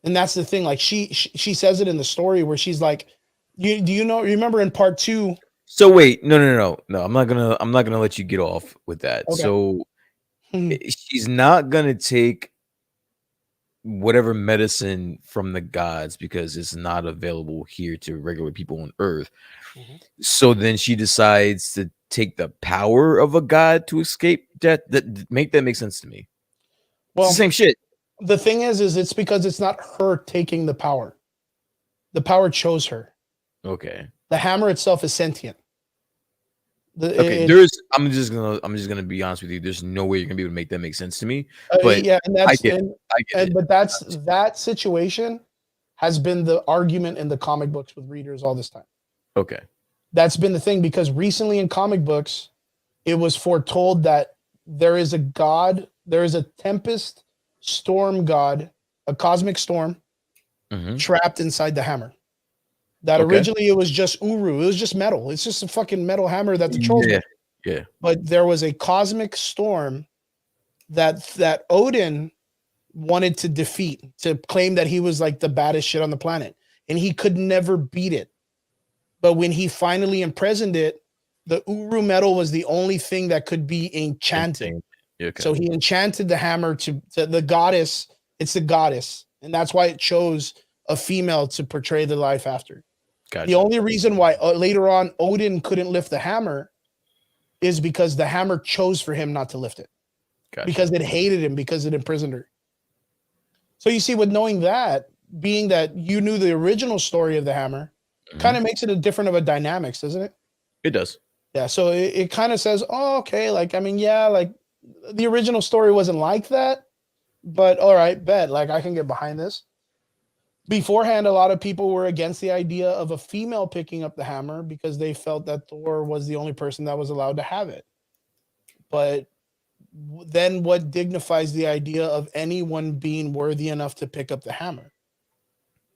And that's the thing. Like she says it in the story where she's like, remember in part 2? So wait, no. I'm not gonna let you get off with that. Okay. So Hmm. she's not gonna take whatever medicine from the gods because it's not available here to regular people on Earth. Mhm. So then she decides to take the power of a god to escape death. That make sense to me. It's Well, the same shit. the thing is it's because it's not her taking the power. The power chose her. Okay. The hammer itself is sentient. Okay. I'm just gonna be honest with you. There's no way you're gonna be able to make that make sense to me. But yeah, and I that's get it. I get it. but that situation has been the argument in the comic books with readers all this time. Okay. That's been the thing because recently in comic books, it was foretold that there is a god, there is a tempest storm god, a cosmic storm Mhm. trapped inside the hammer. That Okay. originally it was just Uru, it was just metal. It's just a fucking metal hammer that the trolls Yeah. made. Yeah. But there was a cosmic storm that Odin wanted to defeat, to claim that he was like the baddest shit on the planet, and he could never beat it. But when he finally imprisoned it, the Uru metal was the only thing that could be enchanted. Insane. Okay. So he enchanted the hammer to the goddess. It's the goddess, and that's why it chose a female to portray the life after. Gotcha. The only reason why later on Odin couldn't lift the hammer is because the hammer chose for him not to lift it. Gotcha. Because it hated him, because it imprisoned her. So you see, with knowing that, being that you knew the original story of the hammer, kind of makes it a different of a dynamics, doesn't it? It does. Yeah. So it kind of says, oh, okay, like I mean, yeah, like the original story wasn't like that, but all right, bet, like I can get behind this. Beforehand, a lot of people were against the idea of a female picking up the hammer because they felt that Thor was the only person that was allowed to have it. But then what dignifies the idea of anyone being worthy enough to pick up the hammer?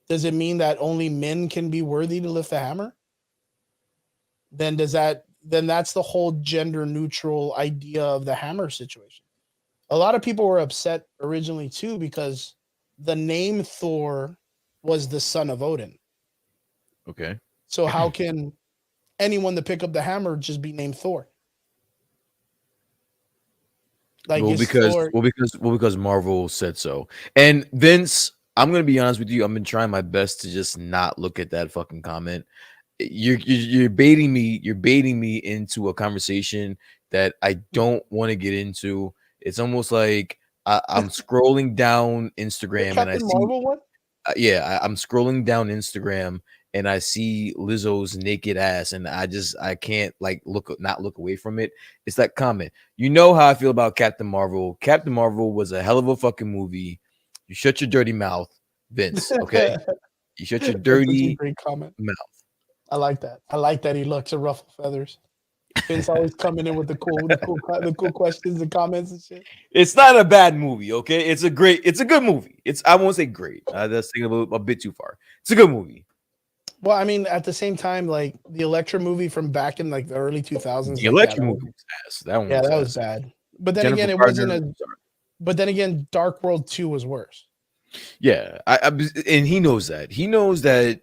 Does it mean that only men can be worthy to lift the hammer? Then that's the whole gender neutral idea of the hammer situation. A lot of people were upset originally too because the name Thor was the son of Odin. Okay. So how can anyone to pick up the hammer just be named Thor? Like because Marvel said so. And Vince, I'm gonna be honest with you. I've been trying my best to just not look at that fucking comment. You're baiting me. You're baiting me into a conversation that I don't want to get into. It's almost like I'm scrolling down Instagram and I Captain see Marvel one? I'm scrolling down Instagram and I see Lizzo's naked ass, and I can't like not look away from it. It's that comment. You know how I feel about Captain Marvel. Captain Marvel was a hell of a fucking movie. You shut your dirty mouth, Vince. Okay, you shut your That's such a dirty great comment. mouth. I like that. I like that he looks at ruffle feathers. Vince always coming in with the cool questions and comments and shit. It's not a bad movie, okay? It's a good movie. I won't say great. That's taking a bit too far. It's a good movie. Well, I mean, at the same time, like the Elektra movie from back in like the early 2000s. The Elektra movie was ass. That one. Yeah, that ass. was bad. But then Jennifer again, it Gardner, wasn't a. But then again, Dark World 2 was worse. Yeah, and he knows that. He knows that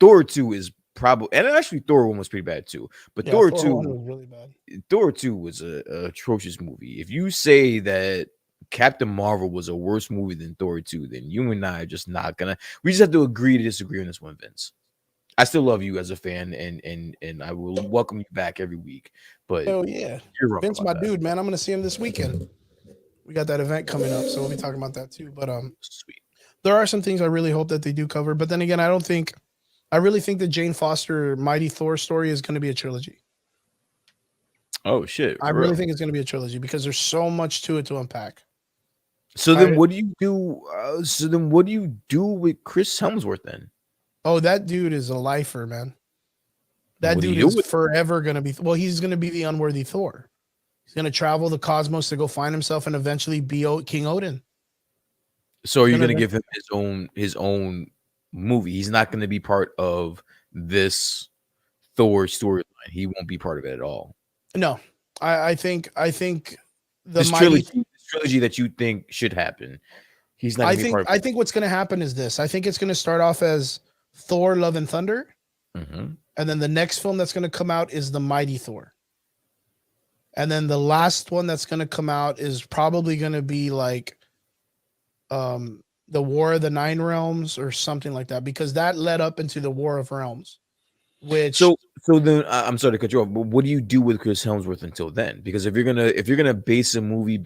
Thor 2 is probably, and actually Thor 1 was pretty bad too. But Yeah, Thor Thor 2 1 was really bad. Thor 2 was a atrocious movie. If you say that Captain Marvel was a worse movie than Thor 2, then you and I are just not gonna. We just have to agree to disagree on this one, Vince. I still love you as a fan, and I will welcome you back every week. But Oh yeah, you're wrong. Vince, my dude, man. I'm gonna see him this weekend. We got that event coming up, so we'll be talking about that too. But Sweet. there are some things I really hope that they do cover. But then again, I really think the Jane Foster Mighty Thor story is going to be a trilogy. Oh shit! I really think it's going to be a trilogy because there's so much to it to unpack. So then, what do you do? What do you do with Chris Hemsworth then? Oh, that dude is a lifer, man. That What do dude you do is with- forever going to be. Well, he's going to be the unworthy Thor. He's going to travel the cosmos to go find himself and eventually be King Odin. So are you gonna going to give him his own movie? He's not going to be part of this Thor storyline. He won't be part of it at all. No, I think the This trilogy that you think should happen. He's not. I think what's going to happen is this. I think it's going to start off as Thor: Love and Thunder, Mhm. and then the next film that's going to come out is the Mighty Thor, and then the last one that's going to come out is probably going to be like, the War of the Nine Realms or something like that, because that led up into the War of Realms, which So then I'm sorry to cut you off, but what do you do with Chris Hemsworth until then? Because if you're gonna base a movie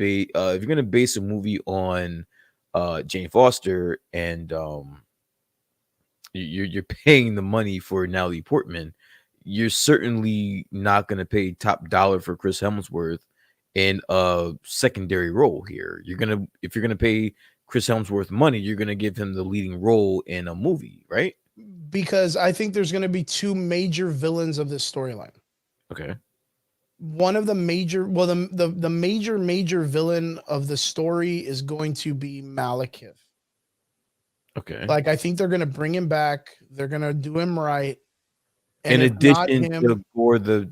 on Jane Foster and you're paying the money for Natalie Portman, you're certainly not gonna pay top dollar for Chris Hemsworth in a secondary role here. If you're gonna pay Chris Hemsworth money, you're gonna give him the leading role in a movie, right? because I think there's going to be two major villains of this storyline. Okay. One of the major, well, the major villain of the story is going to be Malekith. Okay. Like, I think they're going to bring him back. They're going to do him right. In if not addition to Gore the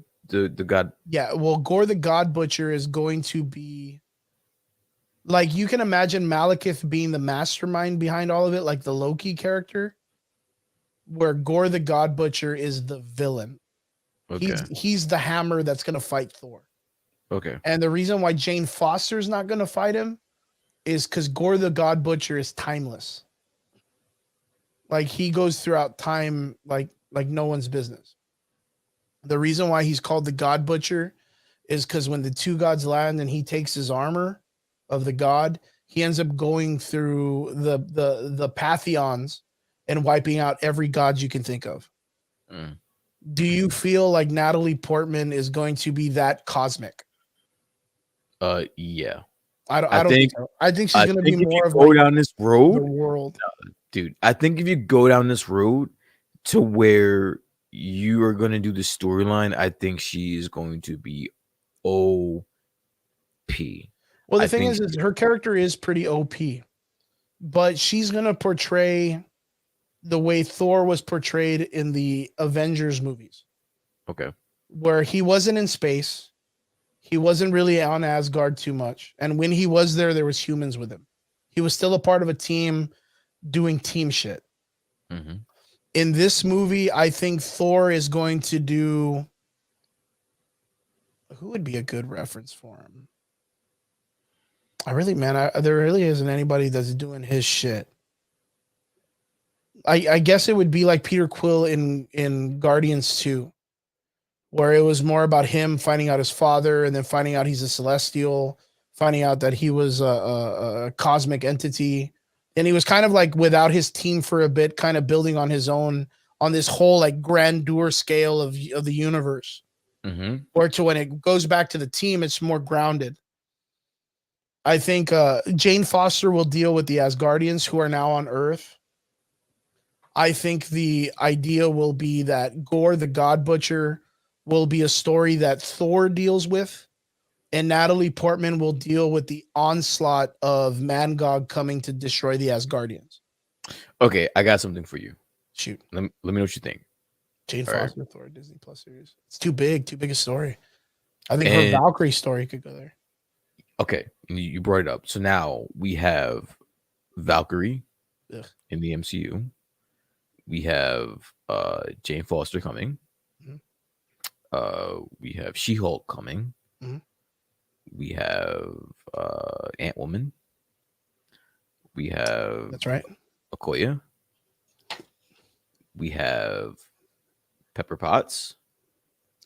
god. Yeah, well, Gore the God Butcher is going to be, like, you can imagine Malekith being the mastermind behind all of it, like the Loki character, where Gore the God Butcher is the villain. Okay. He's the hammer that's going to fight Thor. Okay. And the reason why Jane Foster's not going to fight him is because Gore the God Butcher is timeless. Like, he goes throughout time like no one's business. The reason why he's called the God Butcher is because when the two gods land and he takes his armor of the god, he ends up going through the pantheons and wiping out every god you can think of. Mm. Do you feel like Natalie Portman is going to be that cosmic? Yeah. I don't think so. I think she's going to be more of like down this road, the world. Dude, I think if you go down this road to where you are going to do the storyline, I think she is going to be OP. Well, the thing is her character is pretty OP, but she's going to portray the way Thor was portrayed in the Avengers movies. Okay. Where he wasn't in space. He wasn't really on Asgard too much. And when he was there, there was humans with him. He was still a part of a team doing team shit. Mm-hmm. In this movie, I think Thor is going to do... Who would be a good reference for him? There really isn't anybody that's doing his shit. I guess it would be like Peter Quill in Guardians 2, where it was more about him finding out his father and then finding out he's a celestial, finding out that he was a cosmic entity. And he was kind of like without his team for a bit, kind of building on his own, on this whole like grandeur scale of the universe. Mm-hmm. Or to when it goes back to the team, it's more grounded. I think Jane Foster will deal with the Asgardians who are now on Earth. I think the idea will be that Gore the God Butcher will be a story that Thor deals with, and Natalie Portman will deal with the onslaught of Mangog coming to destroy the Asgardians. Okay, I got something for you. Shoot, Let me know what you think. Jane All right. Foster, Thor, Disney Plus series. It's too big a story. I think her And- Valkyrie story could go there. Okay, you brought it up. So now we have Valkyrie Ugh. in the MCU. We have Jane Foster coming. Mhm. We have She-Hulk coming. Mhm. We have Ant-Woman. We have That's right. Okoye. We have Pepper Potts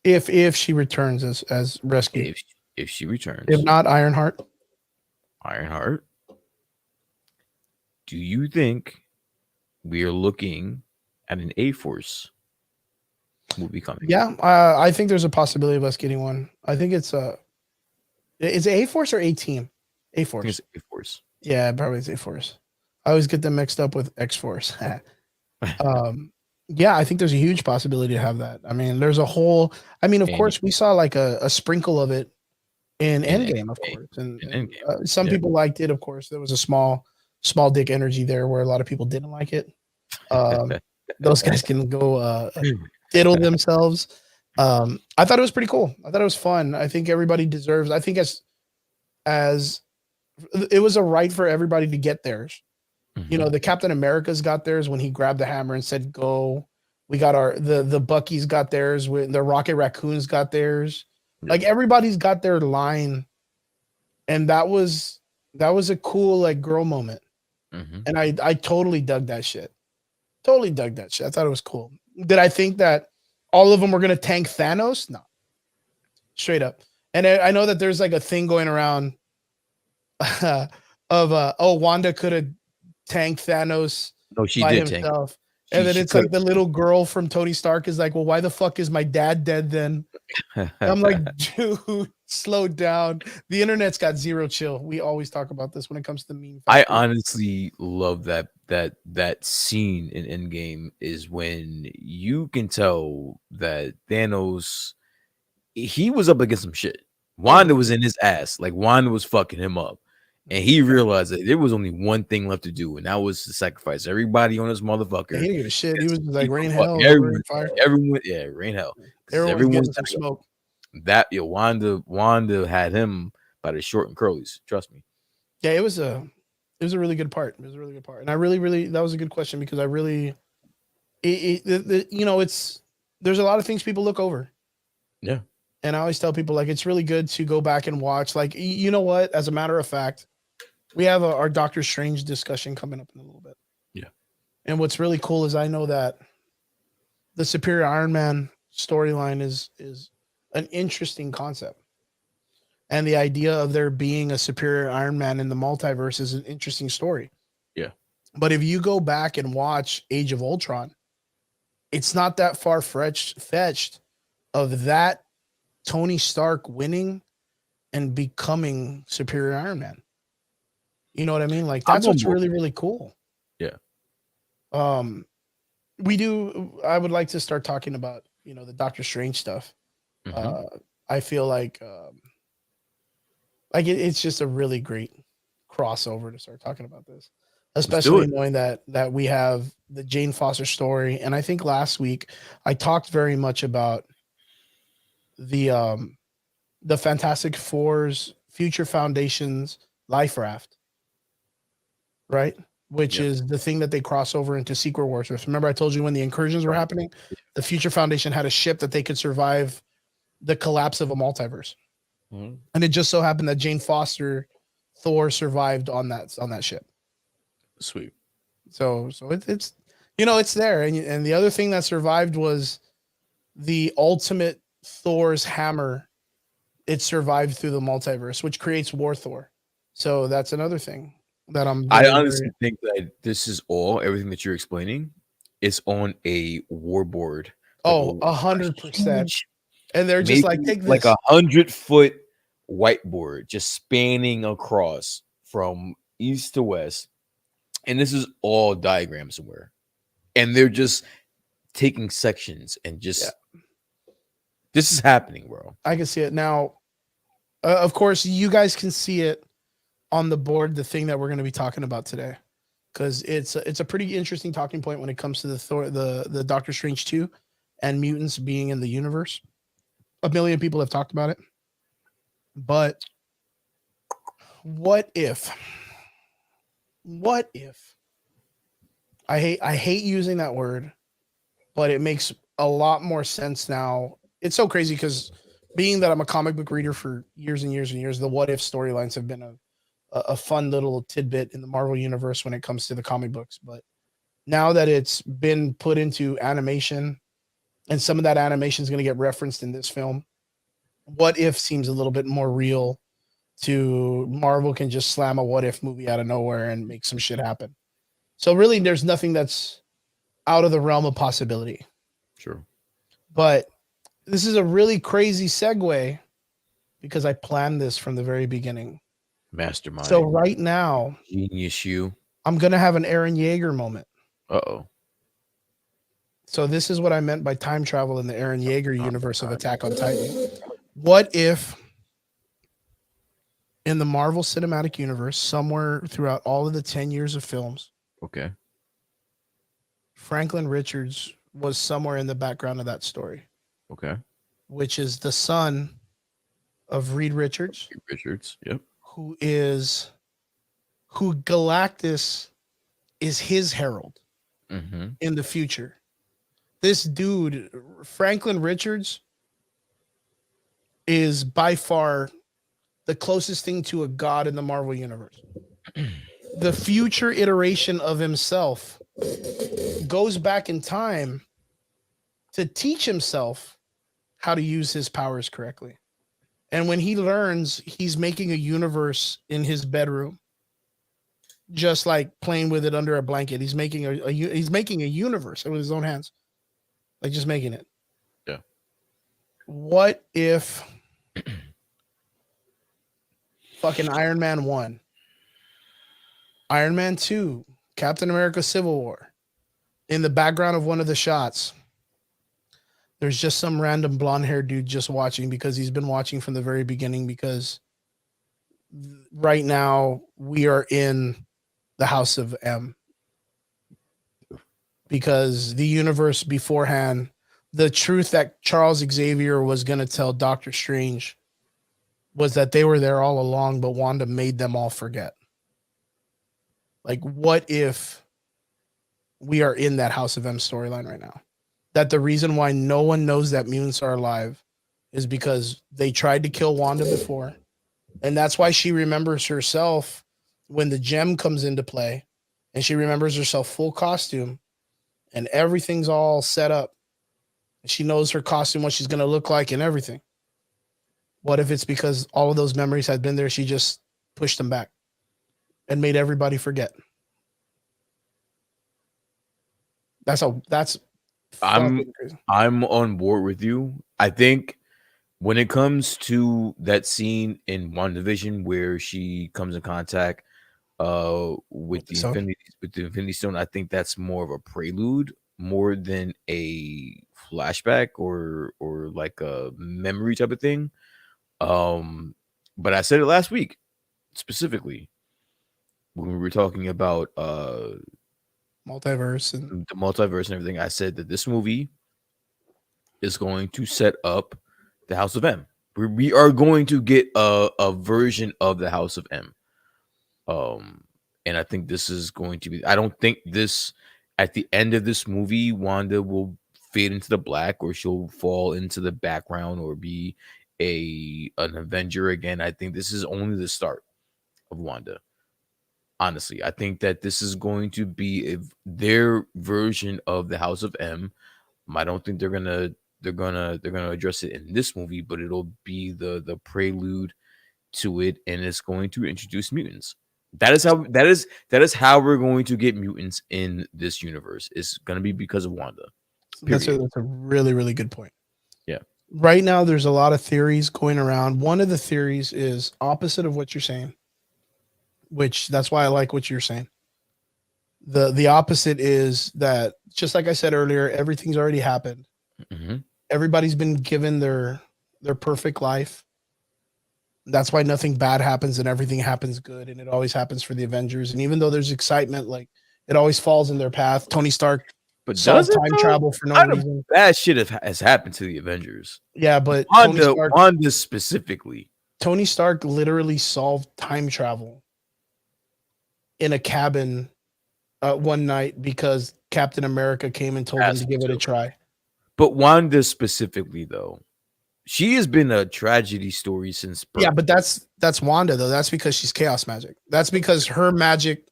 If she returns as rescue. if she returns. If not, Ironheart. Ironheart. Do you think we are looking at an A-Force movie coming? Yeah, I think there's a possibility of us getting one. I think it's is it A-Force or A-Team? I think A-Force. it's A-Force. Yeah, probably it's A-Force. I always get them mixed up with X-Force. Yeah, I think there's a huge possibility to have that. I mean, there's a whole. I mean, of And- course, we saw like a sprinkle of it in In Endgame, of Endgame. course, and, In and, Endgame, some yeah. people liked it. Of course, there was a small dick energy there where a lot of people didn't like it. Those guys can go diddle themselves. I thought it was pretty cool. I thought it was fun. I think everybody deserves. I think as it was a right for everybody to get theirs. You know, the Captain America's got theirs when he grabbed the hammer and said, "Go." We got the Bucky's got theirs. The Rocket Raccoons got theirs. Yeah. Like everybody's got their line, and that was a cool like girl moment. Mhm. And I totally dug that shit. Totally dug that shit. I thought it was cool. Did I think that all of them were gonna tank Thanos? No, straight up. And I know that there's like a thing going around of Wanda could have tanked Thanos No, she by did tank. himself. And then She it's like could- the little girl from Tony Stark is like, well, why the fuck is my dad dead then? I'm like, dude, slow down. The internet's got zero chill. We always talk about this when it comes to the meme. I factor. honestly love that scene in Endgame is when you can tell that Thanos, he was up against some shit. Wanda was in his ass, like Wanda was fucking him up, and he realized that there was only one thing left to do, and that was to sacrifice everybody on this motherfucker. Yeah, he didn't give a shit. He was just like, He rain fuck hell, everyone, rain fire. everyone, yeah, rain hell. 'Cause Everyone was getting some everyone's smoke. that Wanda had him by the short and curlies. Trust me. Yeah, it was a really good part. It was a really good part, and I really that was a good question because I really, it's there's a lot of things people look over. Yeah. And I always tell people like it's really good to go back and watch. Like you know what? As a matter of fact, we have our Doctor Strange discussion coming up in a little bit. Yeah. And what's really cool is I know that the Superior Iron Man storyline is an interesting concept. And the idea of there being a Superior Iron Man in the multiverse is an interesting story. Yeah. But if you go back and watch Age of Ultron, it's not that far fetched of that Tony Stark winning and becoming Superior Iron Man. You know what I mean? Like that's I'm on what's board. really, really cool. Yeah. I would like to start talking about, the Doctor Strange stuff. Mhm. I feel like it's just a really great crossover to start talking about this, especially it. knowing that we have the Jane Foster story. And I think last week I talked very much about the Fantastic Four's Future Foundation's Life Raft, right? Which Yep. is the thing that they cross over into Secret Wars with. Remember I told you when the incursions were happening, the Future Foundation had a ship that they could survive the collapse of a multiverse. Mhm. And it just so happened that Jane Foster, Thor survived on that ship. Sweet. So it's it's there. And the other thing that survived was the ultimate Thor's hammer. It survived through the multiverse, which creates War Thor. So that's another thing that I honestly think that this is everything that you're explaining is on a war board. Oh, Like 100%. huge, And they're just like, maybe take like this. 100-foot whiteboard just spanning across from east to west. And this is all diagram somewhere. And they're just taking sections and just This is happening, bro. I can see it now. Of course, you guys can see it on the board. The thing that we're going to be talking about today, because it's a pretty interesting talking point when it comes to the Doctor Strange 2 and mutants being in the universe. A million people have talked about it, but what if I hate using that word, but it makes a lot more sense now. It's so crazy because being that I'm a comic book reader for years and years and years, the what if storylines have been a fun little tidbit in the Marvel universe when it comes to the comic books. But now that it's been put into animation and some of that animation is going to get referenced in this film, what if seems a little bit more real. To Marvel can just slam a what if movie out of nowhere and make some shit happen. So really there's nothing that's out of the realm of possibility. Sure. But this is a really crazy segue because I planned this from the very beginning. Mastermind. So right now, Genius you. I'm going to have an Eren Yeager moment. Uh-oh. So this is what I meant by time travel in the Eren Yeager universe of Attack on Titan. What if in the Marvel Cinematic Universe, somewhere throughout all of the 10 years of films, Okay. Franklin Richards was somewhere in the background of that story, Okay. which is the son of Reed Richards, Yep. who Galactus is his herald Mm-hmm. in the future. This dude, Franklin Richards, is by far the closest thing to a god in the Marvel universe. The future iteration of himself goes back in time to teach himself how to use his powers correctly. And when he learns, he's making a universe in his bedroom, just like playing with it under a blanket. He's making a universe with his own hands, like just making it. Yeah. What if fucking Iron Man 1, Iron Man 2, Captain America Civil War, in the background of one of the shots, there's just some random blonde-haired dude just watching because he's been watching from the very beginning, because right now we are in the House of M. Because the universe beforehand, the truth that Charles Xavier was going to tell Doctor Strange was that they were there all along, but Wanda made them all forget. Like, what if we are in that House of M storyline right now? That the reason why no one knows that mutants are alive is because they tried to kill Wanda before. And that's why she remembers herself when the gem comes into play, and she remembers herself full costume and everything's all set up. She knows her costume, what she's going to look like and everything. What if it's because all of those memories had been there, she just pushed them back and made everybody forget? I'm fucking crazy. I'm on board with you. I think when it comes to that scene in WandaVision where she comes in contact with the Infinity Stone, I think that's more of a prelude more than a flashback or like a memory type of thing. But I said it last week specifically when we were talking about multiverse and the multiverse and everything. I said that this movie is going to set up the House of M. We are going to get a version of the House of M. And I think this is going to be, I don't think this, at the end of this movie, Wanda will fade into the black, or she'll fall into the background or be an Avenger again. I think this is only the start of Wanda. Honestly, I think that this is going to be their version of the House of M. I don't think they're gonna address it in this movie, but it'll be the prelude to it, and it's going to introduce mutants. That is how we're going to get mutants in this universe. It's going to be because of Wanda. That's a really, really good point. Yeah. Right now, there's a lot of theories going around. One of the theories is opposite of what you're saying, which that's why I like what you're saying. The opposite is that, just like I said earlier, everything's already happened. Mm-hmm. Everybody's been given their perfect life. That's why nothing bad happens and everything happens good, and it always happens for the Avengers. And even though there's excitement, like it always falls in their path. Tony Stark But solved does it time though? travel for A no lot of reason. bad shit has happened to the Avengers. Yeah, but Wanda specifically. Tony Stark literally solved time travel in a cabin one night because Captain America came and told him to give it a try. But Wanda specifically, though, she has been a tragedy story since birth. Yeah, but that's Wanda though. That's because she's chaos magic. That's because her magic,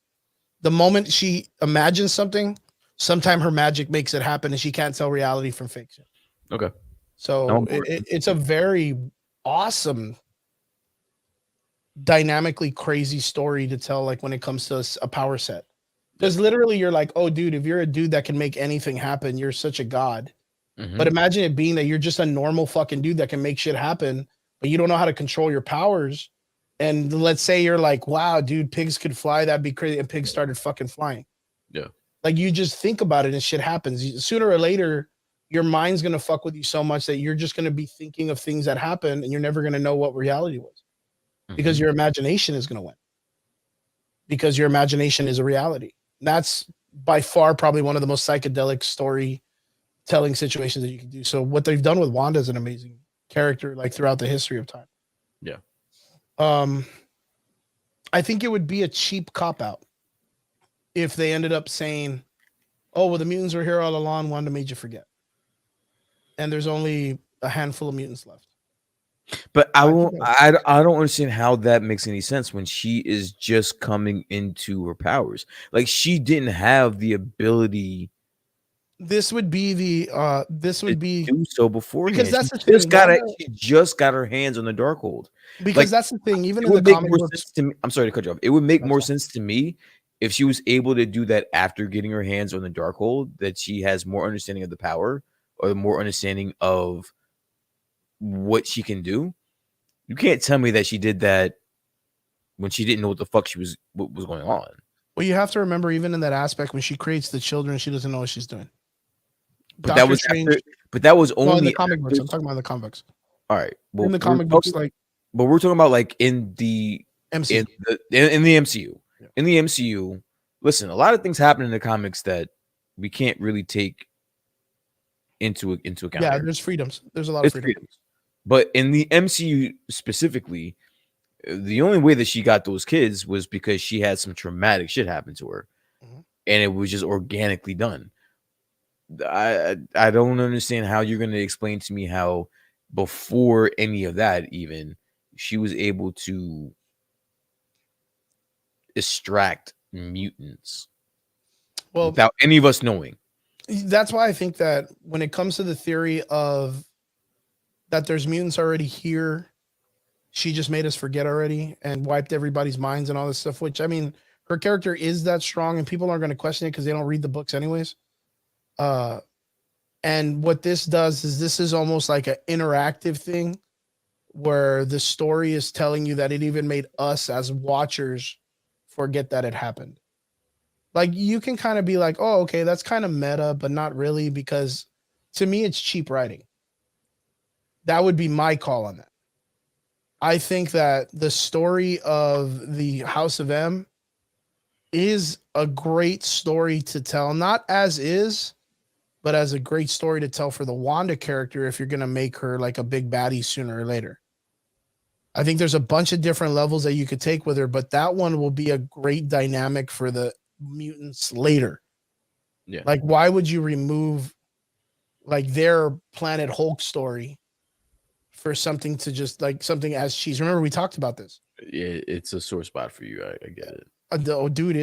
the moment she imagines something, sometime her magic makes it happen, and she can't tell reality from fiction. Okay. So it's a very awesome, dynamically crazy story to tell. Like when it comes to a power set, because literally you're like, oh, dude, if you're a dude that can make anything happen, you're such a god. Mhm. But imagine it being that you're just a normal fucking dude that can make shit happen, but you don't know how to control your powers. And let's say you're like, wow, dude, pigs could fly. That'd be crazy. And pigs started fucking flying. Yeah. Like you just think about it and shit happens. Sooner or later, your mind's going to fuck with you so much that you're just going to be thinking of things that happened and you're never going to know what reality was because Mhm. your imagination is going to win. Because your imagination is a reality. That's by far probably one of the most psychedelic storytelling situations that you can do. So what they've done with Wanda is an amazing character, like throughout the history of time. Yeah. I think it would be a cheap cop out if they ended up saying, "Oh, well, the mutants were here all along. Wanda made you forget," and there's only a handful of mutants left. But I don't understand how that makes any sense when she is just coming into her powers. Like she didn't have the ability This would be the to do so beforehand. because that's She the thing. she just got her hands on the Darkhold. Because like, that's the thing. Even It in the would make comic more books, sense to me. I'm sorry to cut you off. It would make That's more fine. sense to me if she was able to do that after getting her hands on the Darkhold, that she has more understanding of the power or more understanding of what she can do. You can't tell me that she did that when she didn't know what the fuck what was going on. well, you have to remember, even in that aspect, when she creates the children, she doesn't know what she's doing. But that was after, but that was only no, in the comic books. after- I'm talking about the comic books. all right. Well, In the we're comic books, talking- like but we're talking about like in the MCU. in the MCU. Yeah. In the MCU, listen, a lot of things happen in the comics that we can't really take into account. Yeah, here. there's freedoms. There's a lot of It's freedom. freedoms. But in the MCU specifically, the only way that she got those kids was because she had some traumatic shit happen to her, Mhm. and it was just organically done. I don't understand how you're going to explain to me how before any of that even she was able to extract mutants Well, without any of us knowing. that's why I think that when it comes to the theory of that there's mutants already here, she just made us forget already and wiped everybody's minds and all this stuff, which I mean, her character is that strong and people aren't going to question it because they don't read the books anyways. And what this does is this is almost like an interactive thing where the story is telling you that it even made us as watchers forget that it happened. Like you can kind of be like, oh, okay, that's kind of meta, but not really, because to me, it's cheap writing. That would be my call on that. I think that the story of the House of M is a great story to tell, not as is, but as a great story to tell for the Wanda character if you're going to make her like a big baddie sooner or later. I think there's a bunch of different levels that you could take with her, but that one will be a great dynamic for the mutants later. Yeah. Like, why would you remove like their Planet Hulk story for something to just like something as cheese? Remember, we talked about this. It's a sore spot for you. I get it. Oh, dude,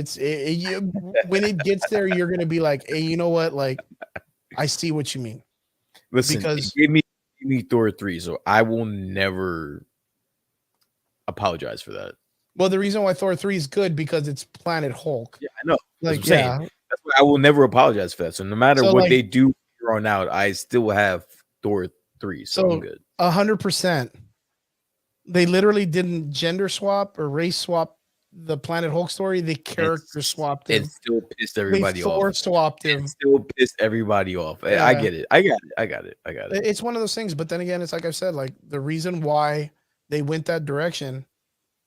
when it gets there, you're going to be like, hey, you know what? Like, I see what you mean. Listen, Because- give me Thor 3, so I will never apologize for that. Well, the reason why Thor 3 is good because it's Planet Hulk. Yeah, I know. Like, That's what I'm saying. yeah. That's why I will never apologize for that. So no matter So, what like- they do here on out, I still have Thor 3, so So- I'm good. 100%. They literally didn't gender swap or race swap the Planet Hulk story, they character swapped him. It still pissed They everybody off. force swapped him. It still pissed everybody off. I Yeah. get it. I got it. It's one of those things, but then again, it's like I've said, like the reason why they went that direction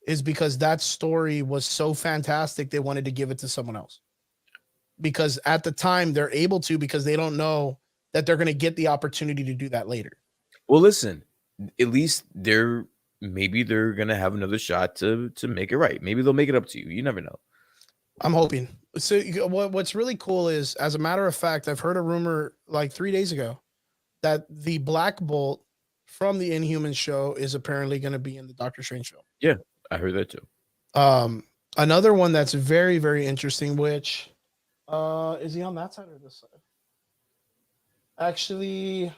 is because that story was so fantastic they wanted to give it to someone else. Because at the time they're able to, because they don't know that they're going to get the opportunity to do that later. Well, listen, at least maybe they're gonna have another shot to make it right. Maybe they'll make it up to you. You never know. I'm hoping. So what's really cool is, as a matter of fact, I've heard a rumor like 3 days ago that the Black Bolt from the Inhumans show is apparently going to be in the Doctor Strange film. Yeah, I heard that too. Another one that's very, very interesting, which is he on that side or this side? Actually,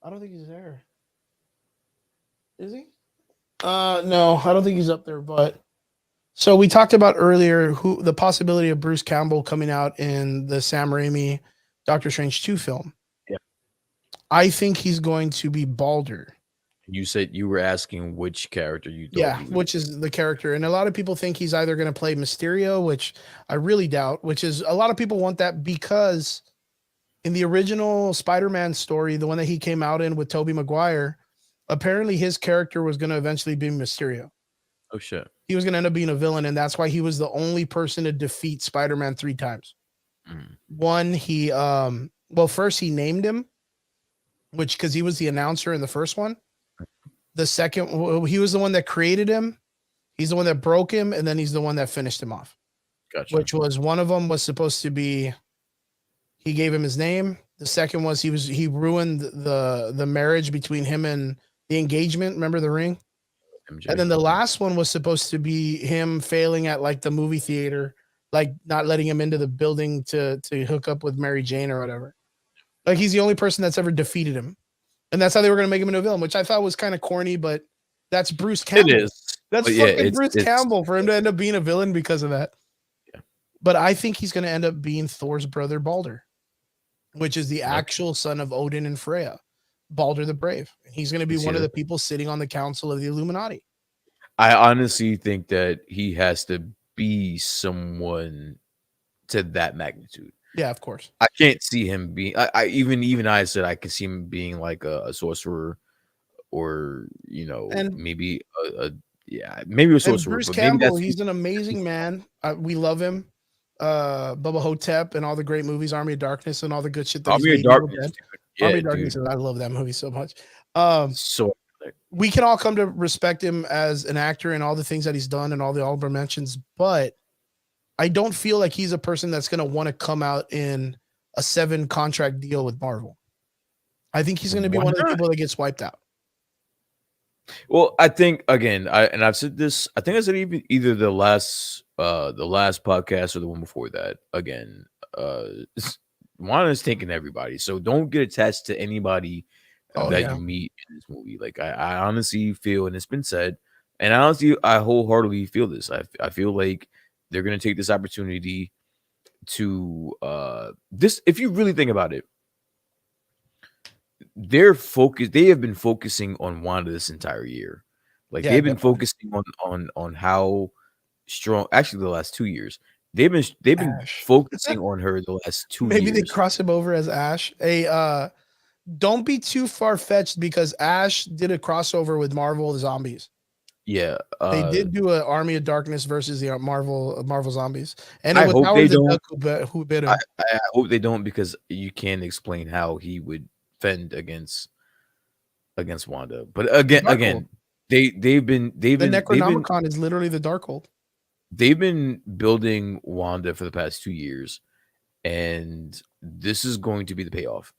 I don't think he's there. Is he? No, I don't think he's up there, but so we talked about earlier the possibility of Bruce Campbell coming out in the Sam Raimi Doctor Strange 2 film. Yeah. I think he's going to be Balder. You said you were asking which character you thought. Yeah, which is the character. And a lot of people think he's either going to play Mysterio, which I really doubt, which is a lot of people want that because in the original Spider-Man story, the one that he came out in with Tobey Maguire, apparently his character was going to eventually be Mysterio. Oh, shit. He was going to end up being a villain, and that's why he was the only person to defeat Spider-Man 3 times. One, he first he named him, which because he was the announcer in the first one. The second, he was the one that created him. He's the one that broke him, and then he's the one that finished him off. Gotcha. Which was one of them was supposed to be, he gave him his name. The second was he ruined the marriage between him and the engagement. Remember the ring? MJ. And then the last one was supposed to be him failing at like the movie theater, like not letting him into the building to hook up with Mary Jane or whatever. Like he's the only person that's ever defeated him. And that's how they were going to make him into a villain, which I thought was kind of corny, but that's Bruce Campbell. It is. That's fucking Bruce Campbell for him to end up being a villain because of that. Yeah. But I think he's going to end up being Thor's brother, Balder, which is the actual son of Odin and Freya, Balder the Brave. He's going to be one of the people sitting on the council of the Illuminati. I honestly think that he has to be someone to that magnitude. Yeah, of course. I can't see him being. I even I said I could see him being like a sorcerer, or maybe maybe a sorcerer. Bruce Campbell, he's an amazing man. We love him. Bubba Hotep and all the great movies, Army of Darkness and all the good shit. Army of Darkness. Army of Darkness. I love that movie so much. So we can all come to respect him as an actor and all the things that he's done and all the honorable mentions, but I don't feel like he's a person that's going to want to come out in a 7 contract deal with Marvel. I think he's going to be one of the people that gets wiped out. Well, I think again, I've said this. I think I said either the last podcast or the one before that. Again, Wanda's taking everybody, so don't get attached to anybody you meet in this movie. Like I honestly feel, and it's been said, and I wholeheartedly feel this. I feel like they're going to take this opportunity to this. If you really think about it, they have been focusing on Wanda this entire year. Like they've been focusing on how strong. Actually, the last 2 years, they've been focusing on her the last 2 years. Maybe they cross him over as Ash. Don't be too far fetched because Ash did a crossover with Marvel Zombies. Yeah, they did do an Army of Darkness versus the Marvel Zombies, and I hope they don't. Who bit him. I hope they don't, because you can't explain how he would fend against Wanda. But again, they've been the Necronomicon is literally the Darkhold. They've been building Wanda for the past 2 years, and this is going to be the payoff.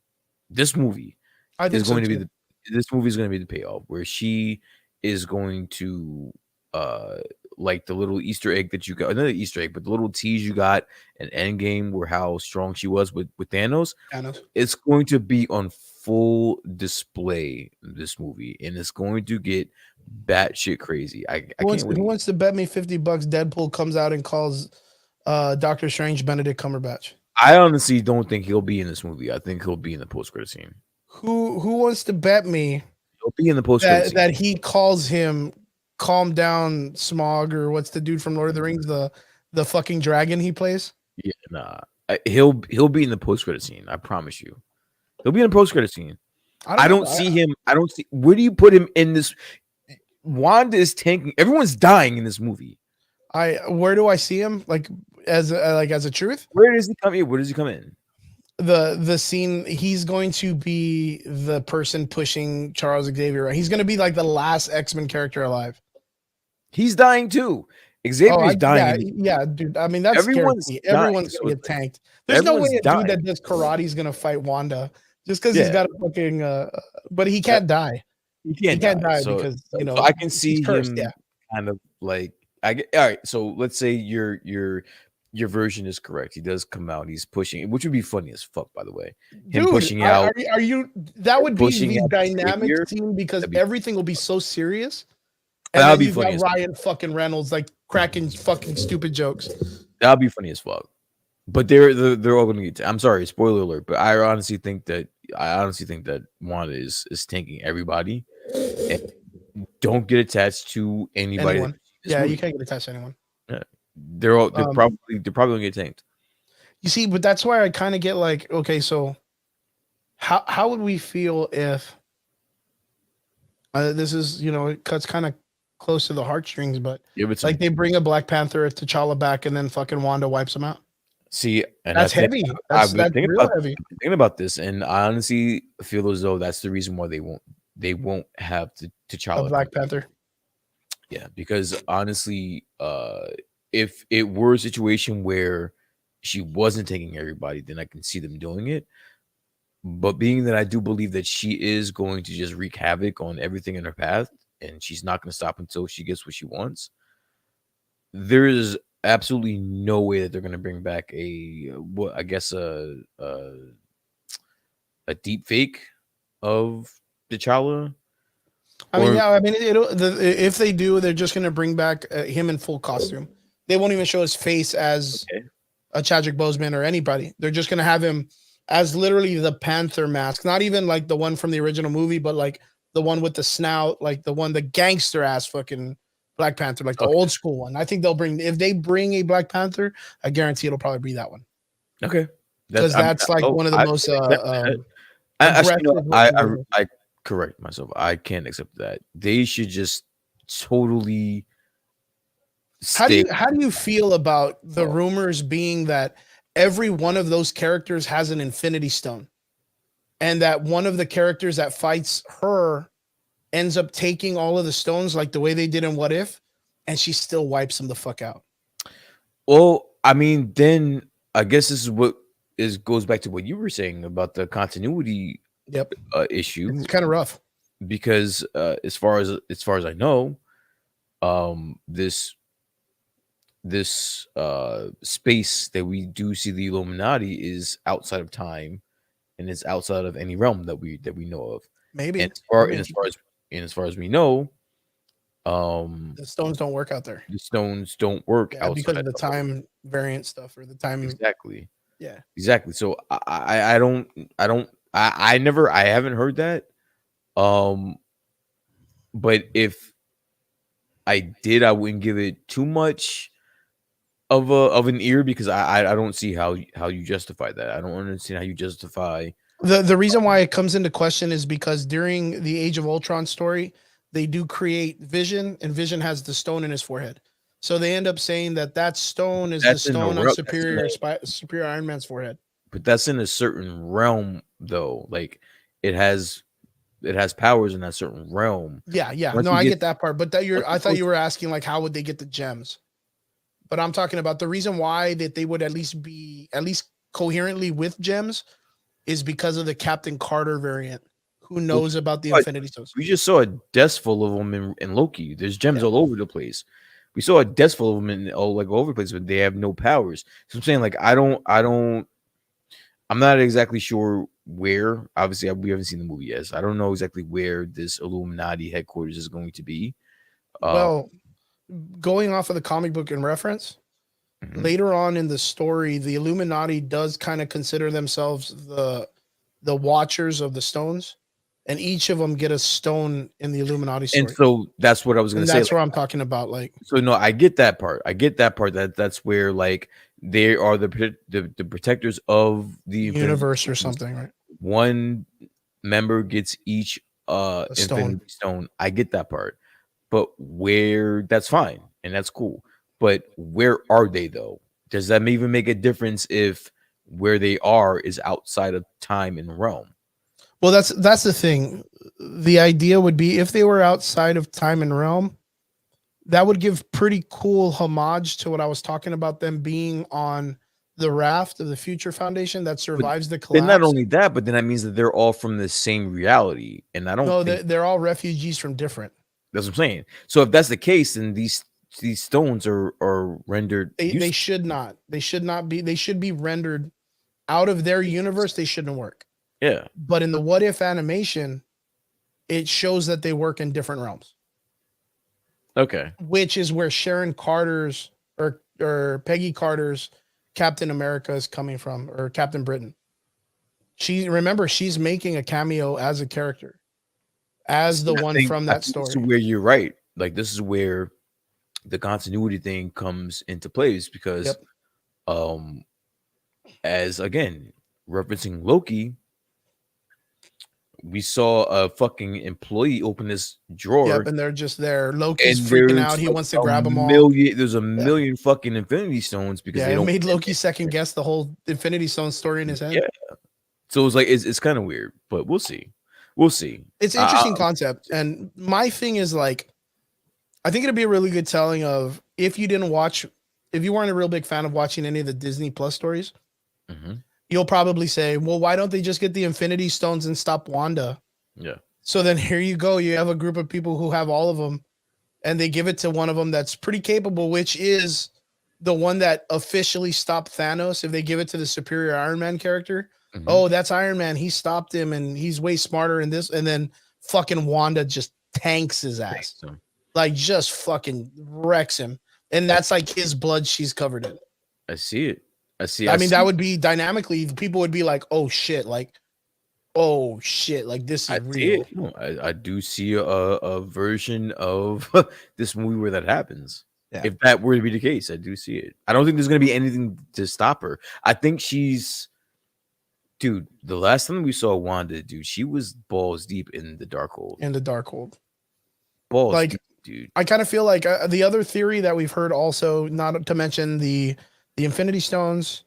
This movie is going to be the payoff, where she is going to like the little Easter egg that you got, not the Easter egg, but the little tease you got in Endgame, where how strong she was with Thanos. It's going to be on full display in this movie, and it's going to get batshit crazy. Who wants to bet me $50 Deadpool comes out and calls Doctor Strange Benedict Cumberbatch? I honestly don't think he'll be in this movie. I think he'll be in the post-credit scene. Who wants to bet me he'll be in the post-credit scene that he calls him calm down Smog, or what's the dude from Lord of the Rings, the fucking dragon he plays. Yeah, nah. He'll be in the post credit scene. I promise you, he'll be in the post credit scene. I know. don't see him. I don't see. Where do you put him in this? Wanda is tanking. Everyone's dying in this movie. Where do I see him? Like as a truth? Where does he come in? Where does he come in? The scene, he's going to be the person pushing Charles Xavier. Right? He's going to be like the last X-Men character alive. He's dying too. Xavier's dying. Yeah, dude. I mean, that's Everyone's scary. dying, Everyone's so gonna it's get like- tanked. There's no way everyone's a dying. dude that does karate is gonna fight Wanda just because he's Yeah. got a fucking. But he can't die. He He can't die So- because so I can see cursed, him yeah. kind of like all right. So let's say your version is correct. He does come out. He's pushing, which would be funny as fuck, by the way. Him Dude, pushing are- out. Are you? That would be pushing the out dynamic Xavier? scene because That'd be- everything will be so serious. And That'd then be you've funny got as Ryan fucking Reynolds like cracking fucking stupid jokes. That'd be funny as fuck. But they're all gonna get. I'm sorry, spoiler alert. But I honestly think that Wanda is tanking everybody. And don't get attached to anybody. Anyone. Yeah, you can't get attached to anyone. They're probably gonna get tanked. You see, but that's why I kind of get like, okay, so how would we feel if this is, it cuts kind of close to the heartstrings, but Give it like they bring a Black Panther or T'Challa back and then fucking Wanda wipes him out. See, and That's heavy. That's thinking real heavy. thinking about this, and I honestly feel as though that's the reason why they won't have A T'Challa. Black Panther. Yeah, because honestly, if it were a situation where she wasn't taking everybody, then I can see them doing it. But being that I do believe that she is going to just wreak havoc on everything in her path, and she's not going to stop until she gets what she wants, there is absolutely no way that they're going to bring back a deep fake of T'Challa. I mean, Or- yeah, I mean, if they do, they're just gonna bring back him in full costume. They won't even show his face as Okay. a Chadwick Boseman or anybody. They're just gonna have him as literally the Panther mask, not even like the one from the original movie, but like the one with the snout, like the gangster ass fucking Black Panther, like the Okay. old school one. I think if they bring a Black Panther, I guarantee it'll probably be that one Okay, because that's like one of the most aggressive I correct myself. I can't accept that. They should just totally. How do stay- you feel about the rumors being that every one of those characters has an Infinity Stone, and that one of the characters that fights her ends up taking all of the stones, like the way they did in What If, and she still wipes them the fuck out? Well, I mean, then I guess this is goes back to what you were saying about the continuity Yep, issue, it's kind of rough. because as far as I know, this space that we do see the Illuminati is outside of time, and it's outside of any realm that we know of. Maybe And I mean, as far as we know, the stones don't work out there. the stones don't work Yeah, outside because of the time variant stuff or the time. Exactly. Yeah, Exactly. So I haven't heard that. But if I did, I wouldn't give it too much of an ear, because I don't see how you justify that. I don't understand how you justify. the reason why it comes into question is because during the Age of Ultron story, they do create Vision, and Vision has the stone in his forehead. So they end up saying that stone is the That's in the stone on realm- Superior Iron Man's forehead. But that's in a certain realm, though. Like it has powers in that certain realm. Yeah. Once No, you I get- get that part. But once I you thought go- you were asking like how would they get the gems? But I'm talking about the reason why that they would at least coherently with gems is because of the Captain Carter variant, who knows about the but- Infinity Stones. We just saw a desk full of them in Loki. There's gems all over the place. We saw a desk full of them all over the place, but they have no powers. So I'm saying, like, I'm not exactly sure where. Obviously, we haven't seen the movie yet. So I don't know exactly where this Illuminati headquarters is going to be. Well, going off of the comic book in reference, Mhm. later on in the story, the Illuminati does kind of consider themselves the watchers of the stones, and each of them get a stone in the Illuminati story. And so that's what I was going And to say. that's where I'm talking about. Like, So no, I get that part. I get that part. That's where like they are the protectors of the Infinity universe or Stones. something, right? One member gets each A stone. Infinity Stone. I get that part. But where that's fine and that's cool. But where are they though? Does that even make a difference if where they are is outside of time and realm? Well, that's the thing. The idea would be if they were outside of time and realm, that would give pretty cool homage to what I was talking about, them being on the raft of the Future Foundation that survives the collapse. Then not only that, but then that means that they're all from the same reality. And I don't No, think they're all refugees from different. that's what I'm saying. So if that's the case, then these stones are rendered They useless. should not. They should not be. They should be rendered out of their universe. They shouldn't work. Yeah. But in the What If animation, it shows that they work in different realms, Okay. which is where Sharon Carter's or Peggy Carter's Captain America is coming from, or Captain Britain. She's making a cameo as a character, as the one from that story. This is where you're right. Like this is where the continuity thing comes into place because as again referencing Loki, we saw a fucking employee open this drawer. Yep, and they're just there. Loki's and freaking there's out. He like wants to grab them all. There's a million fucking Infinity Stones because Yeah, they it don't made Loki second guess the whole Infinity Stone story in his head. Yeah. So it's like it's kind of weird, but we'll see. We'll see. It's an interesting concept. And my thing is like, I think it'd be a really good telling of if you weren't a real big fan of watching any of the Disney Plus stories, you'll probably say, well, why don't they just get the Infinity Stones and stop Wanda? Yeah. So then here you go. You have a group of people who have all of them and they give it to one of them that's pretty capable, which is the one that officially stopped Thanos. If they give it to the superior Iron Man character, oh, that's Iron Man. He stopped him and he's way smarter in this. And then fucking Wanda just tanks his ass. Like just fucking wrecks him. And that's like his blood she's covered in. I see it. I mean, that would be dynamically, people would be like, oh shit, like this is real. No, I do see a version of this movie where that happens. Yeah. If that were to be the case, I do see it. I don't think there's gonna be anything to stop her. I think dude, the last time we saw Wanda, dude, she was balls deep in the Darkhold. Balls like, deep, dude. I kind of feel like the other theory that we've heard also, not to mention the Infinity Stones,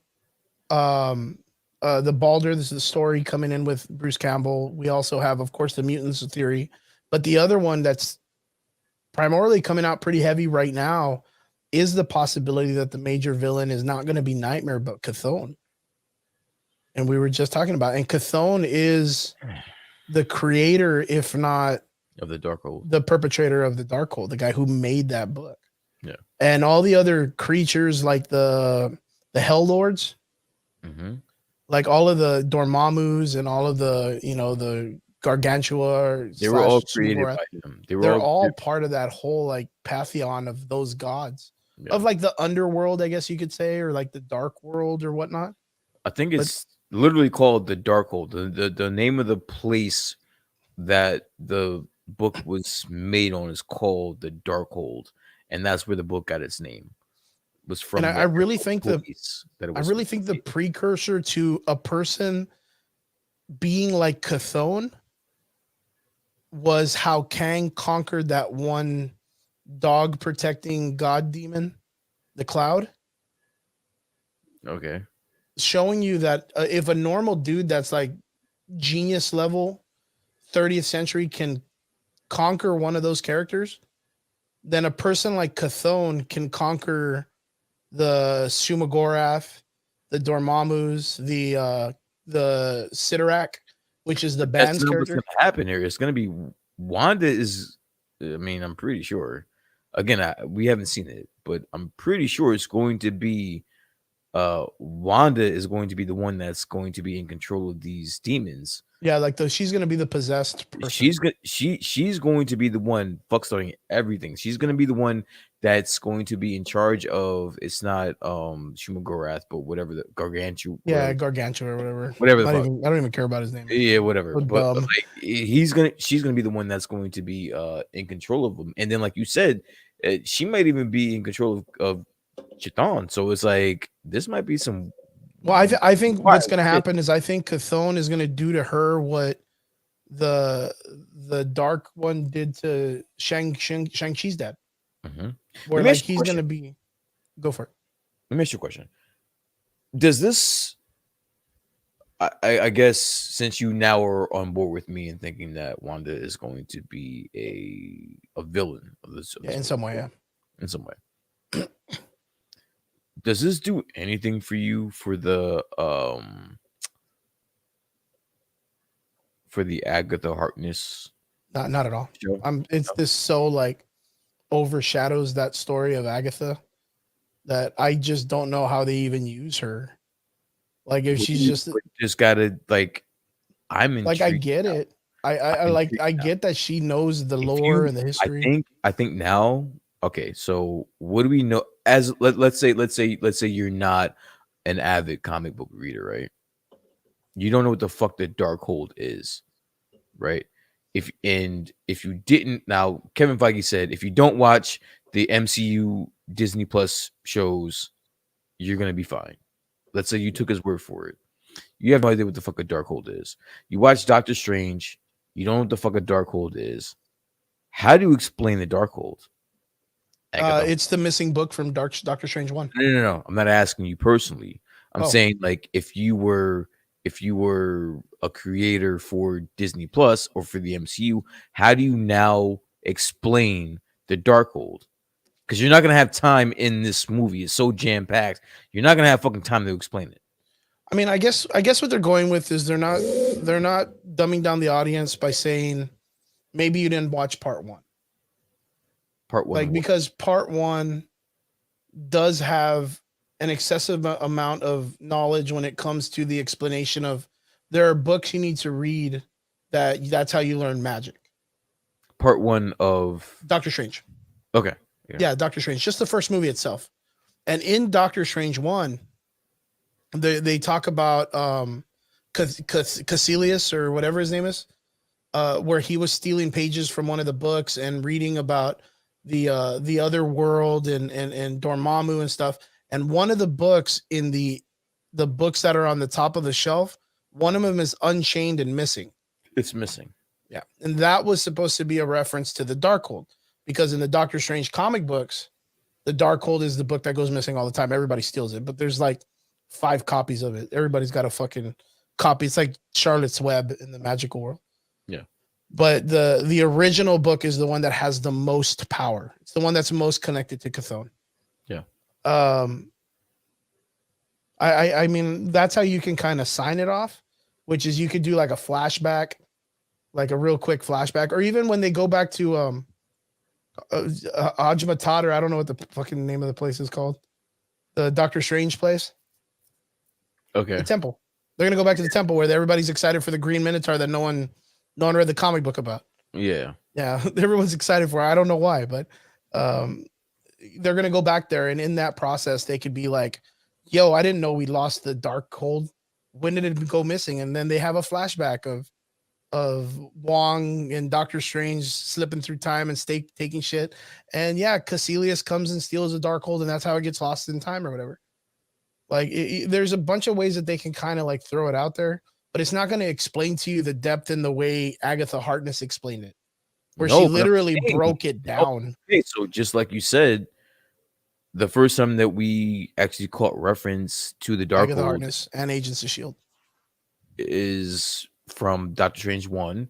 the Balder, this is the story coming in with Bruce Campbell. We also have, of course, the mutants theory, but the other one that's primarily coming out pretty heavy right now is the possibility that the major villain is not going to be Nightmare, but Chthon. And we were just talking about, and Chthon is the creator, if not of the Darkhold, the perpetrator of the Darkhold, the guy who made that book. Yeah. And all the other creatures like the Hell Lords, like all of the Dormammus and all of the, the Gargantua. They were all created by him. They're all part of that whole like pantheon of those gods of like the underworld, I guess you could say, or like the dark world or whatnot. I think it's literally called the Darkhold. The name of the place that the book was made on is called the Darkhold, and that's where the book got its name. Was from. And I really think the precursor to a person being like Chthon was how Kang conquered that one dog protecting god demon, the Cloud. Okay. Showing you that if a normal dude that's like genius level 30th century can conquer one of those characters, then a person like Chthon can conquer the Sumagorath, the Dormammus, the Sidorak, which is the band's character. What's going to happen here? It's going to be Wanda is. I mean, I'm pretty sure. Again, we haven't seen it, but I'm pretty sure it's going to be. Wanda is going to be the one that's going to be in control of these demons. Yeah, like she's gonna be the possessed person. She's going to be the one fuck starting everything. She's going to be the one that's going to be in charge of. It's not Shumagorath, but whatever the Gargantua. Yeah, Gargantua or whatever. Whatever the fuck. I don't even care about his name. Yeah, whatever. So But dumb. like she's gonna be the one that's going to be in control of them. And then, like you said, she might even be in control of Chiton. So it's like this might be some. Well, I think Why? what's gonna happen is I think Chthon is gonna do to her what the Dark One did to Shang-Chi's dad. Mhm. Where Let me like ask you a he's question. gonna be. Go for it. Let me ask you a question. Does this? I guess since you now are on board with me and thinking that Wanda is going to be a villain of this, Yeah, in some way, yeah. in some way, does this do anything for you for the Agatha Harkness Not at all. show? It's this so like overshadows that story of Agatha that I just don't know how they even use her. Like if she's just gotta like, I'm like I intrigued get now. it. I I'm like intrigued I now. get that she knows the If lore you- and the history. I think now. Okay, so what do we know? As let's say you're not an avid comic book reader, right? You don't know what the fuck the Darkhold is, right? If you didn't, now Kevin Feige said if you don't watch the MCU Disney Plus shows, you're gonna be fine. Let's say you took his word for it. You have no idea what the fuck a Darkhold is. You watch Doctor Strange, you don't know what the fuck a Darkhold is. How do you explain the Darkhold? Agatha. It's the missing book from Doctor Strange 1. No. I'm not asking you personally. I'm Oh. saying like if you were a creator for Disney Plus or for the MCU, how do you now explain the Darkhold? Because you're not gonna have time in this movie. It's so jam packed. You're not gonna have fucking time to explain it. I mean, I guess what they're going with is they're not dumbing down the audience by saying maybe you didn't watch part 1. Part 1. Like because part 1 does have an excessive amount of knowledge when it comes to the explanation of there are books you need to read that's how you learn magic. Part 1 of Doctor Strange. Okay. Yeah, Doctor Strange. Just the first movie itself. And in Doctor Strange 1, they talk about Caecilius or whatever his name is, where he was stealing pages from one of the books and reading about the other world and Dormammu and stuff. And one of the books in the books that are on the top of the shelf, one of them is unchained and missing. It's missing. Yeah, and that was supposed to be a reference to the Darkhold, because in the Doctor Strange comic books, the Darkhold is the book that goes missing all the time. Everybody steals it, but there's like 5 copies of it. Everybody's got a fucking copy. It's like Charlotte's Web in the magical world. Yeah. But the original book is the one that has the most power. It's the one that's most connected to Chthon. Yeah. I mean, that's how you can kind of sign it off, which is you could do like a flashback, like a real quick flashback, or even when they go back to Ajmatat, or I don't know what the fucking name of the place is called, the Doctor Strange place. Okay. The temple. They're gonna go back to the temple where everybody's excited for the Green Minotaur that no one read the comic book about. Yeah. Yeah, everyone's excited for it. I don't know why, but they're gonna go back there, and in that process, they could be like, "Yo, I didn't know we lost the Darkhold. When did it go missing?" And then they have a flashback of Wong and Doctor Strange slipping through time and taking shit. And yeah, Caecilius comes and steals the Darkhold, and that's how it gets lost in time or whatever. Like there's a bunch of ways that they can kind of like throw it out there, but it's not going to explain to you the depth in the way Agatha Harkness explained it, where she literally broke it down. Okay, so just like you said, the first time that we actually caught reference to the Agatha Darkhold Harkness and Agents of S.H.I.E.L.D. is from Doctor Strange 1,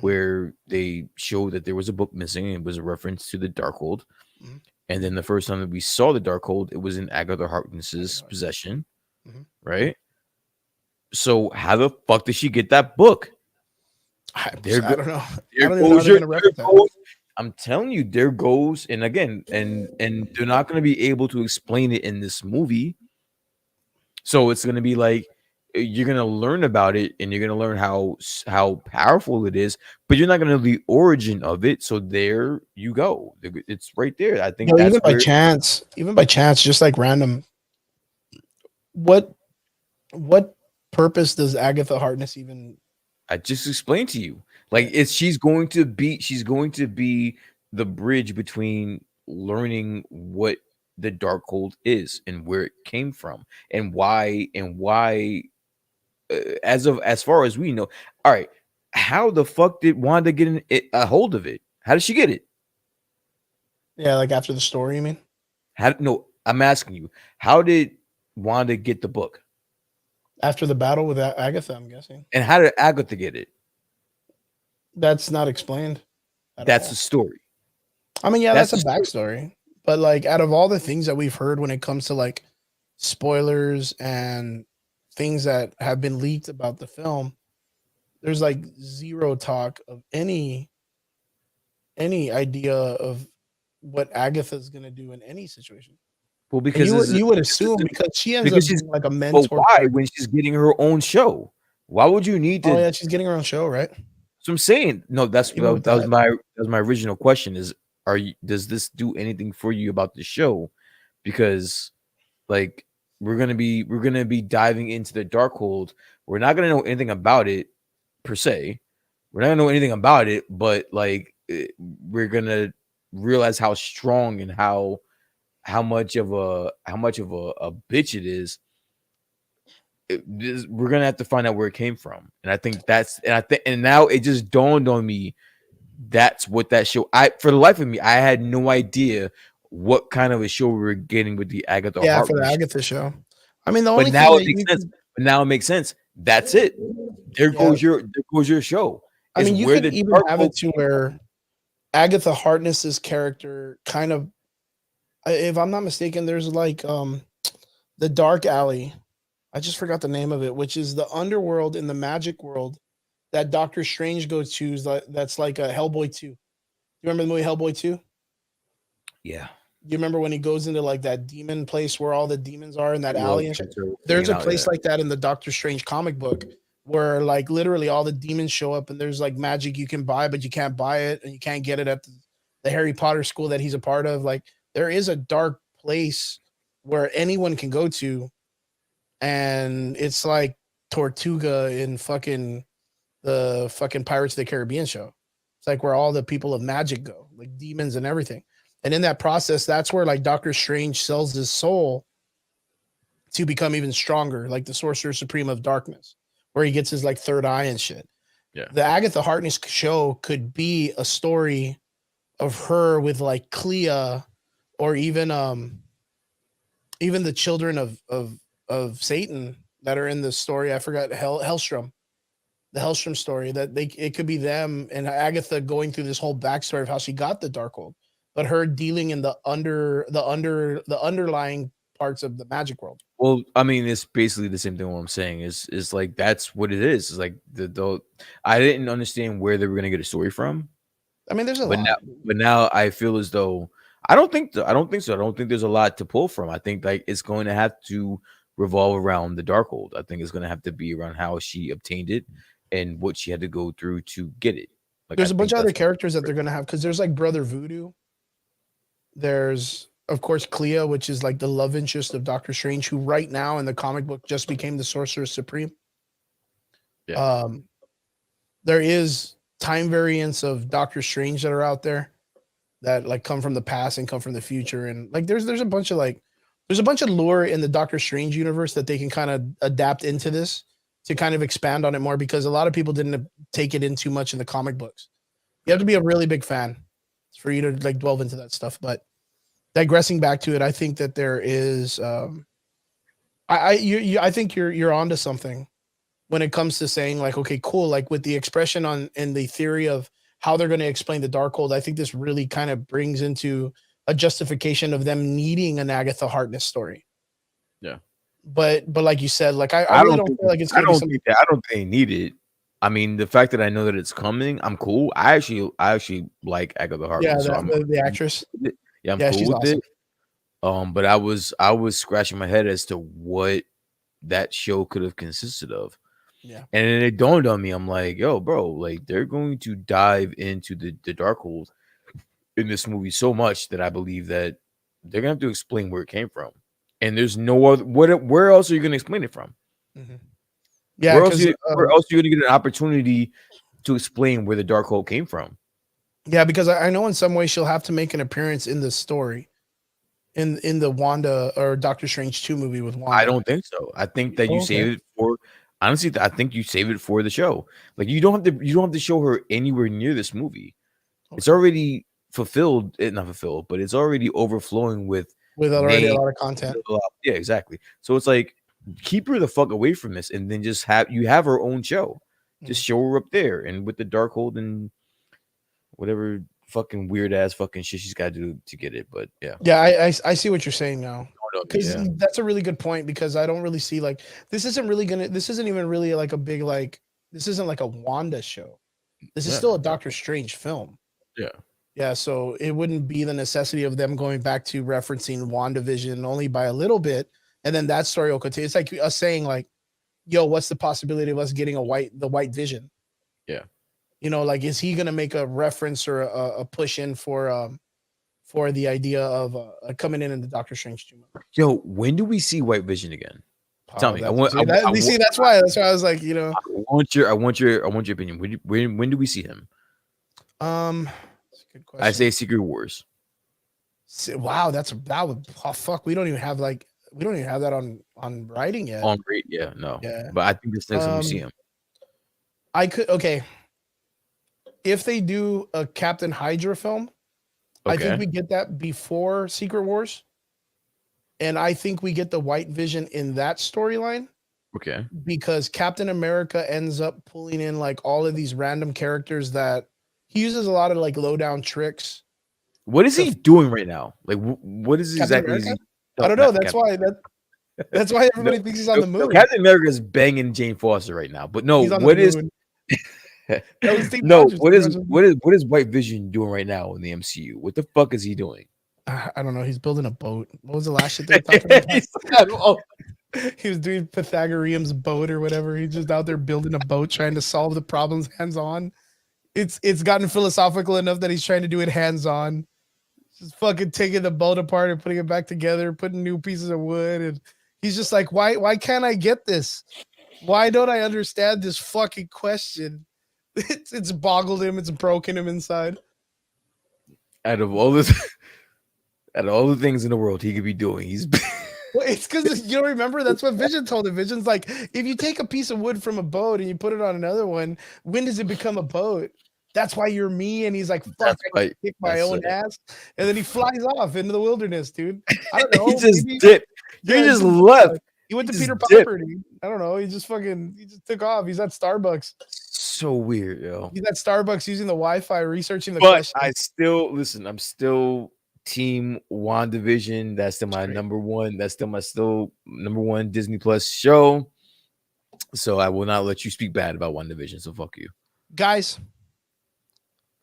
where they showed that there was a book missing, and it was a reference to the Darkhold. Mhm. And then the first time that we saw the Darkhold, it was in Agatha Harkness's possession, right? So how the fuck did she get that book? I don't know. There I don't even know how goes they're your, gonna there reference that. goes- I'm telling you, there goes, and again, and they're not going to be able to explain it in this movie. So it's going to be like, you're gonna learn about it, and you're gonna learn how powerful it is, but you're not gonna know the origin of it. So there you go. It's right there. I think that's where Even by chance, just like random, what purpose does Agatha Harkness even? I just explained to you. Like she's going to be the bridge between learning what the Darkhold is and where it came from and why as far as we know. All right, how the fuck did Wanda get a hold of it? How did she get it? Yeah, like after the story, you mean? No, I'm asking you. How did Wanda get the book? After the battle with Agatha, I'm guessing. And how did Agatha get it? That's not explained. That's the story. I mean, yeah, that's a backstory. But like, out of all the things that we've heard when it comes to like spoilers and things that have been leaked about the film, there's like zero talk of any idea of what Agatha's gonna do in any situation. Well, because you would assume because she ends up being like a mentor. But why when she's getting her own show? Why would you need to? Oh yeah, she's getting her own show, right? So I'm saying no. That was my original question. Does this do anything for you about the show? Because like we're gonna be diving into the Darkhold. We're not gonna know anything about it per se. We're not gonna know anything about it, but like we're gonna realize how strong and how much of a bitch it is. We're gonna have to find out where it came from, and I think and now it just dawned on me that's what that show. For the life of me, I had no idea what kind of a show we were getting with the Agatha. Yeah, for the Agatha show. I mean, the only now it makes sense. But now it makes sense. That's it. There goes your show. I mean, you could even have it to where Agatha Harkness's character kind of, if I'm not mistaken, there's like the Dark Alley. I just forgot the name of it, which is the underworld in the magic world that Doctor Strange goes to. That's like a Hellboy 2. You remember the movie Hellboy 2? Yeah. You remember when he goes into like that demon place where all the demons are in that alley and shit? There's a place like that in the Doctor Strange comic book where like literally all the demons show up and there's like magic you can buy, but you can't buy it and you can't get it at the Harry Potter school that he's a part of. Like there is a dark place where anyone can go to, and it's like Tortuga in the fucking Pirates of the Caribbean show. It's like where all the people of magic go, like demons and everything. And in that process, that's where like Doctor Strange sells his soul to become even stronger, like the Sorcerer Supreme of Darkness, where he gets his like third eye and shit. Yeah. The Agatha Harkness show could be a story of her with like Clea, or even the children of Satan that are in the story. I forgot Hellstrom. The Hellstrom story, that it could be them and Agatha going through this whole backstory of how she got the Darkhold, but her dealing in the underlying parts of the magic world. Well, I mean, it's basically the same thing. What I'm saying is like that's what it is. It's like the I didn't understand where they were gonna get a story from. I mean, there's a lot. But now I feel as though I don't think so. I don't think there's a lot to pull from. I think like it's going to have to revolve around the Darkhold. I think it's going to have to be around how she obtained it and what she had to go through to get it. Like, there's a bunch of other characters that they're going to have, because there's like Brother Voodoo. There's, of course, Clea, which is like the love interest of Doctor Strange, who right now in the comic book just became the Sorcerer Supreme. Yeah. There is time variants of Doctor Strange that are out there that like come from the past and come from the future, and like there's a bunch of lure in the Doctor Strange universe that they can kind of adapt into this to kind of expand on it more, because a lot of people didn't take it in too much in the comic books. You have to be a really big fan for you to like delve into that stuff. But digressing back to it, I think that there is I think you're onto something when it comes to saying like, okay, cool, like with the expression on and the theory of how they're going to explain the Darkhold. I think this really kind of brings into a justification of them needing an Agatha Harkness story. Yeah. But like you said, like I really don't feel like it's gonna be something. I don't think they need it. I mean, the fact that I know that it's coming, I'm cool. I actually like Agatha Harkness. Yeah, the actress. Yeah, I'm cool with awesome. It. But I was scratching my head as to what that show could have consisted of. Yeah. And then it dawned on me, I'm like, yo, bro, like they're going to dive into the Darkhold in this movie so much that I believe that they're gonna have to explain where it came from. And there's no other where else are you gonna explain it from? Yeah, Where else because where else are you gonna get an opportunity to explain where the Darkhold came from? yeah, because I know in some way she'll have to make an appearance in the story, in the Wanda or Doctor Strange 2 movie with Wanda. I don't think so. I think that you save it for honestly. I think you save it for the show. Like you don't have to show her anywhere near this movie. It's already fulfilled. Not fulfilled, but it's already overflowing with already a lot of content. Yeah, exactly. So it's like keep her the fuck away from this, and then just have her own show. Just show her up there, and with the Darkhold and whatever fucking weird ass fucking shit she's got to do to get it. But yeah, I see what you're saying now. Because that's a really good point, because I don't really see like this isn't even really like a big like this isn't like a Wanda show. This is still a Doctor Strange film. Yeah, so it wouldn't be the necessity of them going back to referencing WandaVision only by a little bit, and then that story will continue. It's like us saying like, yo, what's the possibility of us getting the White Vision? Yeah. You know, like, is he going to make a reference or a push in for the idea of coming in the Doctor Strange 2 movie? Yo, when do we see White Vision again? Tell me. That's why I was like, you know, I want your opinion. When do we see him? That's a good question. I say Secret Wars. Wow, fuck. We don't even have that on writing yet. On great, yeah, no. Yeah. But I think this next time we see him. Okay. If they do a Captain Hydra film, I think we get that before Secret Wars. And I think we get the White Vision in that storyline. Okay. Because Captain America ends up pulling in like all of these random characters that he uses a lot of like low down tricks. What is he doing right now? Like, what is exactly? I don't know. That's why everybody thinks he's on the moon. Captain America is banging Jane Foster right now, but no, what is White Vision doing right now in the MCU? What the fuck is he doing? I don't know. He's building a boat. What was the last shit they were talking about? He was doing Pythagorean's boat or whatever. He's just out there building a boat, trying to solve the problems hands on. It's gotten philosophical enough that he's trying to do it hands on. Just fucking taking the boat apart and putting it back together, putting new pieces of wood, and he's just like, why can't I get this? Why don't I understand this fucking question? It's boggled him. It's broken him inside. Out of all the things in the world he could be doing, he's. Well, it's because you don't remember. That's what Vision told him. Vision's like, if you take a piece of wood from a boat and you put it on another one, when does it become a boat? That's why you're me. And he's like, fuck, I kick my own ass. And then he flies off into the wilderness, dude. I don't know. He just dipped. He just left. He went to Peter Piper, dude. I don't know. He just took off. He's at Starbucks. So weird, yo. He's at Starbucks using the Wi-Fi, researching the questions. I'm still Team WandaVision. That's still my number one. That's still my number one Disney Plus show. So I will not let you speak bad about WandaVision. So fuck you, guys.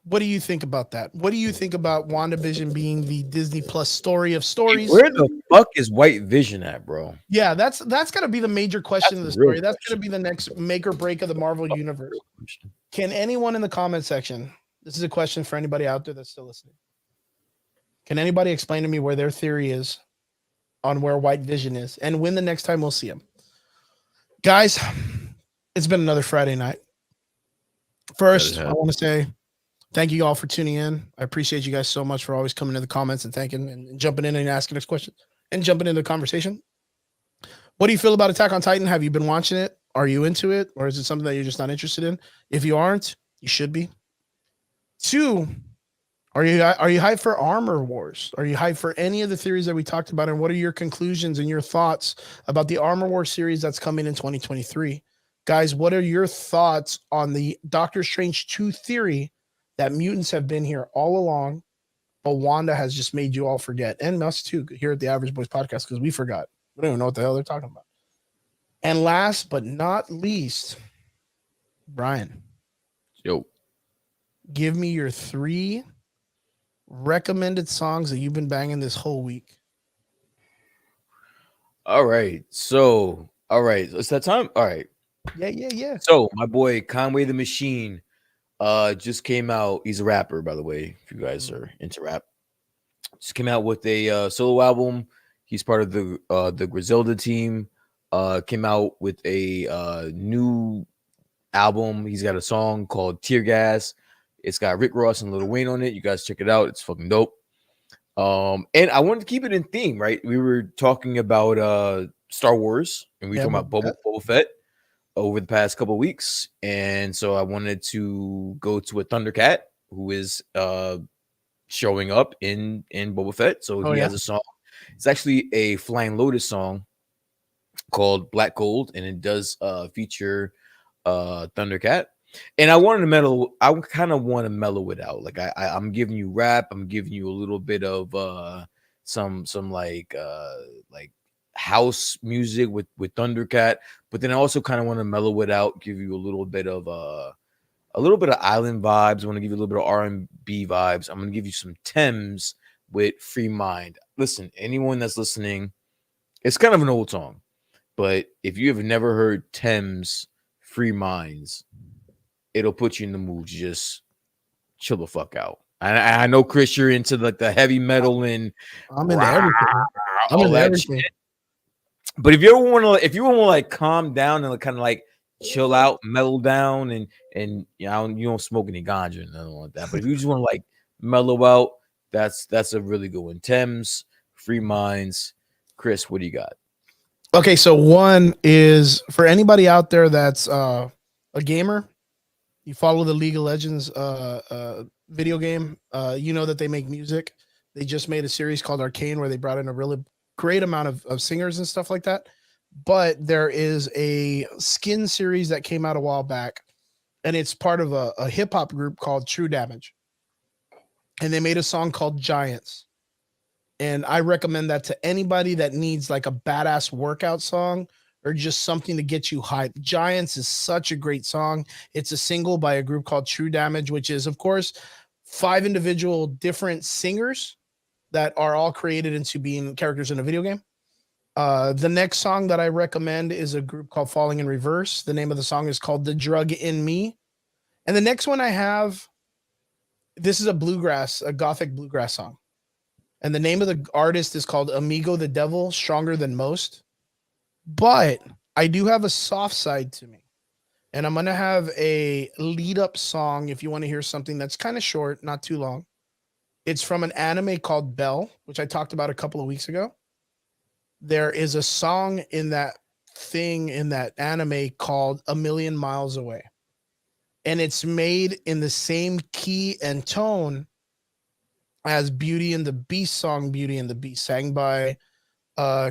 What do you think about that? What do you think about WandaVision being the Disney Plus story of stories? Where the fuck is White Vision at, bro? Yeah, that's gonna be the major question of the story. That's gonna be the next make or break of the Marvel universe. Can anyone in the comment section? This is a question for anybody out there that's still listening. Can anybody explain to me where their theory is on where White Vision is and when the next time we'll see him? Guys, it's been another Friday night. First, I want to say thank you all for tuning in. I appreciate you guys so much for always coming to the comments and thanking and jumping in and asking us questions and jumping into the conversation. What do you feel about Attack on Titan? Have you been watching it? Are you into it? Or is it something that you're just not interested in? If you aren't, you should be. 2, are you hyped for Armor Wars? Are you hyped for any of the theories that we talked about? And what are your conclusions and your thoughts about the Armor Wars series that's coming in 2023? Guys, what are your thoughts on the Doctor Strange 2 theory that mutants have been here all along, but Wanda has just made you all forget? And us too, here at the Average Boys Podcast, because we forgot. We don't even know what the hell they're talking about. And last but not least, Brian. Yo. Give me your 3 recommended songs that you've been banging this whole week. All right. So All right, it's that time. All right. Yeah. So my boy Conway the Machine just came out. He's a rapper, by the way, if you guys are into rap. Just came out with a solo album. He's part of the Griselda team. Came out with a new album. He's got a song called Tear Gas. It's got Rick Ross and Lil Wayne on it. You guys check it out. It's fucking dope. And I wanted to keep it in theme, right? We were talking about Star Wars, and we were talking about Boba Fett over the past couple of weeks. And so I wanted to go to a Thundercat who is showing up in Boba Fett. So he has a song. It's actually a Flying Lotus song called Black Gold, and it does feature Thundercat. And I wanted to mellow. I kind of want to mellow it out. Like I'm giving you rap. I'm giving you a little bit of some like house music with Thundercat. But then I also kind of want to mellow it out. Give you a little bit of island vibes. I want to give you a little bit of R&B vibes. I'm gonna give you some Thames with Free Mind. Listen, anyone that's listening, it's kind of an old song, but if you have never heard Thames Free Minds, it'll put you in the mood to just chill the fuck out. I know, Chris, you're into like the heavy metal and I'm into everything. I'm into everything. Shit. But if you ever want to, like calm down and kind of like chill out, mellow down, and you don't smoke any ganja or nothing like that. But if you just want to like mellow out, that's a really good one. Thames, Free Minds. Chris, what do you got? Okay, so one is for anybody out there that's a gamer. You follow the League of Legends video game. You know that they make music. They just made a series called Arcane where they brought in a really great amount of singers and stuff like that. But there is a skin series that came out a while back, and it's part of a hip hop group called True Damage. And they made a song called Giants. And I recommend that to anybody that needs like a badass workout song or just something to get you hyped. Giants is such a great song. It's a single by a group called True Damage, which is, of course, 5 individual different singers that are all created into being characters in a video game. The next song that I recommend is a group called Falling in Reverse. The name of the song is called The Drug in Me. And the next one I have, this is a gothic bluegrass song. And the name of the artist is called Amigo the Devil, Stronger Than Most. But I do have a soft side to me. And I'm going to have a lead up song if you want to hear something that's kind of short, not too long. It's from an anime called Bell, which I talked about a couple of weeks ago. There is a song in that anime called A Million Miles Away. And it's made in the same key and tone as Beauty and the Beast song, Beauty and the Beast, sang by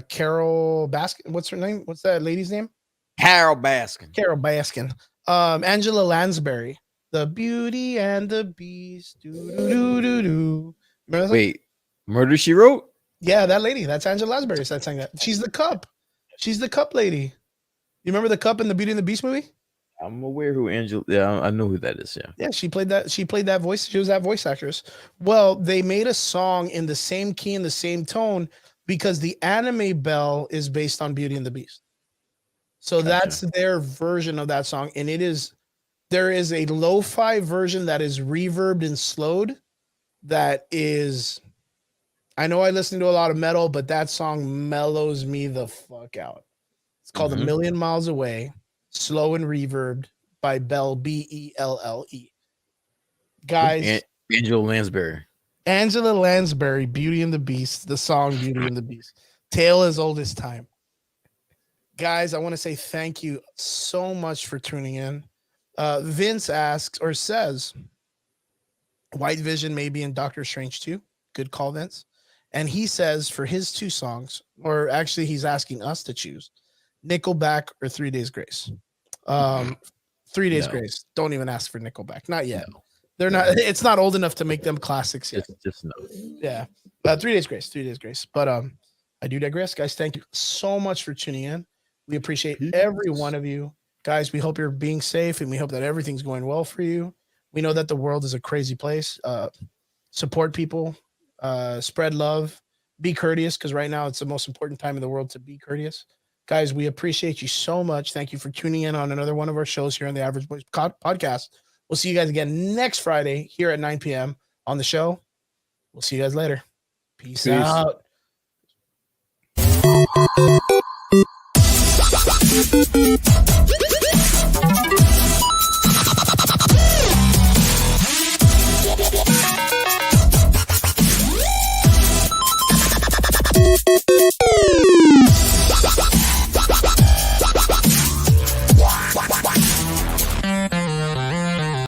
Carol Baskin. What's her name? What's that lady's name? Carol Baskin. Angela Lansbury. The Beauty and the Beast. Remember that? Wait, Murder, She Wrote? Yeah, that lady. That's Angela Lansbury. That sang that. She's the cup. She's the cup lady. You remember the cup in the Beauty and the Beast movie? I'm aware who Angela. Yeah, I know who that is. Yeah, she played that. She played that voice. She was that voice actress. Well, they made a song in the same key and the same tone because the anime Bell is based on Beauty and the Beast. So that's their version of that song, and there is a lo-fi version that is reverbed and slowed. That is, I know I listen to a lot of metal, but that song mellows me the fuck out. It's called A Million Miles Away. Slow and reverbed by Bell, Belle. Guys, Angela Lansbury, Beauty and the Beast, the song Beauty and the Beast. Tale as old as time. Guys, I want to say thank you so much for tuning in. Vince asks or says, White Vision may be in Doctor Strange 2. Good call, Vince. And he says for his 2 songs, or actually he's asking us to choose, Nickelback or 3 Days Grace. 3 Days Grace. Don't even ask for Nickelback. Not yet. No. They're not. It's not old enough to make them classics yet. Just no. Yeah. 3 Days Grace. 3 Days Grace. But I do digress, guys. Thank you so much for tuning in. We appreciate every one of you, guys. We hope you're being safe, and we hope that everything's going well for you. We know that the world is a crazy place. Support people. Spread love. Be courteous, because right now it's the most important time in the world to be courteous. Guys, we appreciate you so much. Thank you for tuning in on another one of our shows here on the Average Boys podcast. We'll see you guys again next Friday here at 9 p.m. on the show. We'll see you guys later. Peace out.